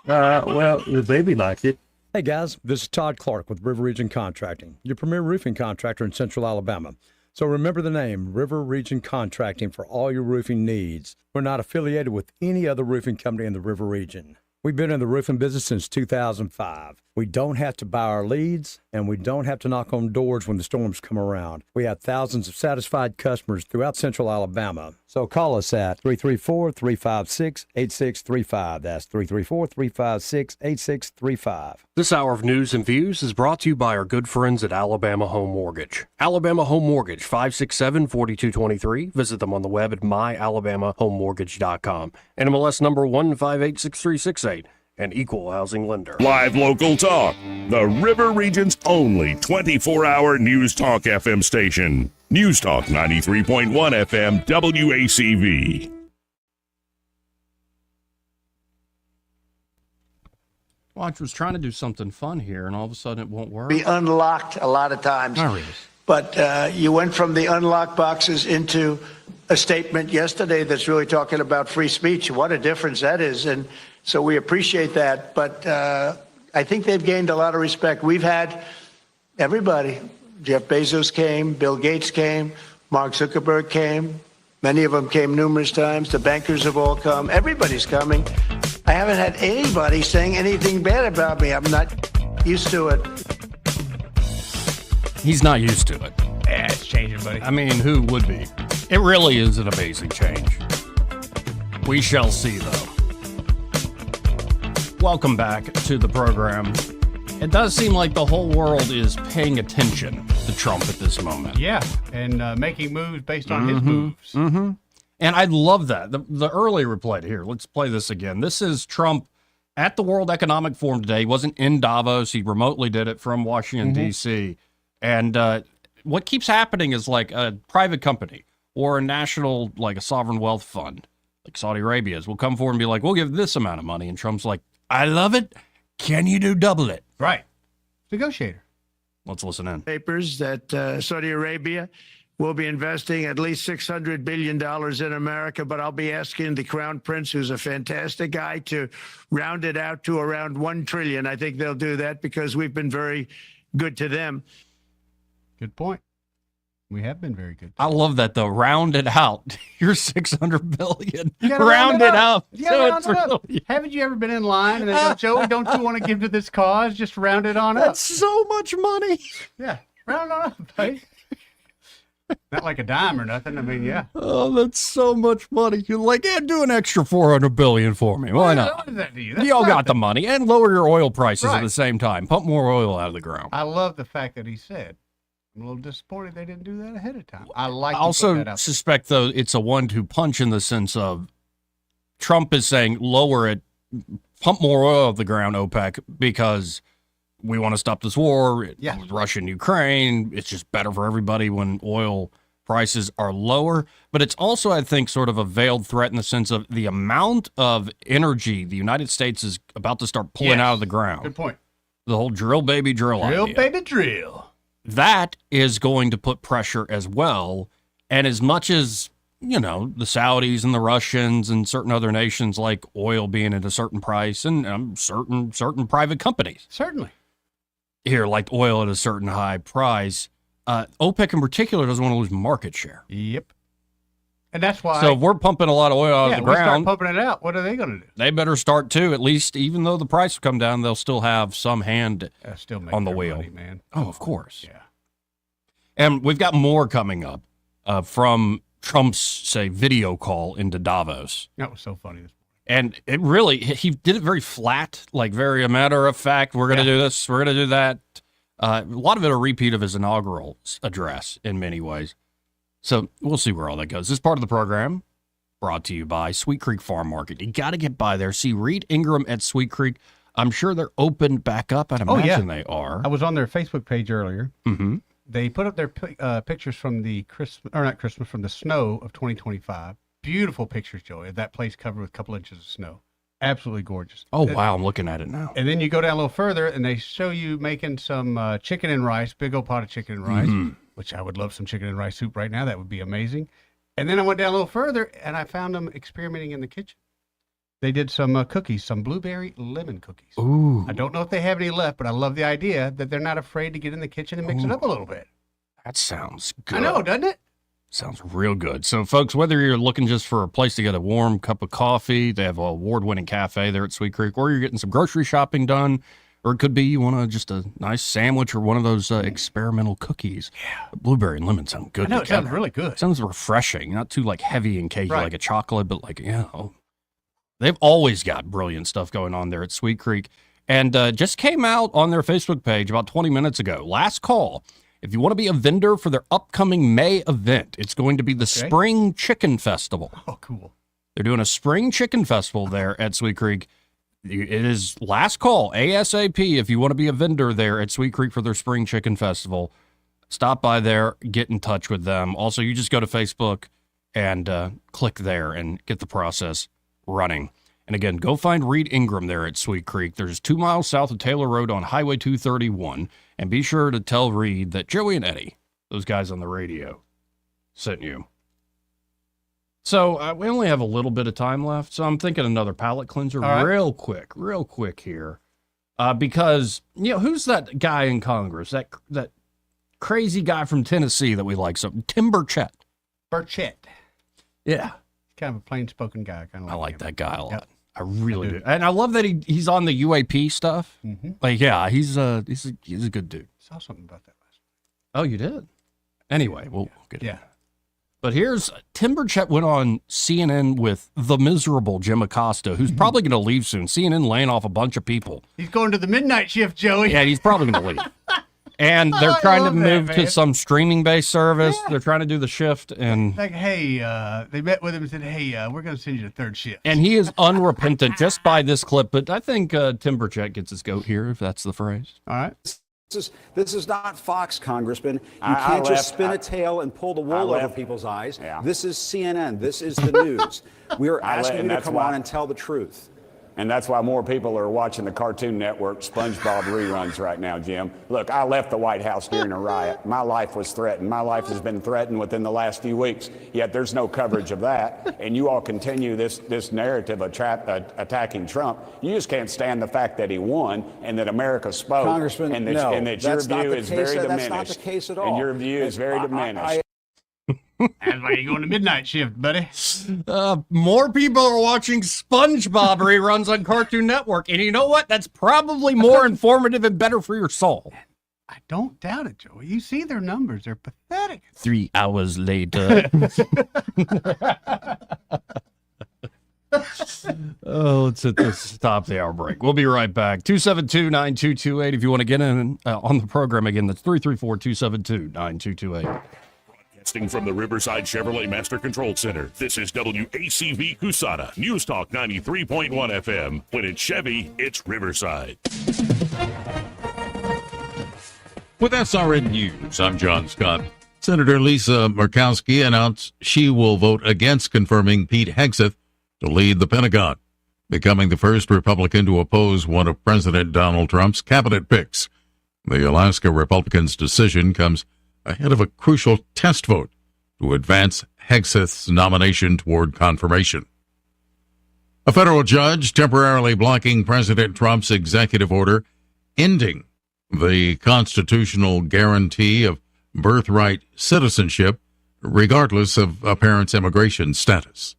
Well, the baby liked it. Hey guys, this is Todd Clark with River Region Contracting, your premier roofing contractor in Central Alabama. So remember the name, River Region Contracting, for all your roofing needs. We're not affiliated with any other roofing company in the River Region. We've been in the roofing business since 2005. We don't have to buy our leads, and we don't have to knock on doors when the storms come around. We have thousands of satisfied customers throughout Central Alabama. So call us at 334-356-8635. That's 334-356-8635. This hour of news and views is brought to you by our good friends at Alabama Home Mortgage. Alabama Home Mortgage, 567-4223. Visit them on the web at myalabamahomemortgage.com. NMLS number 1586368. An equal housing lender. Live local talk. The River Region's only 24-hour News Talk FM station. News Talk 93.1 FM WACV. Well, I was trying to do something fun here, and all of a sudden it won't work. Be unlocked a lot of times. There it is. But you went from the unlocked boxes into a statement yesterday that's really talking about free speech. What a difference that is. And so we appreciate that. But I think they've gained a lot of respect. We've had everybody. Jeff Bezos came, Bill Gates came, Mark Zuckerberg came. Many of them came numerous times. The bankers have all come. Everybody's coming. I haven't had anybody saying anything bad about me. I'm not used to it. He's not used to it. Yeah, it's changing, buddy. I mean, who would be? It really is an amazing change. We shall see, though. Welcome back to the program. It does seem like the whole world is paying attention to Trump at this moment. Yeah, and making moves based on his moves. Mm-hmm. And I love that. The earlier replay here, let's play this again. This is Trump at the World Economic Forum today. He wasn't in Davos. He remotely did it from Washington, D.C. And what keeps happening is like a private company or a national, like a sovereign wealth fund, like Saudi Arabia's, will come forward and be like, we'll give this amount of money. And Trump's like, I love it. Can you do double it? Right. Negotiator. Let's listen in. Papers that Saudi Arabia will be investing at least $600 billion in America, but I'll be asking the Crown Prince, who's a fantastic guy, to round it out to around $1 trillion. I think they'll do that because we've been very good to them. Good point. We have been very good. I love that, though. Round it out. You're $600 billion. You gotta round it out. You gotta round it up. Haven't you ever been in line and they go, Joey, don't you want to give to this cause? Just round it on up. That's so much money. Yeah, round it on up, right? Not like a dime or nothing. I mean, yeah. Oh, that's so much money. You're like, yeah, do an extra $400 billion for me. Why not? What does that do you? That's Y'all got nothing. the money, and lower your oil prices Right. at the same time. Pump more oil out of the ground. I love the fact that he said, I'm a little disappointed they didn't do that ahead of time. I like I to put also that out there. suspect, though, it's a 1-2 punch in the sense of Trump is saying lower it, pump more oil out of the ground, OPEC, because we want to stop this war with Russia and Ukraine. It's just better for everybody when oil prices are lower. But it's also, I think, sort of a veiled threat in the sense of the amount of energy the United States is about to start pulling out of the ground. Good point. The whole drill, baby, drill Drill, idea. baby, drill. That is going to put pressure as well. And as much as, you know, the Saudis and the Russians and certain other nations like oil being at a certain price and certain private companies. Certainly. Here, like oil at a certain high price, OPEC in particular doesn't want to lose market share. Yep. And that's why. So if we're pumping a lot of oil out of the we start ground, pumping it out. What are they going to do? they better start too. At least, even though the price will come down, they'll still have some hand Still make on the their wheel. money, man. Oh, of course. Yeah. And we've got more coming up from Trump's, say, video call into Davos. That was so funny. And it really, he did it very flat, like very a matter of fact. We're going to do this. We're going to do that. A lot of it a repeat of his inaugural address in many ways. So we'll see where all that goes. This part of the program brought to you by Sweet Creek Farm Market. You got to get by there. See Reed Ingram at Sweet Creek. I'm sure they're open back up. I'd imagine they are. I was on their Facebook page earlier. Mm-hmm. They put up their pictures from the from the snow of 2025. Beautiful pictures, Joey, of that place covered with a couple inches of snow. Absolutely gorgeous. Oh, wow. I'm looking at it now. And then you go down a little further, and they show you making some chicken and rice, big old pot of chicken and rice, which I would love some chicken and rice soup right now. That would be amazing. And then I went down a little further, and I found them experimenting in the kitchen. They did some cookies, some blueberry lemon cookies. Ooh. I don't know if they have any left, but I love the idea that they're not afraid to get in the kitchen and mix it up a little bit. That sounds good. I know, doesn't it? Sounds real good. So, folks, whether you're looking just for a place to get a warm cup of coffee, they have an award-winning cafe there at Sweet Creek, or you're getting some grocery shopping done, or it could be you want just a nice sandwich or one of those experimental cookies. Yeah. Blueberry and lemon sound good I know, it together. sounds really good. Sounds refreshing, not too heavy and cakey Right. like a chocolate, but they've always got brilliant stuff going on there at Sweet Creek. And just came out on their Facebook page about 20 minutes ago. Last call. If you want to be a vendor for their upcoming May event, it's going to be the Spring Chicken Festival. Oh, cool. They're doing a Spring Chicken Festival there at Sweet Creek. It is last call, ASAP, if you want to be a vendor there at Sweet Creek for their Spring Chicken Festival. Stop by there, get in touch with them. Also, you just go to Facebook and click there and get the process running. And again, go find Reed Ingram there at Sweet Creek. There's 2 miles south of Taylor Road on Highway 231. And be sure to tell Reed that Joey and Eddie, those guys on the radio, sent you. So we only have a little bit of time left, so I'm thinking another palate cleanser real quick here. Because, who's that guy in Congress, that crazy guy from Tennessee that we like, Tim Burchett. Burchett. Yeah. Kind of a plain-spoken guy. I like that guy a lot. Yep. I really do. And I love that he's on the UAP stuff. Mm-hmm. He's a good dude. Saw something about that last night. Oh, you did? Anyway, we'll get it. Yeah. But here's Tim Burchett went on CNN with the miserable Jim Acosta, who's probably going to leave soon. CNN laying off a bunch of people. He's going to the midnight shift, Joey. Yeah, he's probably going to leave. And they're trying to move to some streaming-based service. Yeah. They're trying to do the shift. And they met with him and said, we're going to send you to third shift. And he is unrepentant just by this clip. But I think Tim Burchett gets his goat here, if that's the phrase. All right. This is not Fox, Congressman. You can't just spin a tail and pull the wool over people's eyes. Yeah. This is CNN. This is the news. We are asking you to come on and tell the truth. And that's why more people are watching the Cartoon Network SpongeBob reruns right now, Jim. Look, I left the White House during a riot. My life was threatened. My life has been threatened within the last few weeks, yet there's no coverage of that. And you all continue this narrative of attacking Trump. You just can't stand the fact that he won and that America spoke. Congressman, and that your view is very diminished. That's not the case at all. And your view is very diminished. That's why you're going to midnight shift, buddy. More people are watching SpongeBob reruns on Cartoon Network. And you know what? That's probably more informative and better for your soul. I don't doubt it, Joey. You see their numbers. They're pathetic. 3 hours later. Let's hit this top of the hour break. We'll be right back. 272-9228. If you want to get in on the program again, that's 334-272-9228. Broadcasting from the Riverside Chevrolet Master Control Center, this is WACV Cusana, News Talk 93.1 FM. When it's Chevy, it's Riverside. With SRN News, I'm John Scott. Senator Lisa Murkowski announced she will vote against confirming Pete Hegseth to lead the Pentagon, becoming the first Republican to oppose one of President Donald Trump's cabinet picks. The Alaska Republicans' decision comes ahead of a crucial test vote to advance Hegseth's nomination toward confirmation. A federal judge temporarily blocking President Trump's executive order ending the constitutional guarantee of birthright citizenship, regardless of a parent's immigration status.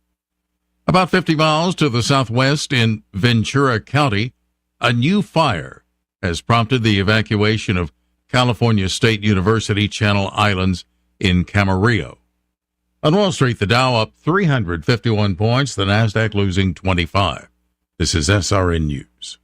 About 50 miles to the southwest in Ventura County, a new fire has prompted the evacuation of California State University Channel Islands in Camarillo. On Wall Street, the Dow up 351 points, the Nasdaq losing 25. This is SRN News.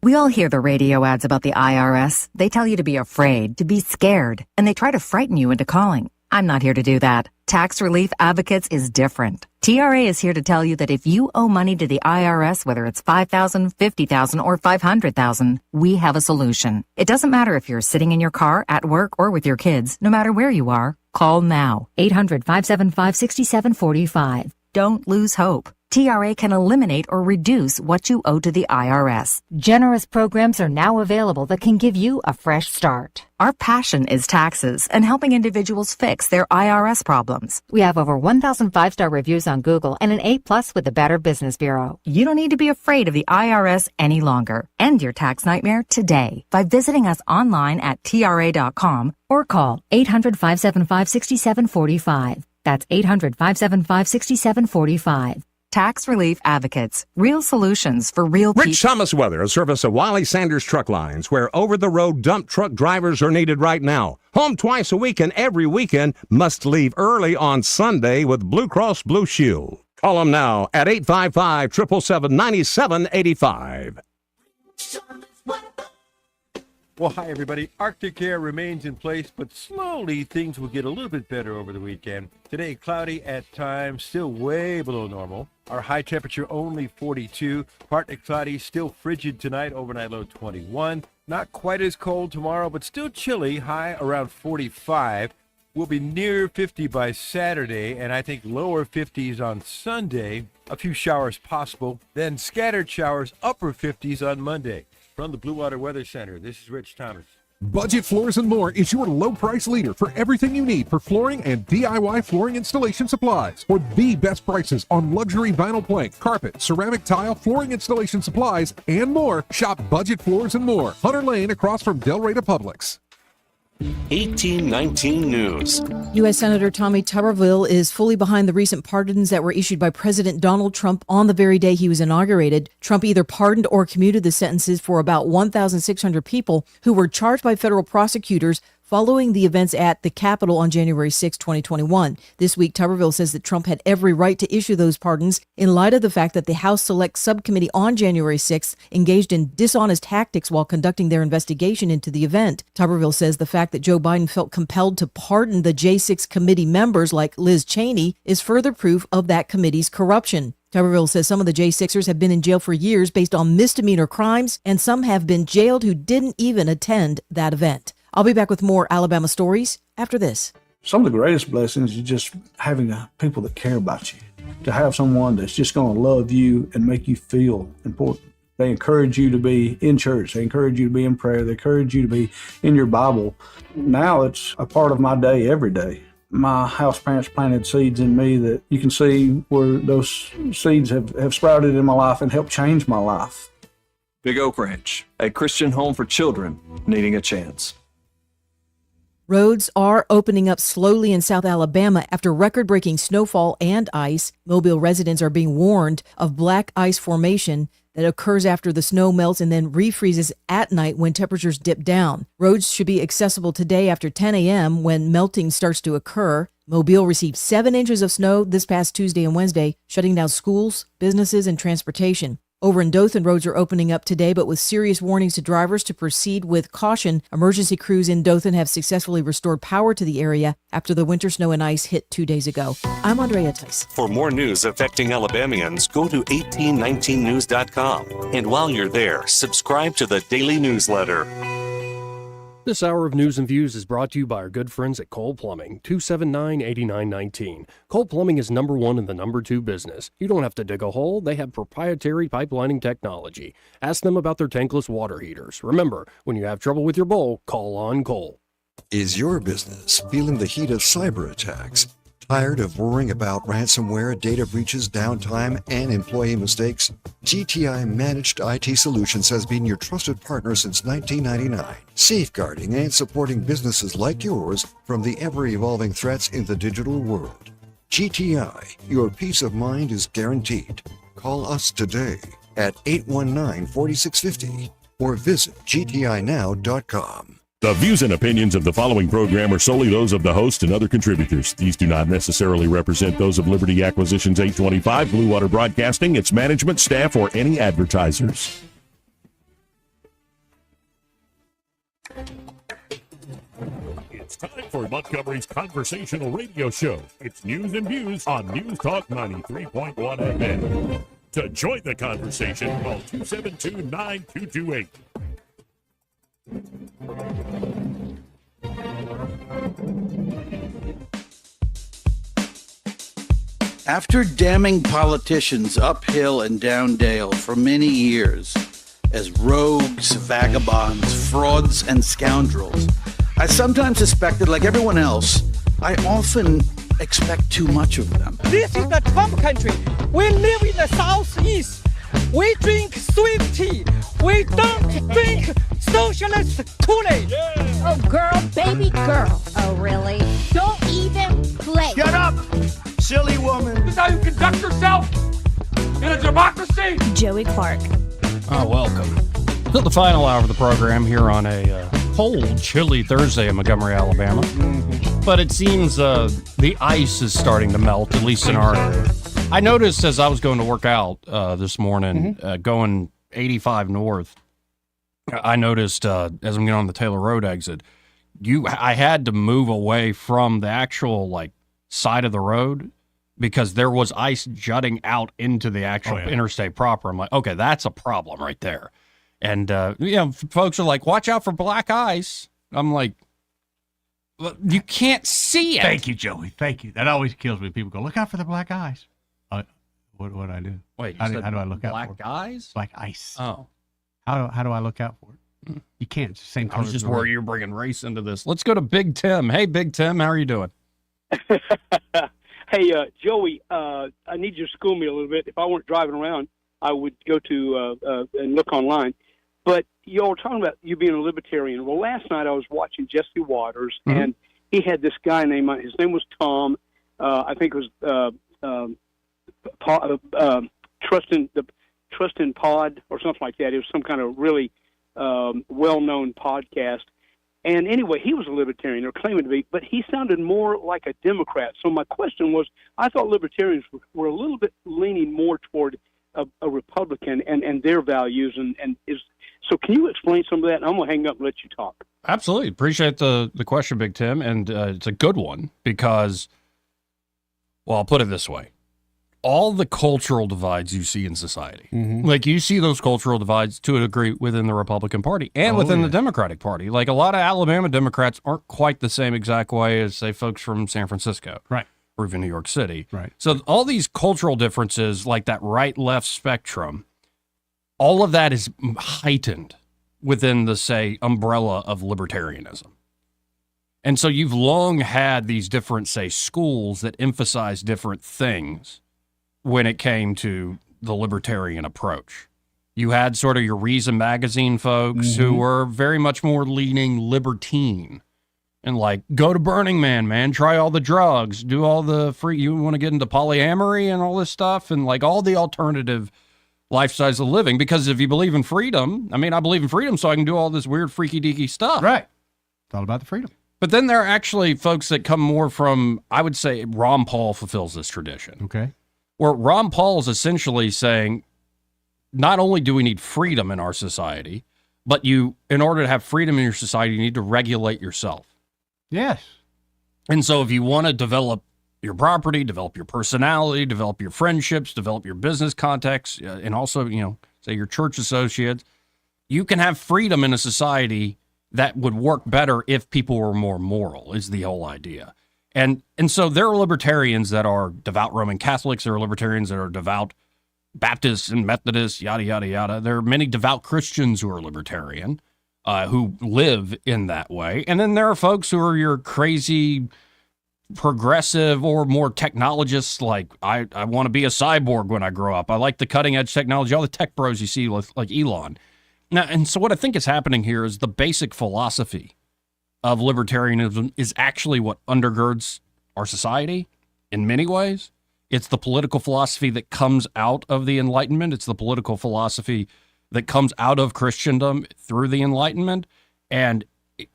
We all hear the radio ads about the IRS. They tell you to be afraid, to be scared, and they try to frighten you into calling. I'm not here to do that. Tax Relief Advocates is different. TRA is here to tell you that if you owe money to the IRS, whether it's $5,000, $50,000, or $500,000, we have a solution. It doesn't matter if you're sitting in your car, at work, or with your kids. No matter where you are, call now. 800-575-6745. Don't lose hope. TRA can eliminate or reduce what you owe to the IRS. Generous programs are now available that can give you a fresh start. Our passion is taxes and helping individuals fix their IRS problems. We have over 1,000 five-star reviews on Google and an A+ with the Better Business Bureau. You don't need to be afraid of the IRS any longer. End your tax nightmare today by visiting us online at TRA.com or call 800-575-6745. That's 800-575-6745. Tax Relief Advocates. Real solutions for real people. Rich Thomas Weather, a service of Wiley Sanders Truck Lines, where over-the-road dump truck drivers are needed right now. Home twice a week and every weekend. Must leave early on Sunday with Blue Cross Blue Shield. Call them now at 855-777-9785. Well, hi, everybody. Arctic air remains in place, but slowly things will get a little bit better over the weekend. Today, cloudy at times, still way below normal. Our high temperature only 42. Partly cloudy, still frigid tonight, overnight low 21. Not quite as cold tomorrow, but still chilly, high around 45. We'll be near 50 by Saturday, and I think lower 50s on Sunday. A few showers possible, then scattered showers, upper 50s on Monday. From the Blue Water Weather Center, this is Rich Thomas. Budget Floors and More is your low price leader for everything you need for flooring and DIY flooring installation supplies. For the best prices on luxury vinyl plank, carpet, ceramic tile, flooring installation supplies, and more, shop Budget Floors and More, Hunter Lane across from Del Rey to Publix. 1819 News. U.S. Senator Tommy Tuberville is fully behind the recent pardons that were issued by President Donald Trump on the very day he was inaugurated. Trump either pardoned or commuted the sentences for about 1,600 people who were charged by federal prosecutors following the events at the Capitol on January 6, 2021. This week, Tuberville says that Trump had every right to issue those pardons in light of the fact that the House Select Subcommittee on January 6 engaged in dishonest tactics while conducting their investigation into the event. Tuberville says the fact that Joe Biden felt compelled to pardon the J6 committee members like Liz Cheney is further proof of that committee's corruption. Tuberville says some of the J6ers have been in jail for years based on misdemeanor crimes, and some have been jailed who didn't even attend that event. I'll be back with more Alabama stories after this. Some of the greatest blessings is just having people that care about you, to have someone that's just going to love you and make you feel important. They encourage you to be in church. They encourage you to be in prayer. They encourage you to be in your Bible. Now it's a part of my day every day. My house parents planted seeds in me that you can see where those seeds have sprouted in my life and helped change my life. Big Oak Ranch, a Christian home for children needing a chance. Roads are opening up slowly in South Alabama after record-breaking snowfall and ice. Mobile residents are being warned of black ice formation that occurs after the snow melts and then refreezes at night when temperatures dip down. Roads should be accessible today after 10 a.m. when melting starts to occur. Mobile received 7 inches of snow this past Tuesday and Wednesday, shutting down schools, businesses, and transportation. Over in Dothan, roads are opening up today, but with serious warnings to drivers to proceed with caution. Emergency crews in Dothan have successfully restored power to the area after the winter snow and ice hit 2 days ago. I'm Andrea Tice. For more news affecting Alabamians, go to 1819news.com. And while you're there, subscribe to the daily newsletter. This hour of News and Views is brought to you by our good friends at Cole Plumbing, 279-8919. Cole Plumbing is number 1 in the number 2 business. You don't have to dig a hole. They have proprietary pipelining technology. Ask them about their tankless water heaters. Remember, when you have trouble with your bowl, call on Cole. Is your business feeling the heat of cyber attacks? Tired of worrying about ransomware, data breaches, downtime, and employee mistakes? GTI Managed IT Solutions has been your trusted partner since 1999, safeguarding and supporting businesses like yours from the ever-evolving threats in the digital world. GTI, your peace of mind is guaranteed. Call us today at 819-4650 or visit gtinow.com. The views and opinions of the following program are solely those of the host and other contributors. These do not necessarily represent those of Liberty Acquisitions 825, Blue Water Broadcasting, its management, staff, or any advertisers. It's time for Montgomery's conversational radio show. It's News and Views on News Talk 93.1 FM. To join the conversation, call 272-9228. After damning politicians uphill and down dale for many years as rogues, vagabonds, frauds, and scoundrels, I sometimes suspected, like everyone else, I often expect too much of them. This is the Trump country. We live in the Southeast. We drink sweet tea. We don't drink socialist Kool-Aid. Oh, girl, baby girl. Oh, really? Don't even play. Shut up, silly woman. This is how you conduct yourself in a democracy. Joey Clark. Oh, welcome to the final hour of the program here on a cold, chilly Thursday in Montgomery, Alabama. But it seems the ice is starting to melt, at least in our area. I noticed as I was going to work out this morning, going 85 north, I noticed as I'm getting on the Taylor Road exit, I had to move away from the actual like side of the road because there was ice jutting out into the actual interstate proper. I'm like, okay, that's a problem right there. And folks are like, watch out for black ice. I'm like, well, you can't see it. Thank you, Joey. Thank you. That always kills me. People go, look out for the black ice. What do I do? Wait, how do I look out for black eyes? Black ice. Oh. How do I look out for it? You can't. It's the same color. I was just worried you're bringing race into this. Let's go to Big Tim. Hey, Big Tim, how are you doing? Hey, Joey, I need you to school me a little bit. If I weren't driving around, I would go to and look online. But you all were talking about you being a libertarian. Well, last night I was watching Jesse Waters, and he had this guy named, his name was Tom. I think it was Trust in Pod or something like that. It was some kind of really well-known podcast. And anyway, he was a libertarian, or claiming to be, but he sounded more like a Democrat. So my question was, I thought libertarians were a little bit leaning more toward a Republican and their values. So can you explain some of that? And I'm going to hang up and let you talk. Absolutely. Appreciate the question, Big Tim. And it's a good one because, well, I'll put it this way. All the cultural divides you see in society, like you see those cultural divides to a degree within the Republican Party and within the Democratic Party. Like a lot of Alabama Democrats aren't quite the same exact way as, say, folks from San Francisco. Right. Or even New York City. Right. So all these cultural differences, like that right-left spectrum, all of that is heightened within the, say, umbrella of libertarianism. And so you've long had these different, say, schools that emphasize different things when it came to the libertarian approach. You had sort of your Reason Magazine folks who were very much more leaning libertine and like, go to Burning Man, try all the drugs, do all the free, you want to get into polyamory and all this stuff and like all the alternative lifestyles of living. Because if you believe in freedom, I mean, I believe in freedom so I can do all this weird freaky deaky stuff. Right. It's all about the freedom. But then there are actually folks that come more from, I would say Ron Paul fulfills this tradition. Okay. Where Ron Paul is essentially saying, not only do we need freedom in our society, but you, in order to have freedom in your society, you need to regulate yourself. Yes. And so if you want to develop your property, develop your personality, develop your friendships, develop your business contacts, and also, say your church associates, you can have freedom in a society that would work better if people were more moral, is the whole idea. And so there are libertarians that are devout Roman Catholics. There are libertarians that are devout Baptists and Methodists, yada, yada, yada. There are many devout Christians who are libertarian, who live in that way. And then there are folks who are your crazy progressive or more technologists, like I want to be a cyborg when I grow up. I like the cutting edge technology, all the tech bros you see like Elon. Now, and so what I think is happening here is the basic philosophy of libertarianism is actually what undergirds our society in many ways. It's the political philosophy that comes out of the Enlightenment. It's the political philosophy that comes out of Christendom through the Enlightenment. And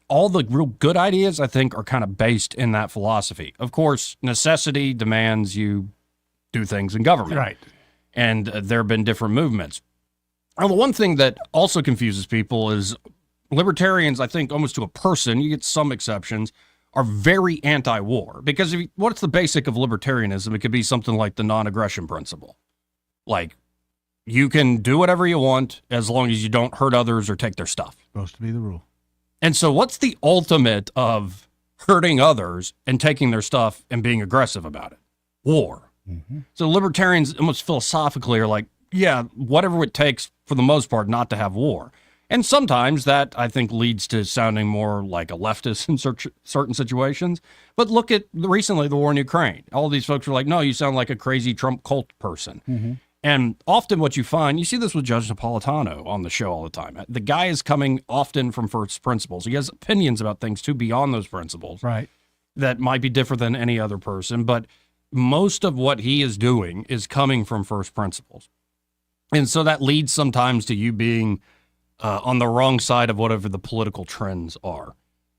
all the real good ideas, I think, are kind of based in that philosophy. Of course, necessity demands you do things in government. Right. And there have been different movements. Now, the one thing that also confuses people is libertarians, I think almost to a person, you get some exceptions, are very anti-war. Because what's the basic of libertarianism? It could be something like the non-aggression principle. Like, you can do whatever you want as long as you don't hurt others or take their stuff. Supposed to be the rule. And so what's the ultimate of hurting others and taking their stuff and being aggressive about it? War. So libertarians almost philosophically are like, yeah, whatever it takes for the most part not to have war. And sometimes that, I think, leads to sounding more like a leftist in certain situations. But look at recently the war in Ukraine. All these folks were like, no, you sound like a crazy Trump cult person. And often what you find, you see this with Judge Napolitano on the show all the time. The guy is coming often from first principles. He has opinions about things too beyond those principles. Right. That might be different than any other person. But most of what he is doing is coming from first principles. And so that leads sometimes to you being on the wrong side of whatever the political trends are.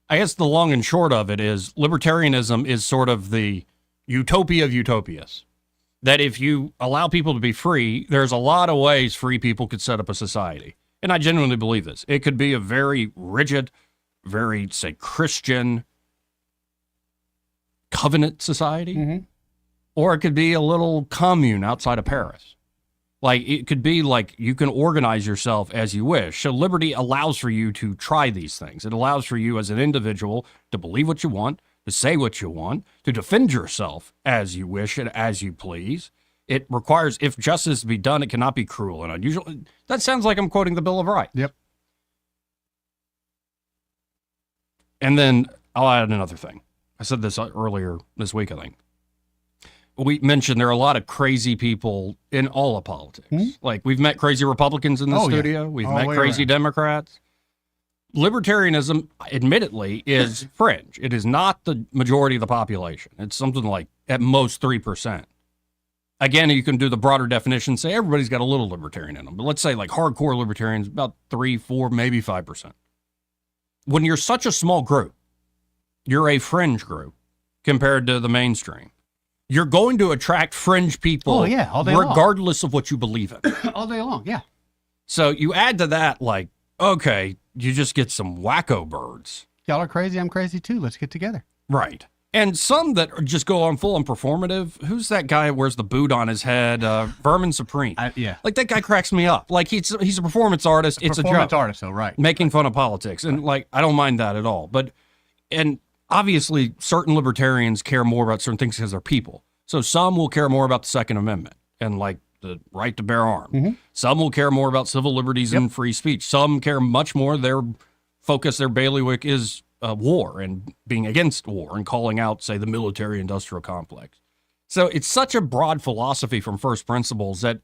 I guess the long and short of it is libertarianism is sort of the utopia of utopias. That if you allow people to be free, there's a lot of ways free people could set up a society. And I genuinely believe this. It could be a very rigid, very, say, Christian covenant society, or it could be a little commune outside of Paris. Like, it could be like you can organize yourself as you wish. So liberty allows for you to try these things. It allows for you as an individual to believe what you want, to say what you want, to defend yourself as you wish and as you please. It requires, if justice is to be done, it cannot be cruel and unusual. That sounds like I'm quoting the Bill of Rights. Yep. And then I'll add another thing. I said this earlier this week, I think. We mentioned there are a lot of crazy people in all of politics. Like, we've met crazy Republicans in the studio. We've met crazy Democrats. Libertarianism, admittedly, is fringe. It is not the majority of the population. It's something like, at most, 3%. Again, you can do the broader definition, say everybody's got a little libertarian in them. But let's say, like, hardcore libertarians, about 3, 4, maybe 5%. When you're such a small group, you're a fringe group compared to the mainstream. You're going to attract fringe people all day regardless of what you believe in. All day long, yeah. So you add to that, like, okay, you just get some wacko birds. Y'all are crazy, I'm crazy too. Let's get together. Right. And some that just go on full on performative. Who's that guy who wears the boot on his head? Vermin Supreme. Yeah. Like, that guy cracks me up. Like, he's a performance artist. It's a joke. Performance artist, though, right. Making fun of politics. And, like, I don't mind that at all. But, and obviously, certain libertarians care more about certain things because they're people. So some will care more about the Second Amendment and, like, the right to bear arms. Some will care more about civil liberties and free speech. Some care much more. Their focus, their bailiwick is war and being against war and calling out, say, the military-industrial complex. So it's such a broad philosophy from first principles that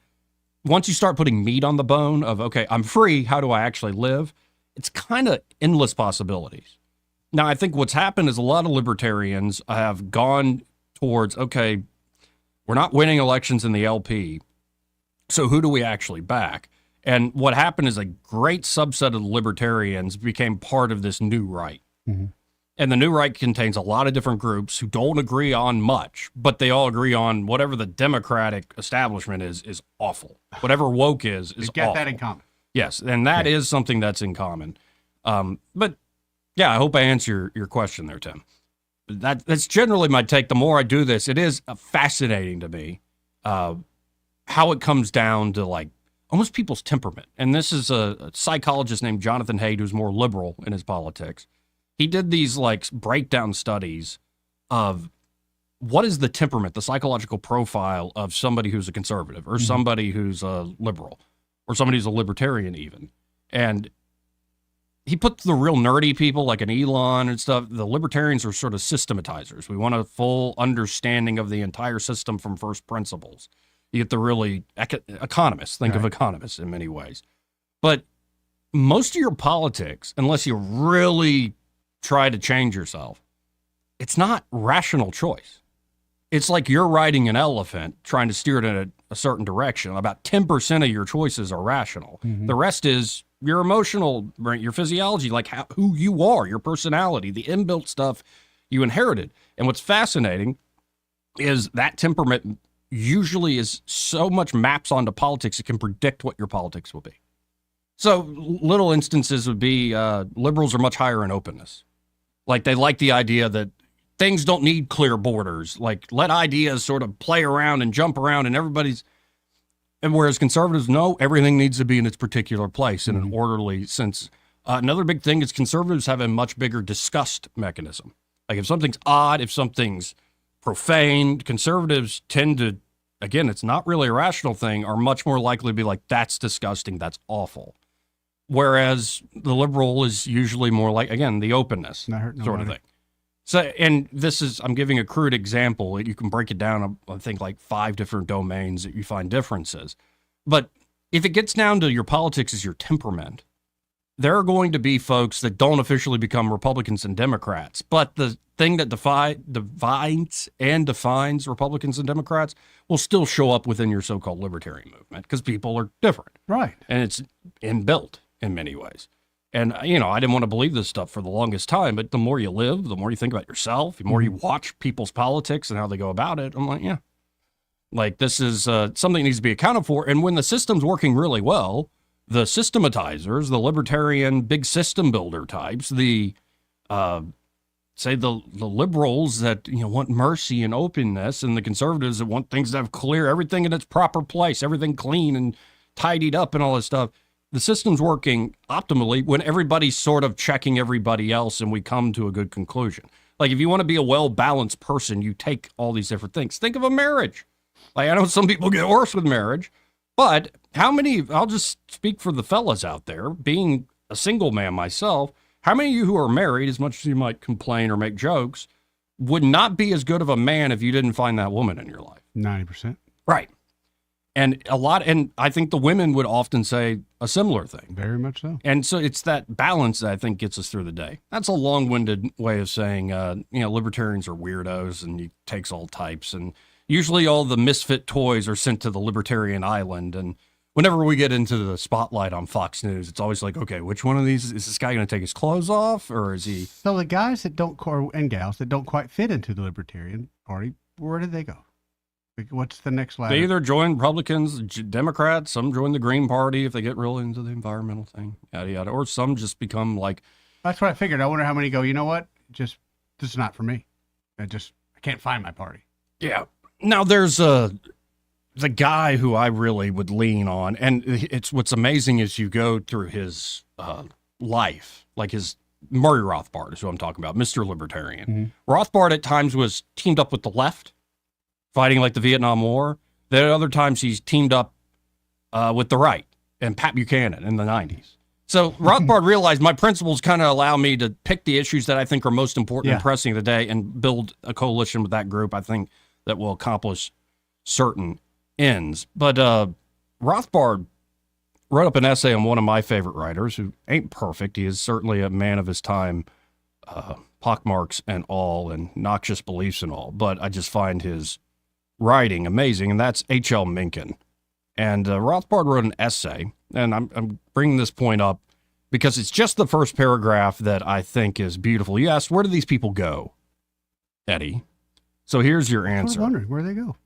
once you start putting meat on the bone of, okay, I'm free, how do I actually live? It's kind of endless possibilities. Now, I think what's happened is a lot of libertarians have gone towards, okay, we're not winning elections in the LP, so who do we actually back? And what happened is a great subset of the libertarians became part of this new right. And the new right contains a lot of different groups who don't agree on much, but they all agree on whatever the Democratic establishment is awful. Whatever woke is They get awful. that in common. Yes, and that is something that's in common. But, yeah, I hope I answer your question there, Tim. That's generally my take. The more I do this, it is fascinating to me how it comes down to, like, almost people's temperament. And this is a psychologist named Jonathan Haidt, who's more liberal in his politics. He did these, like, breakdown studies of what is the temperament, the psychological profile of somebody who's a conservative or somebody who's a liberal or somebody who's a libertarian even. And he put the real nerdy people like an Elon and stuff. The libertarians are sort of systematizers. We want a full understanding of the entire system from first principles. You get the really economists, think of economists in many ways. But most of your politics, unless you really try to change yourself, it's not rational choice. It's like you're riding an elephant trying to steer it in a certain direction. About 10% of your choices are rational. The rest is your emotional, your physiology, like who you are, your personality, the inbuilt stuff you inherited. And what's fascinating is that temperament usually is so much maps onto politics, it can predict what your politics will be. So little instances would be liberals are much higher in openness. Like, they like the idea that things don't need clear borders. Like, let ideas sort of play around and jump around and and whereas conservatives know everything needs to be in its particular place in an orderly sense. Another big thing is conservatives have a much bigger disgust mechanism. Like, if something's odd, if something's profane, conservatives tend to again, it's not really a rational thing, are much more likely to be like, that's disgusting, that's awful. Whereas the liberal is usually more like, again, the openness sort of thing. So, and this is, I'm giving a crude example. You can break it down, I think, like 5 different domains that you find differences. But if it gets down to your politics is your temperament, there are going to be folks that don't officially become Republicans and Democrats. But the thing that divides and defines Republicans and Democrats will still show up within your so-called libertarian movement because people are different. Right. And it's inbuilt in many ways. And, I didn't want to believe this stuff for the longest time, but the more you live, the more you think about yourself, the more you watch people's politics and how they go about it. I'm like, yeah, like this is something that needs to be accounted for. And when the system's working really well, the systematizers, the libertarian big system builder types, the liberals that want mercy and openness, and the conservatives that want things to have clear, everything in its proper place, everything clean and tidied up and all this stuff. The system's working optimally when everybody's sort of checking everybody else and we come to a good conclusion. Like if you want to be a well-balanced person, you take all these different things. Think of a marriage. Like I know some people get worse with marriage, but how many, I'll just speak for the fellas out there, being a single man myself, how many of you who are married, as much as you might complain or make jokes, would not be as good of a man if you didn't find that woman in your life? 90%. Right. And and I think the women would often say a similar thing. Very much so. And so it's that balance that I think gets us through the day. That's a long-winded way of saying, libertarians are weirdos and it takes all types. And usually all the misfit toys are sent to the libertarian island. And whenever we get into the spotlight on Fox News, it's always like, okay, which one of these, is this guy going to take his clothes off or is he? So the guys that don't, and gals that don't quite fit into the libertarian party, where did they go? What's the next ladder? They either join Republicans, Democrats, some join the Green Party if they get really into the environmental thing, yada, yada. Or some just become like. That's what I figured. I wonder how many go, you know what? This is not for me. I can't find my party. Yeah. Now there's the guy who I really would lean on. And it's what's amazing is you go through his life, like his Murray Rothbard is who I'm talking about, Mr. Libertarian. Mm-hmm. Rothbard at times was teamed up with the left, fighting like the Vietnam War. Then at other times he's teamed up with the right and Pat Buchanan in the 90s. So Rothbard realized my principles kind of allow me to pick the issues that I think are most important and pressing today and build a coalition with that group. I think that will accomplish certain ends. But Rothbard wrote up an essay on one of my favorite writers who ain't perfect. He is certainly a man of his time, pockmarks and all, and noxious beliefs and all. But I just find his writing amazing, and that's H.L. Mencken. And Rothbard wrote an essay, and I'm bringing this point up because it's just the first paragraph that I think is beautiful. You asked, where do these people go, Eddie? So here's your answer. I was wondering where they go.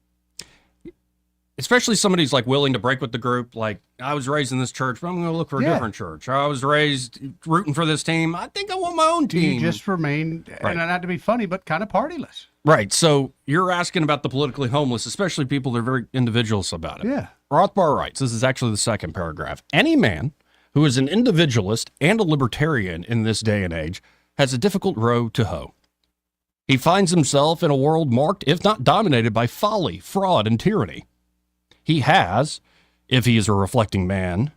Especially somebody who's like willing to break with the group. Like, I was raised in this church, but I'm going to look for a different church. I was raised rooting for this team. I think I want my own team. You just remain, and not to be funny, but kind of partyless. Right. So you're asking about the politically homeless, especially people that are very individualist about it. Yeah. Rothbard writes, this is actually the second paragraph. Any man who is an individualist and a libertarian in this day and age has a difficult row to hoe. He finds himself in a world marked, if not dominated, by folly, fraud, and tyranny. He has, if he is a reflecting man,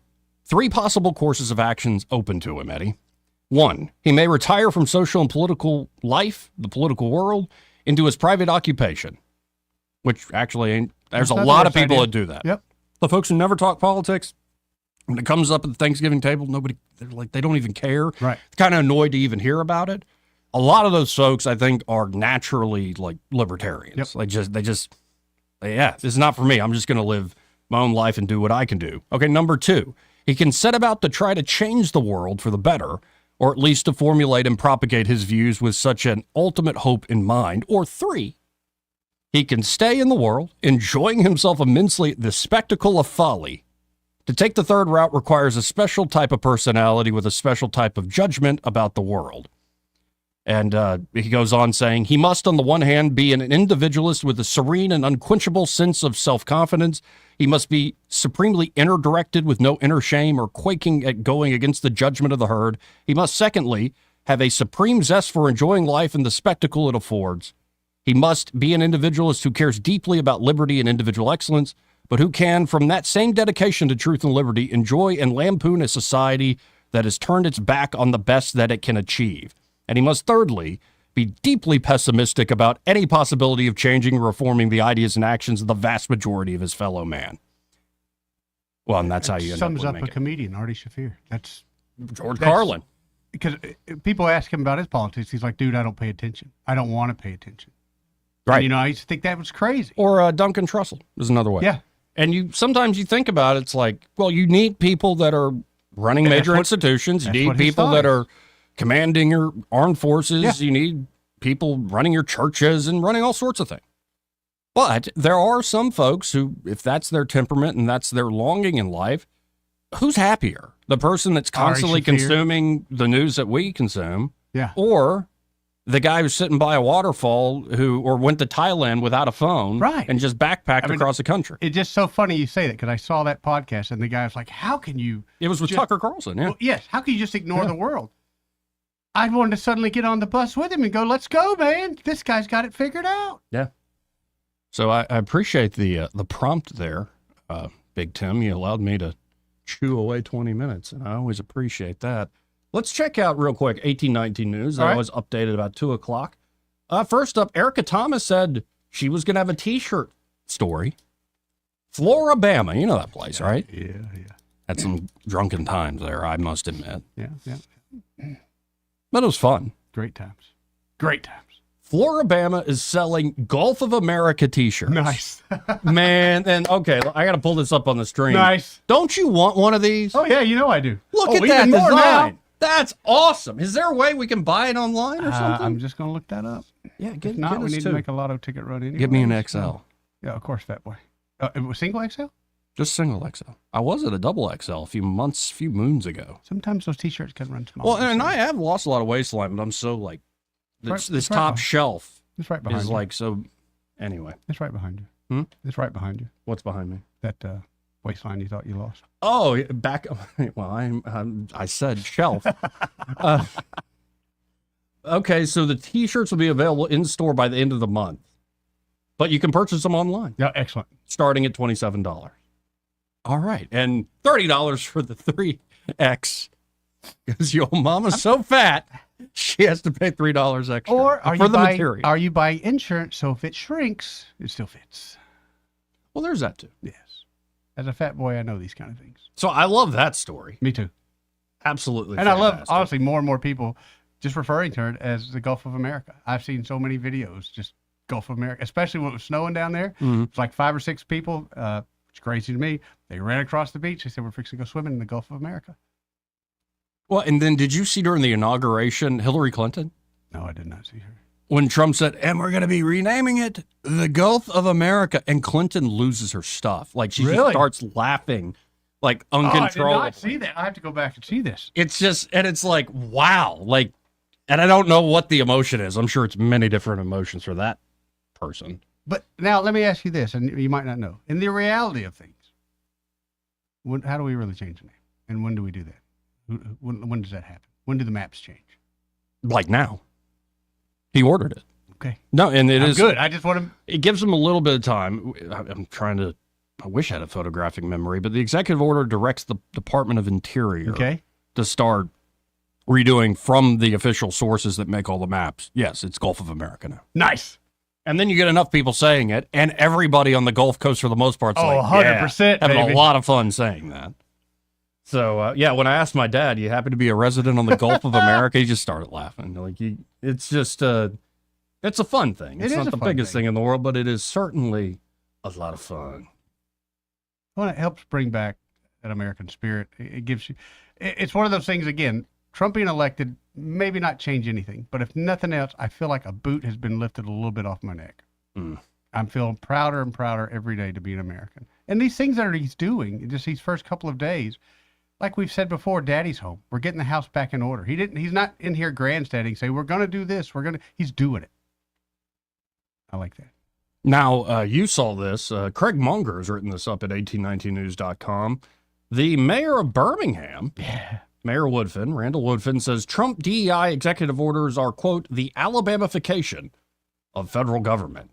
3 possible courses of actions open to him, Eddie. 1, he may retire from social and political life, the political world, into his private occupation, which actually ain't, there's a lot of people that do that. Yep. The folks who never talk politics, when it comes up at the Thanksgiving table, they're like, they don't even care. Right. Kind of annoyed to even hear about it. A lot of those folks, I think, are naturally like libertarians. Yep. This is not for me. I'm just going to live my own life and do what I can do. Okay, number 2, he can set about to try to change the world for the better, or at least to formulate and propagate his views with such an ultimate hope in mind. Or 3, he can stay in the world, enjoying himself immensely the spectacle of folly. To take the third route requires a special type of personality with a special type of judgment about the world. And he goes on saying, he must, on the one hand, be an individualist with a serene and unquenchable sense of self-confidence. He must be supremely inner-directed with no inner shame or quaking at going against the judgment of the herd. He must, secondly, have a supreme zest for enjoying life and the spectacle it affords. He must be an individualist who cares deeply about liberty and individual excellence, but who can, from that same dedication to truth and liberty, enjoy and lampoon a society that has turned its back on the best that it can achieve. And he must, thirdly, be deeply pessimistic about any possibility of changing or reforming the ideas and actions of the vast majority of his fellow man. Well, and that's how you end sums up up a comedian, Artie Shafir. That's George Carlin. Because people ask him about his politics. He's like, dude, I don't pay attention. I don't want to pay attention. Right. And, I used to think that was crazy. Or Duncan Trussell is another way. Yeah. And sometimes you think about it, it's like, well, you need people that are running major institutions. You need people that are commanding your armed forces. Yeah. You need people running your churches and running all sorts of things. But there are some folks who, if that's their temperament and that's their longing in life, who's happier? The person that's constantly consuming the news that we consume, or the guy who's sitting by a waterfall or went to Thailand without a phone and just backpacked across the country. It's just so funny you say that, because I saw that podcast and the guy was like, how can you... It was with Tucker Carlson, Well, yes, how can you just ignore the world? I wanted to suddenly get on the bus with him and go, let's go, man. This guy's got it figured out. Yeah. So I appreciate the prompt there, Big Tim. You allowed me to chew away 20 minutes, and I always appreciate that. Let's check out real quick 1819 news. That was updated about 2 o'clock. First up, Erica Thomas said she was going to have a T-shirt story. Floribama, you know that place, right? Yeah. Had some drunken times there, I must admit. Yeah. But it was fun. Great times. Floribama is selling Gulf of America T-shirts. Nice. Man, and okay, I got to pull this up on the screen. Nice. Don't you want one of these? Oh, yeah, you know I do. Look at that design. That's awesome. Is there a way we can buy it online or something? I'm just going to look that up. Yeah, if not, we need to make a lotto ticket run anyway. Give me an XL. Yeah, of course, fat boy. Single XL? Just single XL. I was at a double XL a few moons ago. Sometimes those T-shirts can run small. Well, and I have lost a lot of waistline, but I'm so like, this top shelf is right behind you. Like, so anyway. It's right behind you. It's right behind you. What's behind me? That waistline you thought you lost. Oh, back. Well, I said shelf. Okay, so the T-shirts will be available in store by the end of the month, but you can purchase them online. Yeah, excellent. Starting at $27. All right, and $30 for the 3X because your mama's so fat she has to pay $3 extra. Or for the material. Are you buying insurance so if it shrinks, it still fits? Well, there's that too. Yes. As a fat boy, I know these kind of things. So I love that story. Me too. Absolutely. And fantastic. I love, honestly, more and more people just referring to it as the Gulf of America. I've seen so many videos, just Gulf of America, especially when it was snowing down there. Mm-hmm. It's like 5 or 6 people, which is crazy to me. They ran across the beach. They said, we're fixing to go swimming in the Gulf of America. Well, and then did you see during the inauguration Hillary Clinton? No, I did not see her. When Trump said, and we're going to be renaming it the Gulf of America, and Clinton loses her stuff. Like, she just starts laughing, like, uncontrollably. Oh, I did not see that. I have to go back and see this. It's just, and it's like, wow. Like, and I don't know what the emotion is. I'm sure it's many different emotions for that person. But now let me ask you this, and you might not know. In the reality of things, how do we really change the name? And when do we do that? When does that happen? When do the maps change? Like now. He ordered it. Okay. No, and it is good. I just want to. It gives him a little bit of time. I wish I had a photographic memory, but the executive order directs the Department of Interior to start redoing from the official sources that make all the maps. Yes, it's Gulf of America now. Nice. And then you get enough people saying it, and everybody on the Gulf Coast for the most part is 100%, having baby. a lot of fun saying that. So, when I asked my dad, you happen to be a resident on the Gulf of America, he just started laughing. Like, it's just, it's a fun thing. It's not the biggest thing in the world, but it is certainly a lot of fun. Well, it helps bring back that American spirit. It gives you, it's one of those things, again, Trump being elected, maybe not change anything, but if nothing else, I feel like a boot has been lifted a little bit off my neck. I'm feeling prouder and prouder every day to be an American. And these things that he's doing, just these first couple of days, like we've said before, Daddy's home. We're getting the house back in order. He's not in here grandstanding, say, we're going to do this. He's doing it. I like that. Now, you saw this. Craig Munger has written this up at 1819news.com. The mayor of Birmingham, Mayor Randall Woodfin, says Trump DEI executive orders are, quote, the Alabamification of federal government.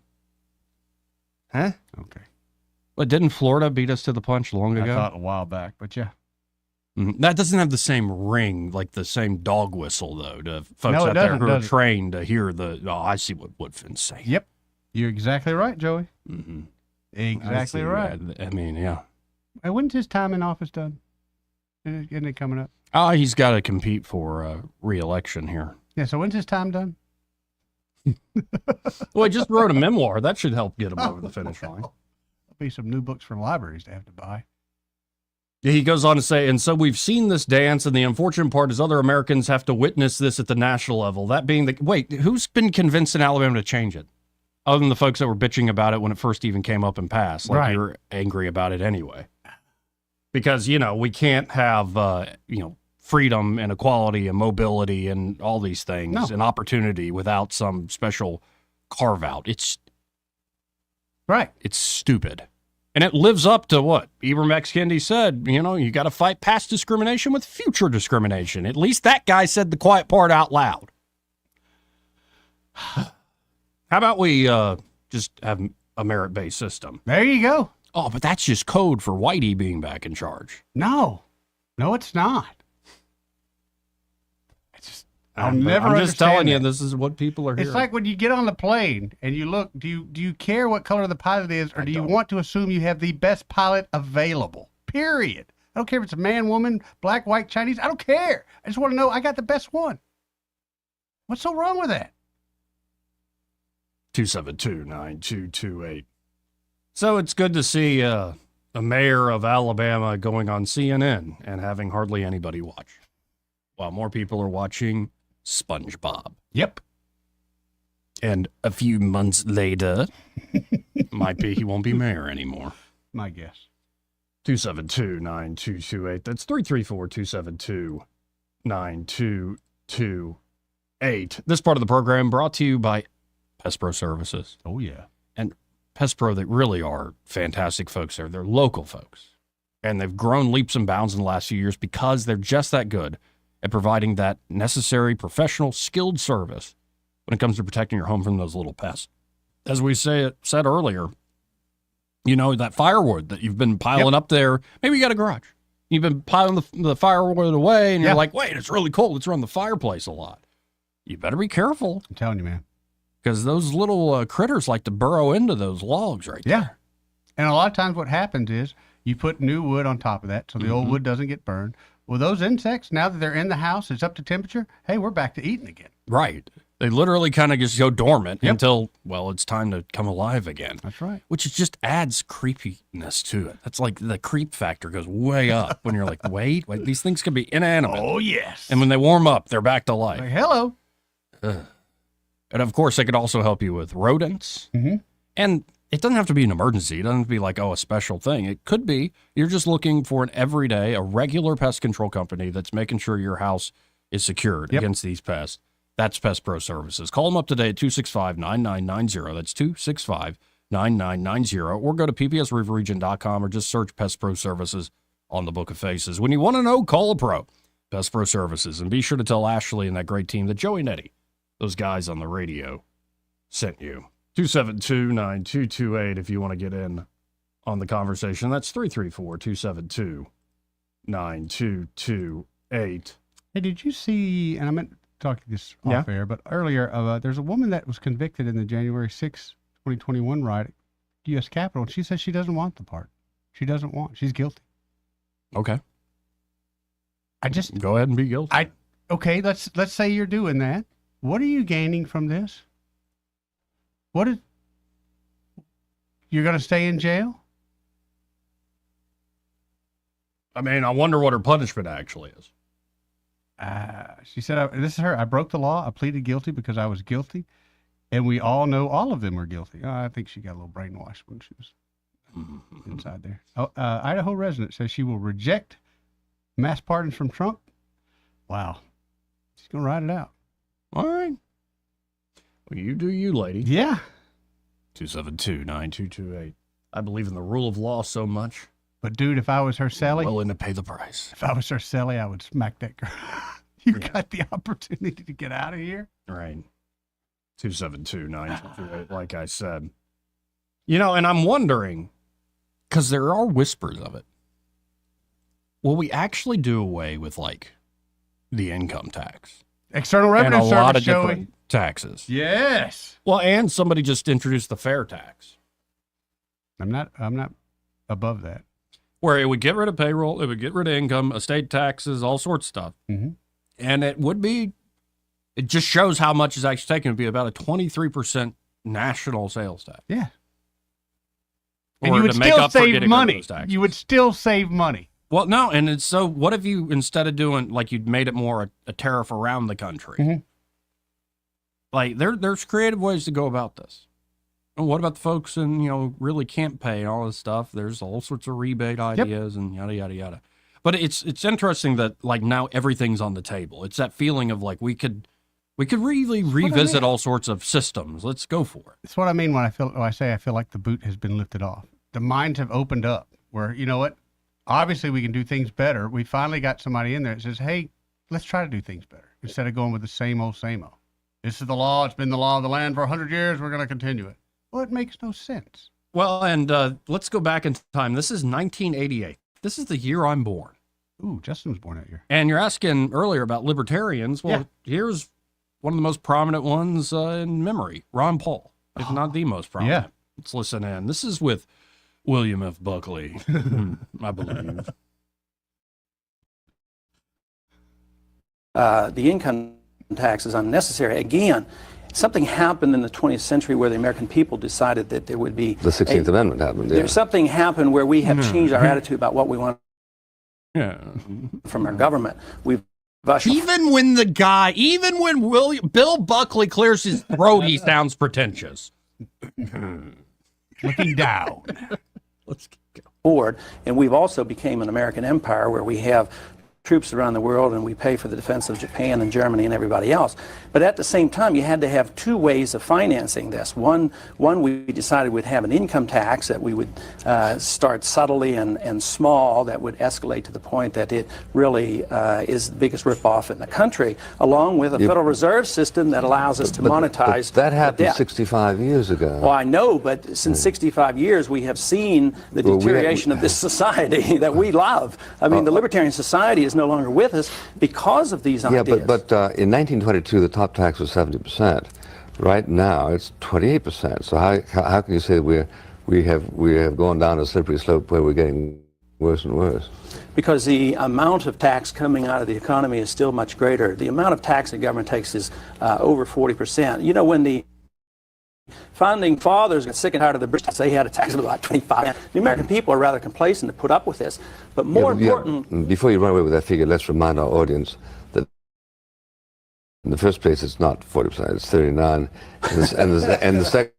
Huh? Okay. But didn't Florida beat us to the punch long ago? I thought a while back, but yeah. That doesn't have the same ring, like the same dog whistle, though, to folks No, it out there doesn't, who are does it? trained to hear the, I see what Woodfin's saying. Yep. You're exactly right, Joey. Mm-hmm. Exactly right. I mean, yeah. Hey, when's his time in office done? Isn't it coming up? He's got to compete for re-election here. Yeah, so when's his time done? Well, he just wrote a memoir. That should help get him over the finish line. There'll be some new books for libraries to have to buy. He goes on to say, and so we've seen this dance, and the unfortunate part is other Americans have to witness this at the national level. That being the, wait, who's been convinced in Alabama to change it? Other than the folks that were bitching about it when it first even came up and passed. Like Right. you're angry about it anyway. Because, we can't have, freedom and equality and mobility and all these things and opportunity without some special carve out. It's right. It's stupid. And it lives up to what Ibram X. Kendi said, you got to fight past discrimination with future discrimination. At least that guy said the quiet part out loud. How about we just have a merit-based system? There you go. Oh, but that's just code for Whitey being back in charge. No, it's not. I'm just telling you, this is what people are hearing. It's like when you get on the plane and you look, do you care what color the pilot is, or do you want to assume you have the best pilot available? Period. I don't care if it's a man, woman, black, white, Chinese. I don't care. I just want to know I got the best one. What's so wrong with that? 272-9228. So it's good to see a mayor of Alabama going on CNN and having hardly anybody watch, while more people are watching SpongeBob. Yep. And a few months later, might be he won't be mayor anymore. My guess. 272-9228. That's 334-272-9228. This part of the program brought to you by Pest Pro Services. Oh, yeah. And Pest Pro, they really are fantastic folks there. They're local folks. And they've grown leaps and bounds in the last few years because they're just that good at providing that necessary, professional, skilled service when it comes to protecting your home from those little pests. As we said earlier, that firewood that you've been piling up there, maybe you got a garage. You've been piling the firewood away, and you're like, wait, it's really cold. Let's run the fireplace a lot. You better be careful. I'm telling you, man. Because those little critters like to burrow into those logs right there. And a lot of times what happens is you put new wood on top of that so the old wood doesn't get burned. Well, those insects, now that they're in the house, it's up to temperature, hey, we're back to eating again. Right. They literally kind of just go dormant until, it's time to come alive again. That's right. Which just adds creepiness to it. That's like the creep factor goes way up when you're like, wait, these things can be inanimate. Oh, yes. And when they warm up, they're back to life. Like, hello. Ugh. And of course, they could also help you with rodents. Mm-hmm. And it doesn't have to be an emergency. It doesn't have to be like, a special thing. It could be you're just looking for an everyday, a regular pest control company that's making sure your house is secured against these pests. That's Pest Pro Services. Call them up today at 265-9990. That's 265-9990. Or go to ppsriverregion.com or just search Pest Pro Services on the Book of Faces. When you want to know, call a pro. Pest Pro Services. And be sure to tell Ashley and that great team that Joey Nettie, those guys on the radio, sent you. 272-9228 if you want to get in on the conversation. That's 334-272-9228. Hey, did you see, and I meant to talk to this off air, but earlier, there's a woman that was convicted in the January 6, 2021 riot at U.S. Capitol, and she says she doesn't want the part. She's guilty. Okay. Go ahead and be guilty. Okay, let's say you're doing that. What are you gaining from this? You're going to stay in jail? I mean, I wonder what her punishment actually is. She said, this is her. I broke the law. I pleaded guilty because I was guilty. And we all know all of them were guilty. I think she got a little brainwashed when she was inside there. Idaho resident says she will reject mass pardons from Trump. Wow. She's going to ride it out. All right. Well, you do you, lady. Yeah. 272-9228. I believe in the rule of law so much. But, dude, if I was her Sally. Willing to pay the price. If I was her Sally, I would smack that girl. You got the opportunity to get out of here. Right. 272-928, like I said. And I'm wondering, because there are whispers of it, will we actually do away with, like, the income tax? External Revenue and a Service lot of showing different taxes. Yes. Well, and somebody just introduced the fair tax. I'm not above that. Where it would get rid of payroll, it would get rid of income, estate taxes, all sorts of stuff. Mm-hmm. And it just shows how much is actually taken. It would be about a 23% national sales tax. Yeah. And Or you would to make still up for save getting rid of money. those taxes. You would still save money. Well, no, and so what if you, instead of doing, like, you'd made it more a tariff around the country? Mm-hmm. Like, there's creative ways to go about this. And what about the folks in, really can't pay and all this stuff? There's all sorts of rebate ideas and yada, yada, yada. But it's interesting that, like, now everything's on the table. It's that feeling of, like, we could really revisit all sorts of systems. Let's go for it. That's what I mean when I say I feel like the boot has been lifted off. The minds have opened up where, you know what? Obviously, we can do things better. We finally got somebody in there that says, hey, let's try to do things better instead of going with the same old, same old. This is the law. It's been the law of the land for 100 years. We're going to continue it. Well, it makes no sense. Well, and let's go back in time. This is 1988. This is the year I'm born. Ooh, Justin was born that year. And you're asking earlier about libertarians. Well, here's one of the most prominent ones in memory, Ron Paul, if not the most prominent. Yeah. Let's listen in. This is with William F. Buckley, I believe. The income tax is unnecessary. Again, something happened in the 20th century where the American people decided that there would be... The 16th Amendment happened, yeah. There's something happened where we have changed our attitude about what we want from our government. We've Even when Bill Buckley clears his throat, he sounds pretentious. Looking down. Let's go forward, and we've also became an American empire where we have troops around the world and we pay for the defense of Japan and Germany and everybody else. But at the same time, you had to have two ways of financing this. One we decided we'd have an income tax that we would start subtly and small that would escalate to the point that it really is the biggest ripoff in the country, along with a Federal Reserve System that allows us to monetize that happened debt. 65 years ago. Well, I know, but since 65 years, we have seen the deterioration of this society that we love. I mean, the Libertarian Society is no longer with us because of these ideas. Yeah, but in 1922, the top tax was 70%. Right now, it's 28%. So how can you say we have gone down a slippery slope where we're getting worse and worse? Because the amount of tax coming out of the economy is still much greater. The amount of tax the government takes is over 40%. You know, when the founding fathers got sick and tired of the British, they had a tax of about 25%. The American people are rather complacent to put up with this. But more important... Before you run away with that figure, let's remind our audience that in the first place, it's not 40%, it's 39%. And the second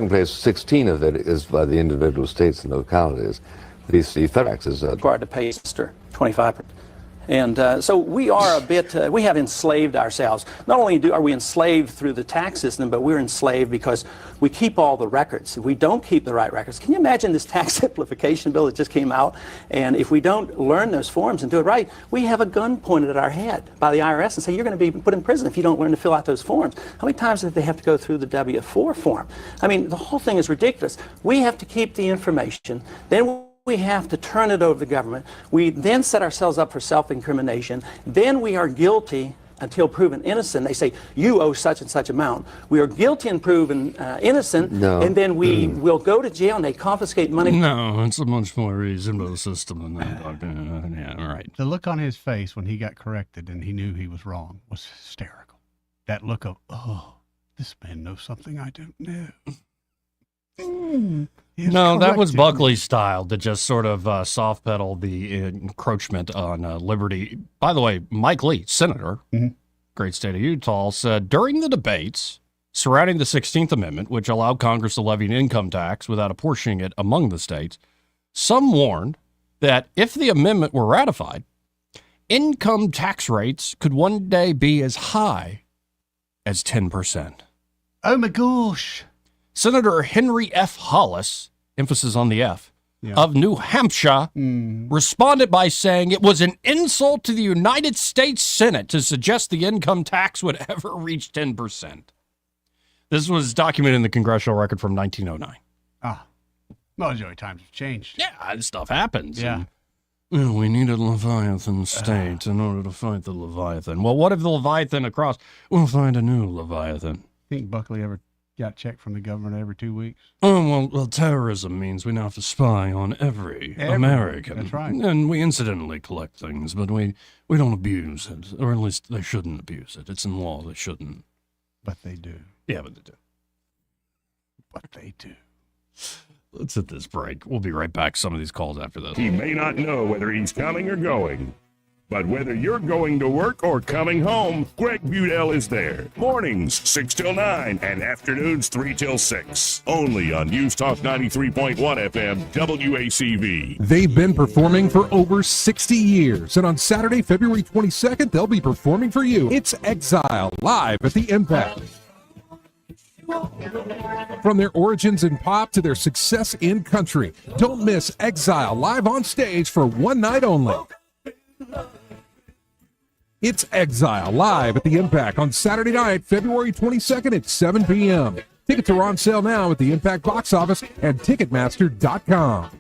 place, 16 of it is by the individual states and localities. The federal taxes are required to pay 25%. And so we are a bit, we have enslaved ourselves. Not only are we enslaved through the tax system, but we're enslaved because we keep all the records. If we don't keep the right records, can you imagine this tax simplification bill that just came out? And if we don't learn those forms and do it right, we have a gun pointed at our head by the IRS and say, you're going to be put in prison if you don't learn to fill out those forms. How many times did they have to go through the W-4 form? I mean, the whole thing is ridiculous. We have to keep the information, then we have to turn it over to the government. We then set ourselves up for self-incrimination. Then we are guilty until proven innocent. They say, you owe such and such amount. We are guilty and proven innocent, and then we will go to jail and they confiscate money. No, it's a much more reasonable system than that. Yeah, all right. The look on his face when he got corrected and he knew he was wrong was hysterical. That look of, oh, this man knows something I don't know. No, that was Buckley's style to just sort of soft pedal the encroachment on liberty. By the way, Mike Lee, senator, great state of Utah, said during the debates surrounding the 16th Amendment, which allowed Congress to levy an income tax without apportioning it among the states, some warned that if the amendment were ratified, income tax rates could one day be as high as 10%. Oh my gosh. Senator Henry F. Hollis, emphasis on the F, of New Hampshire responded by saying it was an insult to the United States Senate to suggest the income tax would ever reach 10%. This was documented in the congressional record from 1909. Well, Joey, times have changed. Yeah, this stuff happens. Yeah. We need a Leviathan state in order to fight the Leviathan. Well, what if the Leviathan across? We'll find a new Leviathan. Think Buckley ever got checked from the government every 2 weeks? Oh, well, terrorism means we now have to spy on every American. That's right. And we incidentally collect things, but we don't abuse it. Or at least they shouldn't abuse it. It's in law, they shouldn't. But they do. Yeah, but they do. But they do. Let's hit this break. We'll be right back. Some of these calls after this. He may not know whether he's coming or going, but whether you're going to work or coming home, Greg Budell is there. Mornings 6 till 9 and afternoons 3 till 6. Only on News Talk 93.1 FM WACV. They've been performing for over 60 years, and on Saturday, February 22nd, they'll be performing for you. It's Exile, live at the Impact. From their origins in pop to their success in country, don't miss Exile live on stage for one night only. It's Exile live at the Impact on Saturday night, February 22nd at 7 p.m. Tickets are on sale now at the Impact box office and Ticketmaster.com.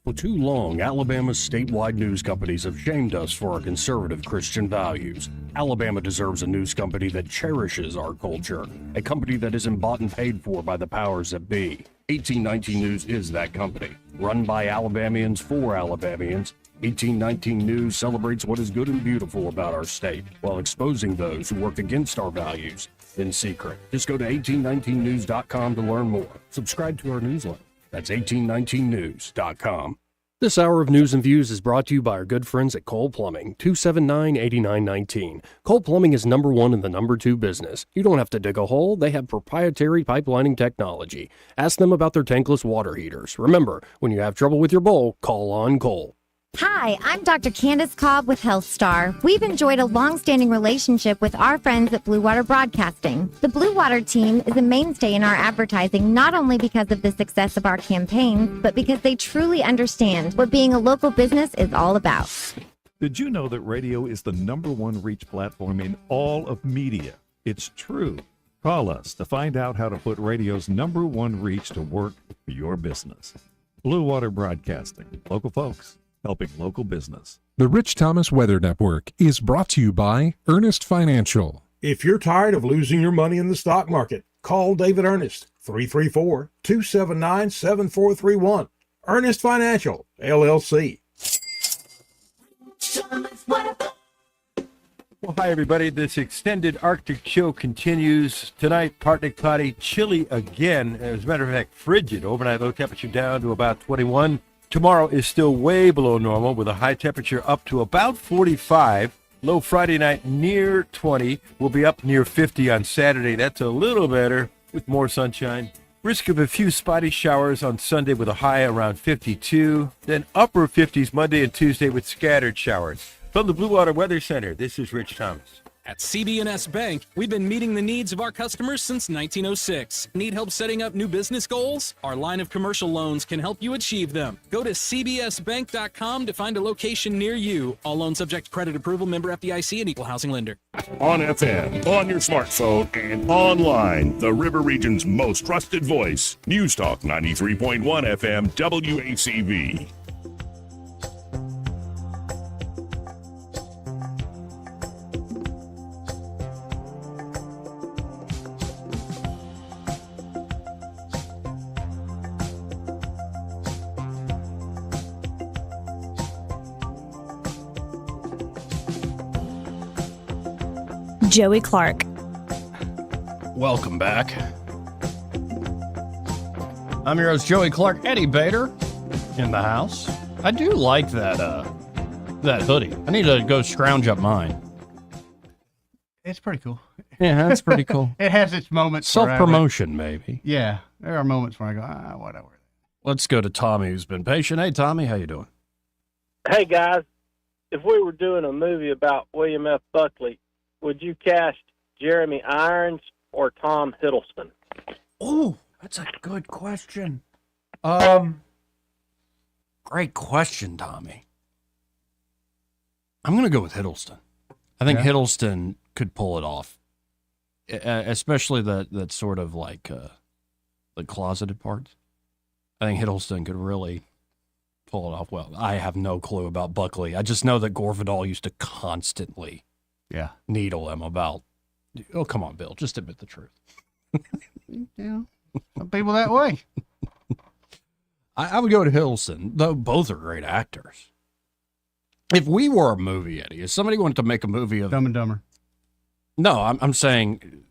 For too long, Alabama's statewide news companies have shamed us for our conservative Christian values. Alabama deserves a news company that cherishes our culture, a company that isn't bought and paid for by the powers that be. 1819 News is that company. Run by Alabamians for Alabamians, 1819 News celebrates what is good and beautiful about our state, while exposing those who work against our values in secret. Just go to 1819news.com to learn more. Subscribe to our newsletter. That's 1819news.com. This hour of News and Views is brought to you by our good friends at Cole Plumbing, 279-8919. Cole Plumbing is number one in the number two business. You don't have to dig a hole. They have proprietary pipelining technology. Ask them about their tankless water heaters. Remember, when you have trouble with your bowl, call on Cole. Hi, I'm Dr. Candace Cobb with Health Star. We've enjoyed a long-standing relationship with our friends at Blue Water Broadcasting. The Blue Water team is a mainstay in our advertising not only because of the success of our campaigns, but because they truly understand what being a local business is all about. Did you know that radio is the #1 reach platform in all of media? It's true. Call us to find out how to put radio's #1 reach to work for your business. Blue Water Broadcasting. Local folks helping local business. The Rich Thomas Weather Network is brought to you by Earnest Financial. If you're tired of losing your money in the stock market, call David Earnest, 334-279-7431. Earnest Financial, LLC. Well, hi, everybody. This extended Arctic chill continues. Tonight, partly cloudy, chilly again. As a matter of fact, frigid. Overnight low temperature down to about 21. Tomorrow is still way below normal with a high temperature up to about 45. Low Friday night near 20. We'll be up near 50 on Saturday. That's a little better with more sunshine. Risk of a few spotty showers on Sunday with a high around 52. Then upper 50s Monday and Tuesday with scattered showers. From the Blue Water Weather Center, this is Rich Thomas. At CB&S Bank, we've been meeting the needs of our customers since 1906. Need help setting up new business goals? Our line of commercial loans can help you achieve them. Go to cbsbank.com to find a location near you. All loans subject to credit approval, member FDIC, and equal housing lender. On FM, on your smartphone, and online, the River Region's most trusted voice. News Talk 93.1 FM WACV. Joey Clark. Welcome back. I'm your host, Joey Clark. Eddie Bader in the house. I do like that hoodie. I need to go scrounge up mine. It's pretty cool. Yeah, that's pretty cool. It has its moments. Self-promotion, maybe. Yeah, there are moments where I go, whatever. Let's go to Tommy, who's been patient. Hey, Tommy, how you doing? Hey, guys. If we were doing a movie about William F. Buckley, would you cast Jeremy Irons or Tom Hiddleston? Oh, that's a good question. Great question, Tommy. I'm going to go with Hiddleston. I think Yeah. Hiddleston could pull it off, especially that sort of like the closeted parts. I think Hiddleston could really pull it off well. I have no clue about Buckley. I just know that Gore Vidal used to constantly needle him about, oh, come on, Bill, just admit the truth. Yeah, some people that way. I would go to Hiddleston, though both are great actors. If we were a movie, Eddie, if somebody wanted to make a movie of Dumb and Dumber. No, I'm saying,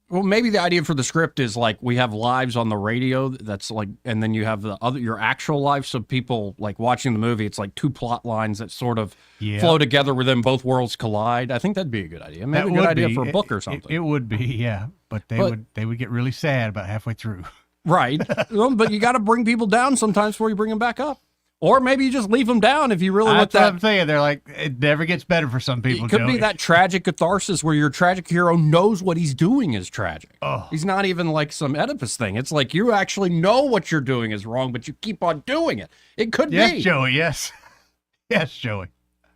well, maybe the idea for the script is like we have lives on the radio. That's like, and then you have the other your actual life. So people like watching the movie, it's like two plot lines that sort of flow together where then both worlds collide. I think that'd be a good idea. Maybe a good idea for a book or something. It would be, yeah. But they would get really sad about halfway through. Right. Well, but you got to bring people down sometimes before you bring them back up. Or maybe you just leave them down if you really want That's what that. I'm saying. They're like, it never gets better for some people. It could be Joey. that tragic catharsis where your tragic hero knows what he's doing is tragic. Oh. He's not even like some Oedipus thing. It's like you actually know what you're doing is wrong, but you keep on doing it. It could Yes, be. Joey, yes. Yes, Joey.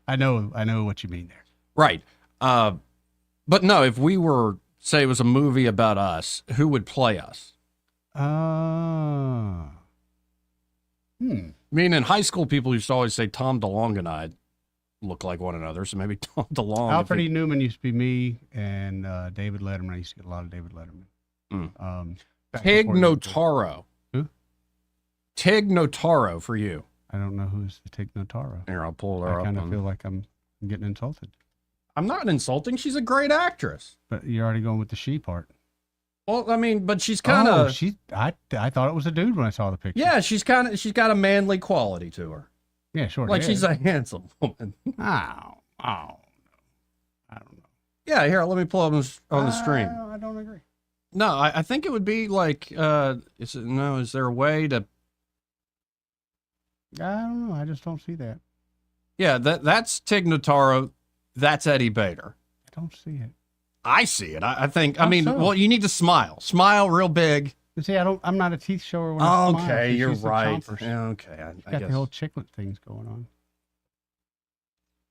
I know what you mean there. Right. But no, if we were, say it was a movie about us, who would play us? I mean, in high school, people used to always say Tom DeLonge and I look like one another, so maybe Tom DeLonge. Alfred E. Newman used to be me, and David Letterman. I used to get a lot of David Letterman. Tig Notaro. Who? Tig Notaro for you. I don't know who's the Tig Notaro. Here, I'll pull her I up. kind of feel like I'm getting insulted. I'm not insulting. She's a great actress. But you're already going with the she part. Well, I mean, but she's kind of. I thought it was a dude when I saw the picture. Yeah, she's got a manly quality to her. Yeah, sure. Like she's a handsome woman. Oh, I don't know. Yeah, here, let me pull up on the stream. I don't agree. No, I think it would be like, is there a way to? I don't know. I just don't see that. Yeah, that's Tig Notaro. That's Eddie Bader. I don't see it. I see it. I think. I How mean, so? well, you need to smile. Smile real big. You see, I'm not a teeth shower when I smile. Okay, She's you're used to right. chompers. Yeah, okay, I She's got guess. the whole chiclet things going on.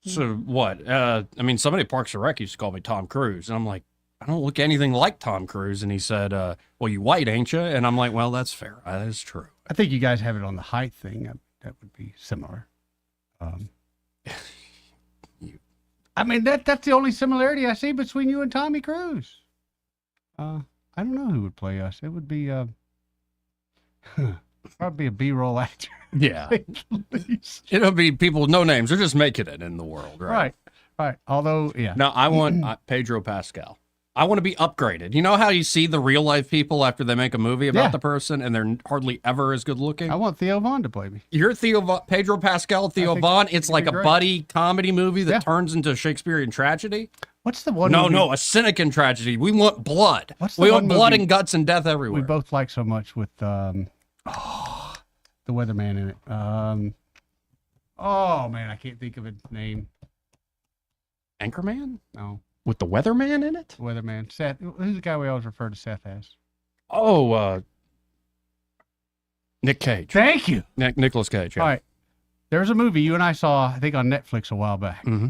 So what? I mean, somebody at Parks and Rec used to call me Tom Cruise, and I'm like, I don't look anything like Tom Cruise. And he said, well, you white, ain't you? And I'm like, well, that's fair. That is true. I think you guys have it on the height thing. That would be similar. I mean, that's the only similarity I see between you and Tommy Cruise. I don't know who would play us. It would be probably a B-roll actor. Yeah. It'll be people with no names. They're just making it in the world, right? Right. Although, yeah. No, I want Pedro Pascal. I want to be upgraded. You know how you see the real life people after they make a movie about the person and they're hardly ever as good looking? I want Theo Von to play me. You're Pedro Pascal, Theo Von. It's like a buddy comedy movie that turns into a Shakespearean tragedy. What's the one? No, a Senecan tragedy. We want blood. We want blood and guts and death everywhere. We both like so much with the weatherman in it. Oh man, I can't think of his name. Anchorman? No. With the weatherman in it? Weatherman. Seth. Who's the guy we always refer to Seth as? Oh, Nick Cage. Thank you. Nicolas Cage. Yeah. All right. There's a movie you and I saw, I think, on Netflix a while back. Mm-hmm.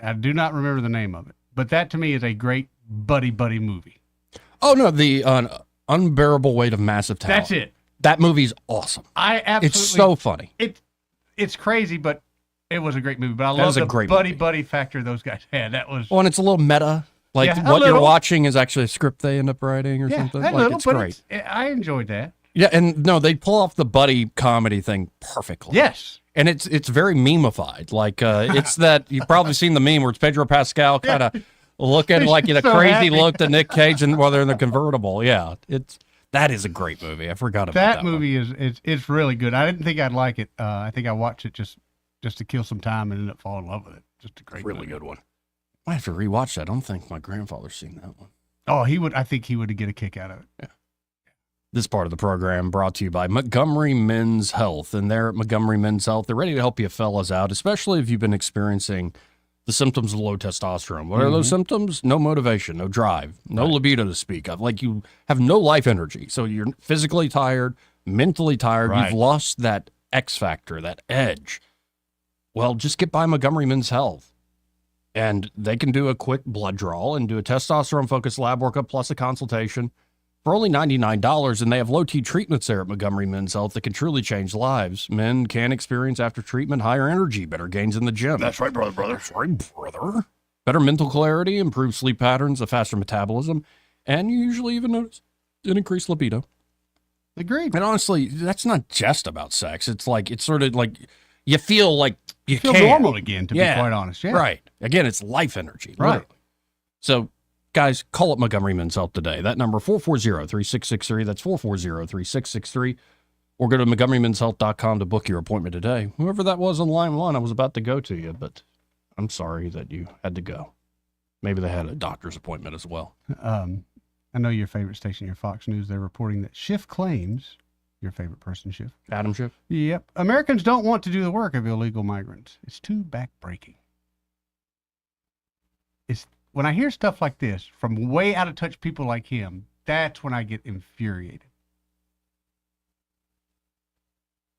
I do not remember the name of it, but that to me is a great buddy movie. Oh no, the Unbearable Weight of Massive Talent. That's it. That movie's awesome. I absolutely. It's so funny. It's crazy, but it was a great movie. But I That love was a the great buddy factor those guys had. That was. Well, and it's a little meta. Like Yeah, a what you're little. watching is actually a script they end up writing or something. a Like little, it's but great. I enjoyed that. Yeah, and no, they pull off the buddy comedy thing perfectly. Yes. And it's very memeified. Like it's that you've probably seen the meme where it's Pedro Pascal kind of looking like in a So crazy happy. look to Nick Cage and while they're in the convertible. Yeah, that is a great movie. I forgot about that. That movie is really good. I didn't think I'd like it. I think I watched it just to kill some time and ended up falling in love with it. Just a great, Really movie. good one. I have to rewatch that. I don't think my grandfather's seen that one. Oh, he would. I think he would get a kick out of it. Yeah. This part of the program brought to you by Montgomery Men's Health. And they're at Montgomery Men's Health. They're ready to help you fellas out, especially if you've been experiencing the symptoms of low testosterone. What are those symptoms? No motivation, no drive, no libido to speak of. Like you have no life energy. So you're physically tired, mentally tired. Right. You've lost that X factor, that edge. Well, just get by Montgomery Men's Health. And they can do a quick blood draw and do a testosterone-focused lab workup plus a consultation for only $99, and they have low-T treatments there at Montgomery Men's Health that can truly change lives. Men can experience after treatment higher energy, better gains in the gym. That's right, brother. That's right, brother. Better mental clarity, improved sleep patterns, a faster metabolism, and you usually even notice an increased libido. Agreed. And honestly, that's not just about sex. It's sort of like you feel like you feel can. normal again, to be quite honest. Yeah. Right. Again, it's life energy. Right. Literally. So, guys, call up Montgomery Men's Health today. That number, 440-3663. That's 440-3663. Or go to MontgomeryMen'sHealth.com to book your appointment today. Whoever that was on line one, I was about to go to you, but I'm sorry that you had to go. Maybe they had a doctor's appointment as well. I know your favorite station, your Fox News, they're reporting that Schiff claims, your favorite person, Schiff. Adam Schiff? Yep. Americans don't want to do the work of illegal migrants. It's too backbreaking. When I hear stuff like this from way out of touch people like him, that's when I get infuriated.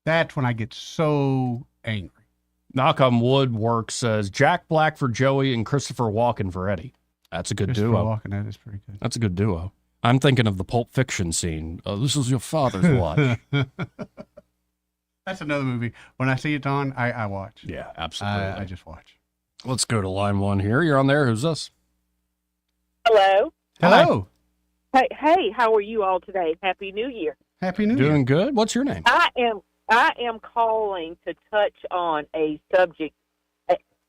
That's when I get so angry. Knock on Wood Work says Jack Black for Joey and Christopher Walken for Eddie. That's a good Christopher duo. Walken, that is pretty good. That's a good duo. I'm thinking of the Pulp Fiction scene. This is your father's watch. That's another movie. When I see it on, I watch. Yeah, absolutely. I just watch. Let's go to line one here. You're on there. Who's this? Hello. Hello. Hey, how are you all today? Happy New Year. Happy New Year. Doing good. What's your name? I am calling to touch on a subject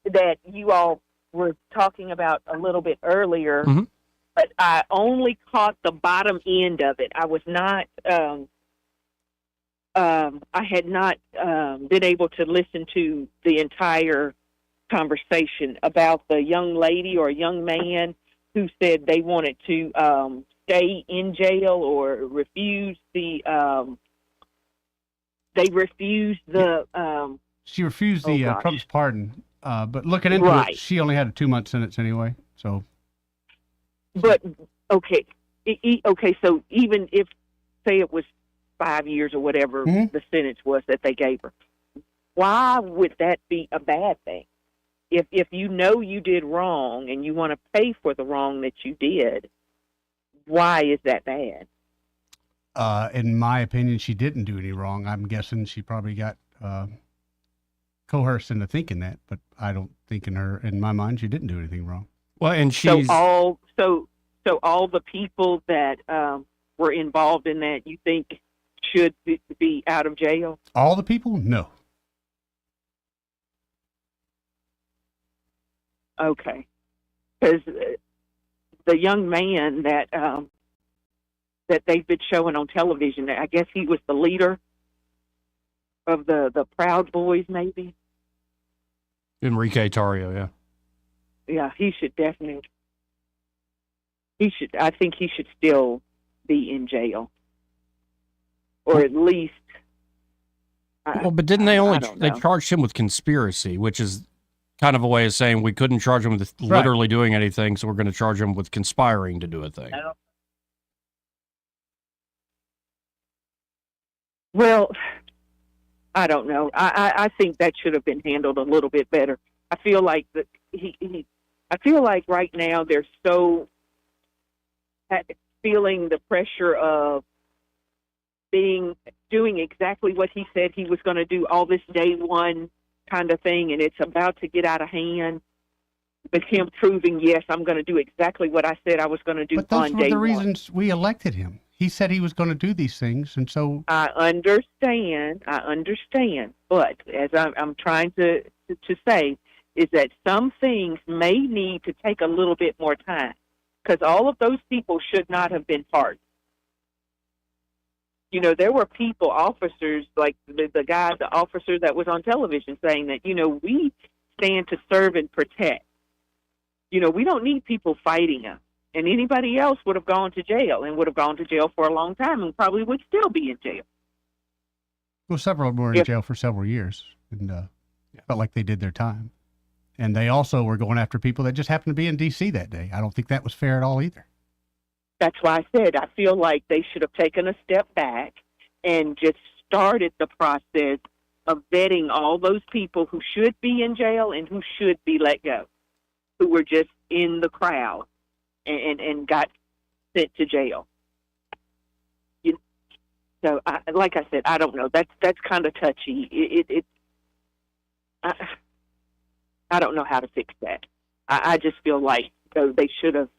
that you all were talking about a little bit earlier, but I only caught the bottom end of it. I was not I had not been able to listen to the entire conversation about the young lady or young man who said they wanted to stay in jail or refuse the she refused the Trump's pardon, but looking into it, she only had a 2-month sentence anyway. So, but okay, okay. So even if, say, it was 5 years or whatever the sentence was that they gave her, why would that be a bad thing? If you know you did wrong and you want to pay for the wrong that you did, why is that bad? In my opinion, she didn't do any wrong. I'm guessing she probably got coerced into thinking that, but I don't think in my mind, she didn't do anything wrong. Well, and she's so all the people that were involved in that, you think should be out of jail? All the people? No. Okay, because the young man that they've been showing on television, I guess he was the leader of the Proud Boys, maybe. Enrique Tarrio, yeah. Yeah, he should definitely. I think he should still be in jail, or at least. Well, but didn't they charged him with conspiracy, which is kind of a way of saying we couldn't charge him with literally doing anything, so we're going to charge him with conspiring to do a thing. Well, I don't know. I think that should have been handled a little bit better. I feel like that I feel like right now they're so feeling the pressure of doing exactly what he said he was going to do, all this day one kind of thing, and it's about to get out of hand. But him proving, yes, I'm going to do exactly what I said I was going to do on day one. But those were the reasons we elected him. He said he was going to do these things, and so I understand. But as I'm trying to say is that some things may need to take a little bit more time, because all of those people should not have been pardoned. You know, there were people, officers, like the officer that was on television saying that, you know, we stand to serve and protect. You know, we don't need people fighting us. And anybody else would have gone to jail and would have gone to jail for a long time and probably would still be in jail. Well, several were in jail for several years and felt like they did their time. And they also were going after people that just happened to be in D.C. that day. I don't think that was fair at all either. That's why I said I feel like they should have taken a step back and just started the process of vetting all those people who should be in jail and who should be let go, who were just in the crowd and got sent to jail. So, like I said, I don't know. That's kind of touchy. I don't know how to fix that. I just feel like they should have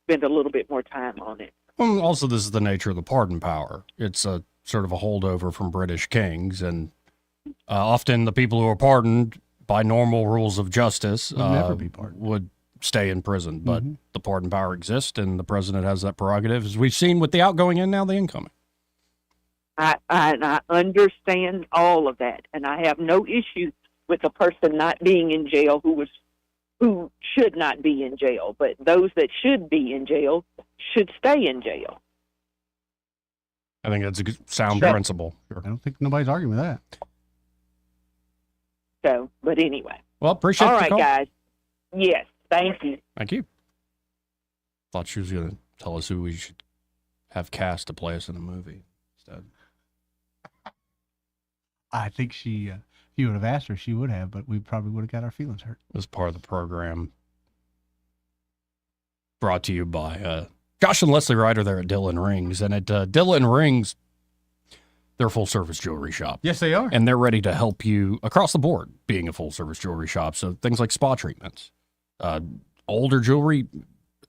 spent a little bit more time on it. Well, also, this is the nature of the pardon power. It's a sort of a holdover from British kings, and often the people who are pardoned by normal rules of justice Would never be pardoned. would stay in prison. But the pardon power exists, and the president has that prerogative, as we've seen with the outgoing and now the incoming. I understand all of that, and I have no issue with a person not being in jail who should not be in jail. But those that should be in jail should stay in jail. I think that's a good, sound principle. I don't think nobody's arguing with that. So, but anyway. Well, appreciate all the right, call. guys. Yes, thank you. Thank you. Thought she was going to tell us who we should have cast to play us in a movie instead. I think she, if you would have asked her, she would have, but we probably would have got our feelings hurt. It was part of the program brought to you by Josh and Leslie Ryder there at Dillon Rings. And at Dillon Rings, they're a full-service jewelry shop. Yes, they are. And they're ready to help you across the board being a full-service jewelry shop. So things like spa treatments, older jewelry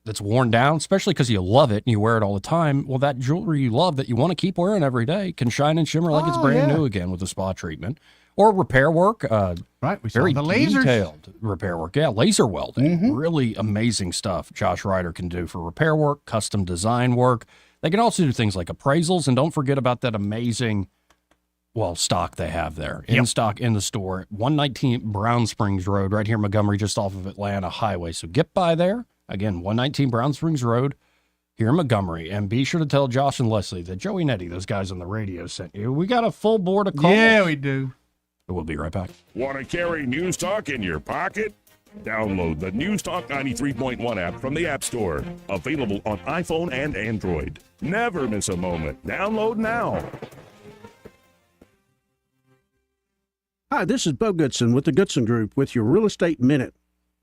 that's worn down, especially because you love it and you wear it all the time. Well, that jewelry you love that you want to keep wearing every day can shine and shimmer like it's brand new again with a spa treatment. Or repair work. Right, we saw very the lasers. detailed repair work. Yeah, laser welding. Really amazing stuff Josh Ryder can do for repair work, custom design work. They can also do things like appraisals, and don't forget about that amazing, stock they have there. In stock in the store, 119 Brown Springs Road, right here in Montgomery, just off of Atlanta Highway. So get by there. Again, 119 Brown Springs Road here in Montgomery. And be sure to tell Josh and Leslie that Joey Nettie, those guys on the radio, sent you. We got a full board of calls. Yeah, we do. We'll be right back. Want to carry News Talk in your pocket? Download the News Talk 93.1 app from the App Store. Available on iPhone and Android. Never miss a moment. Download now. Hi, this is Bo Goodson with the Goodson Group with your Real Estate Minute.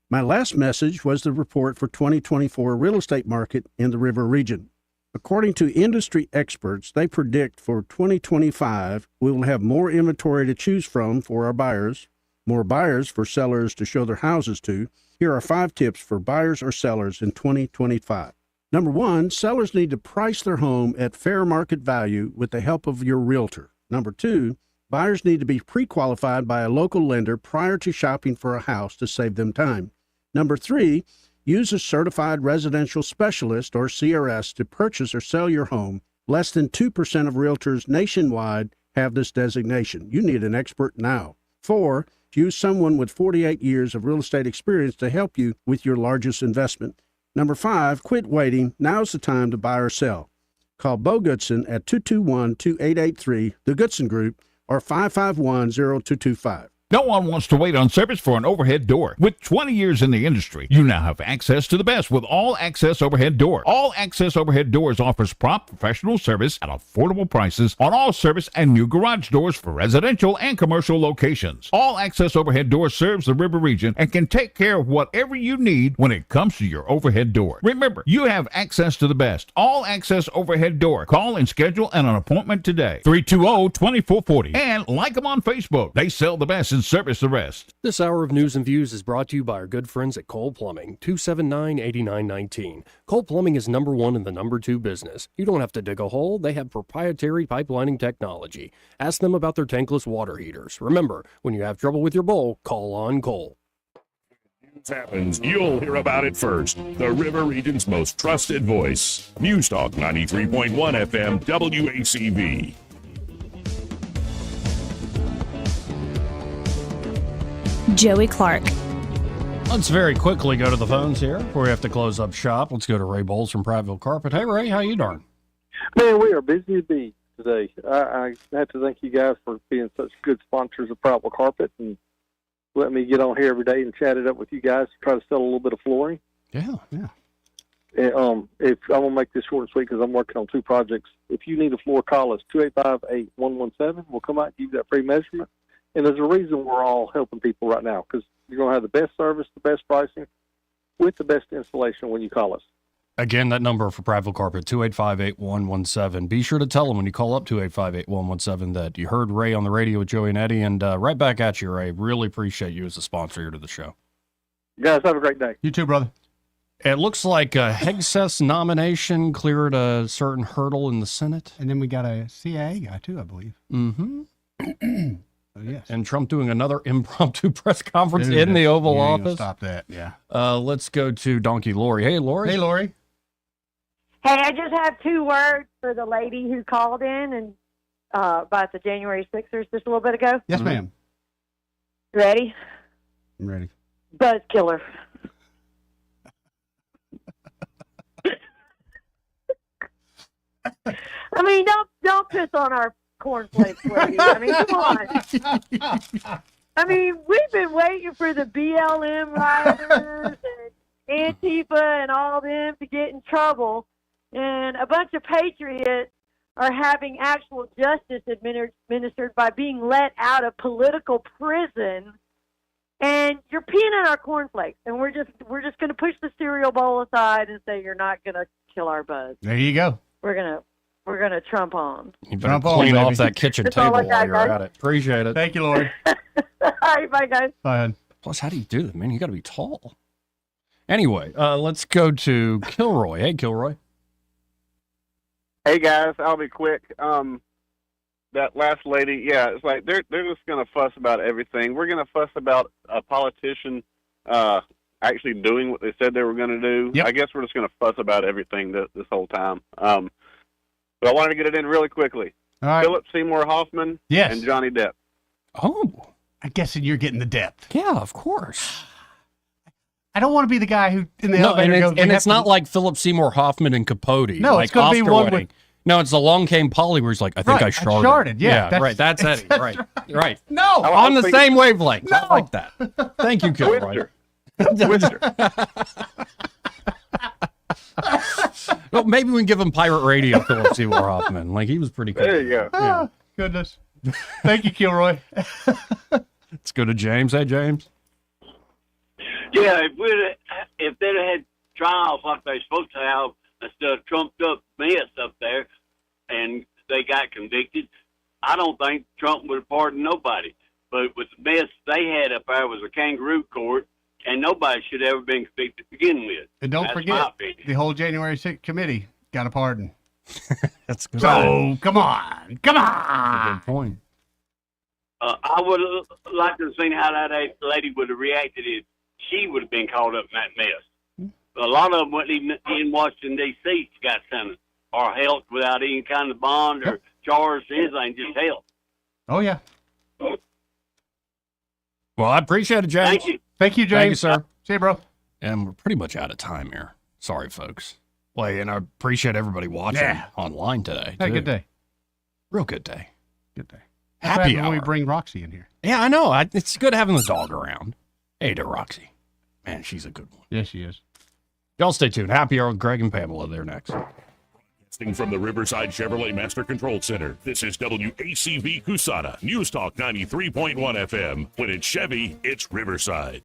My last message was the report for 2024 real estate market in the River region. According to industry experts, they predict for 2025 we will have more inventory to choose from for our buyers, more buyers for sellers to show their houses to. Here are 5 tips for buyers or sellers in 2025. Number 1, sellers need to price their home at fair market value with the help of your realtor. Number 2, buyers need to be pre-qualified by a local lender prior to shopping for a house to save them time. Number 3, use a certified residential specialist or CRS to purchase or sell your home. Less than 2% of realtors nationwide have this designation. You need an expert now. 4, use someone with 48 years of real estate experience to help you with your largest investment. Number 5, quit waiting. Now's the time to buy or sell. Call Bo Goodson at 221-2883, the Goodson Group, or 551-0225. No one wants to wait on service for an overhead door. With 20 years in the industry, you now have access to the best with All Access Overhead Door. All Access Overhead Doors offers prompt professional service at affordable prices on all service and new garage doors for residential and commercial locations. All Access Overhead Door serves the River region and can take care of whatever you need when it comes to your overhead door. Remember, you have access to the best. All Access Overhead Door. Call and schedule an appointment today. 320-2440. And like them on Facebook. They sell the best and service the rest. This hour of News and Views is brought to you by our good friends at Cole Plumbing, 279-8919. Cole Plumbing is number 1 in the number 2 business. You don't have to dig a hole. They have proprietary pipelining technology. Ask them about their tankless water heaters. Remember, when you have trouble with your bowl, call on Cole. News happens, you'll hear about it first. The River region's most trusted voice. News Talk 93.1 FM WACV. Joey Clark. Let's very quickly go to the phones here before we have to close up shop. Let's go to Ray Bowles from Prattville Carpet. Hey, Ray, how you doing? Man, we are busy as bees today. I have to thank you guys for being such good sponsors of Prattville Carpet and letting me get on here every day and chat it up with you guys to try to sell a little bit of flooring. Yeah. If I'm going to make this short and sweet because I'm working on 2 projects. If you need a floor, call us 285-8117. We'll come out and give you that free measurement. And there's a reason we're all helping people right now, because you're going to have the best service, the best pricing, with the best installation when you call us. Again, that number for Prattville Carpet, 285-8117. Be sure to tell them when you call up 285-8117 that you heard Ray on the radio with Joey and Eddie. And right back at you, Ray. Really appreciate you as a sponsor here to the show. You guys have a great day. You too, brother. It looks like a Hegseth's nomination cleared a certain hurdle in the Senate. And then we got a CIA guy, too, I believe. Mm-hmm. Oh, yes. And Trump doing another impromptu press conference Dude, in the Oval you ain't gonna Office. Stop that, yeah. Let's go to Donkey Lori. Hey, Lori. Hey, Lori. Hey, I just have 2 words for the lady who called in and about the January 6ers just a little bit ago. Yes, ma'am. Ready? I'm ready. Buzz killer. I mean, don't piss on our cornflakes, lady. I mean, come on. I mean, we've been waiting for the BLM rioters and Antifa and all them to get in trouble, and a bunch of patriots are having actual justice administered by being let out of political prison. And you're peeing in our cornflakes, and we're just going to push the cereal bowl aside and say you're not going to kill our buzz. There you go. We're gonna trump on. You better clean off that kitchen That's all table I while got, you're guys. at it. Appreciate it. Thank you, Lori. All right, bye, guys. Bye. Plus, how do you do that, man? You got to be tall. Anyway, let's go to Kilroy. Hey, Kilroy. Hey guys, I'll be quick. That last lady, yeah, it's like they're just gonna fuss about everything. We're gonna fuss about a politician actually doing what they said they were gonna do. Yep. I guess we're just gonna fuss about everything this whole time. But I wanted to get it in really quickly. All right. Philip Seymour Hoffman Yes. and Johnny Depp. Oh, I guess you're getting the depth. Yeah, of course. I don't want to be the guy who in the No, elevator and goes. it's, and it's not like Philip Seymour Hoffman and Capote. No, like it's gonna be Oscar one winning. with- No, it's Along Came Polly where he's like, I think Right, I I sharded. sharded, yeah, that's- right. That's Eddie. that's Right. right. Right. No. On the thinking- same wavelength. I No. like that. Thank you, Kilroy. Well, maybe we can give him pirate radio, Philip Seymour Hoffman. Like, he was pretty cool. There you go. Oh, goodness. Thank you, Kilroy. Let's go to James. Hey, James. Yeah, if they'd have had trials like they're supposed to have instead of trumped up mess up there, and they got convicted, I don't think Trump would have pardoned nobody. But with the mess they had up there was a kangaroo court, and nobody should have ever been convicted to begin with. And don't That's my forget, opinion. the whole January 6th committee got a pardon. That's good. So, come on. Come on. Good point. I would have liked to have seen how that lady would have reacted if she would have been caught up in that mess. A lot of them wasn't even in Washington, D.C. got sentenced or held without any kind of bond or charge or anything, just held. Oh, yeah. Well, I appreciate it, James. Thank you. Thank you, James. Thank you, sir. See you, bro. And we're pretty much out of time here. Sorry, folks. Well, and I appreciate everybody watching Yeah. online today. Had a too. good day. Real good day. Good day. Happy when hour. we bring Roxy in here. Yeah, I know. It's good having the dog around. Hey to Roxy. Man, she's a good one. Yes, she is. Y'all stay tuned. Happy hour with Greg and Pamela. They're next. Broadcasting from the Riverside Chevrolet Master Control Center, this is WACV Cusana, News Talk 93.1 FM. When it's Chevy, it's Riverside.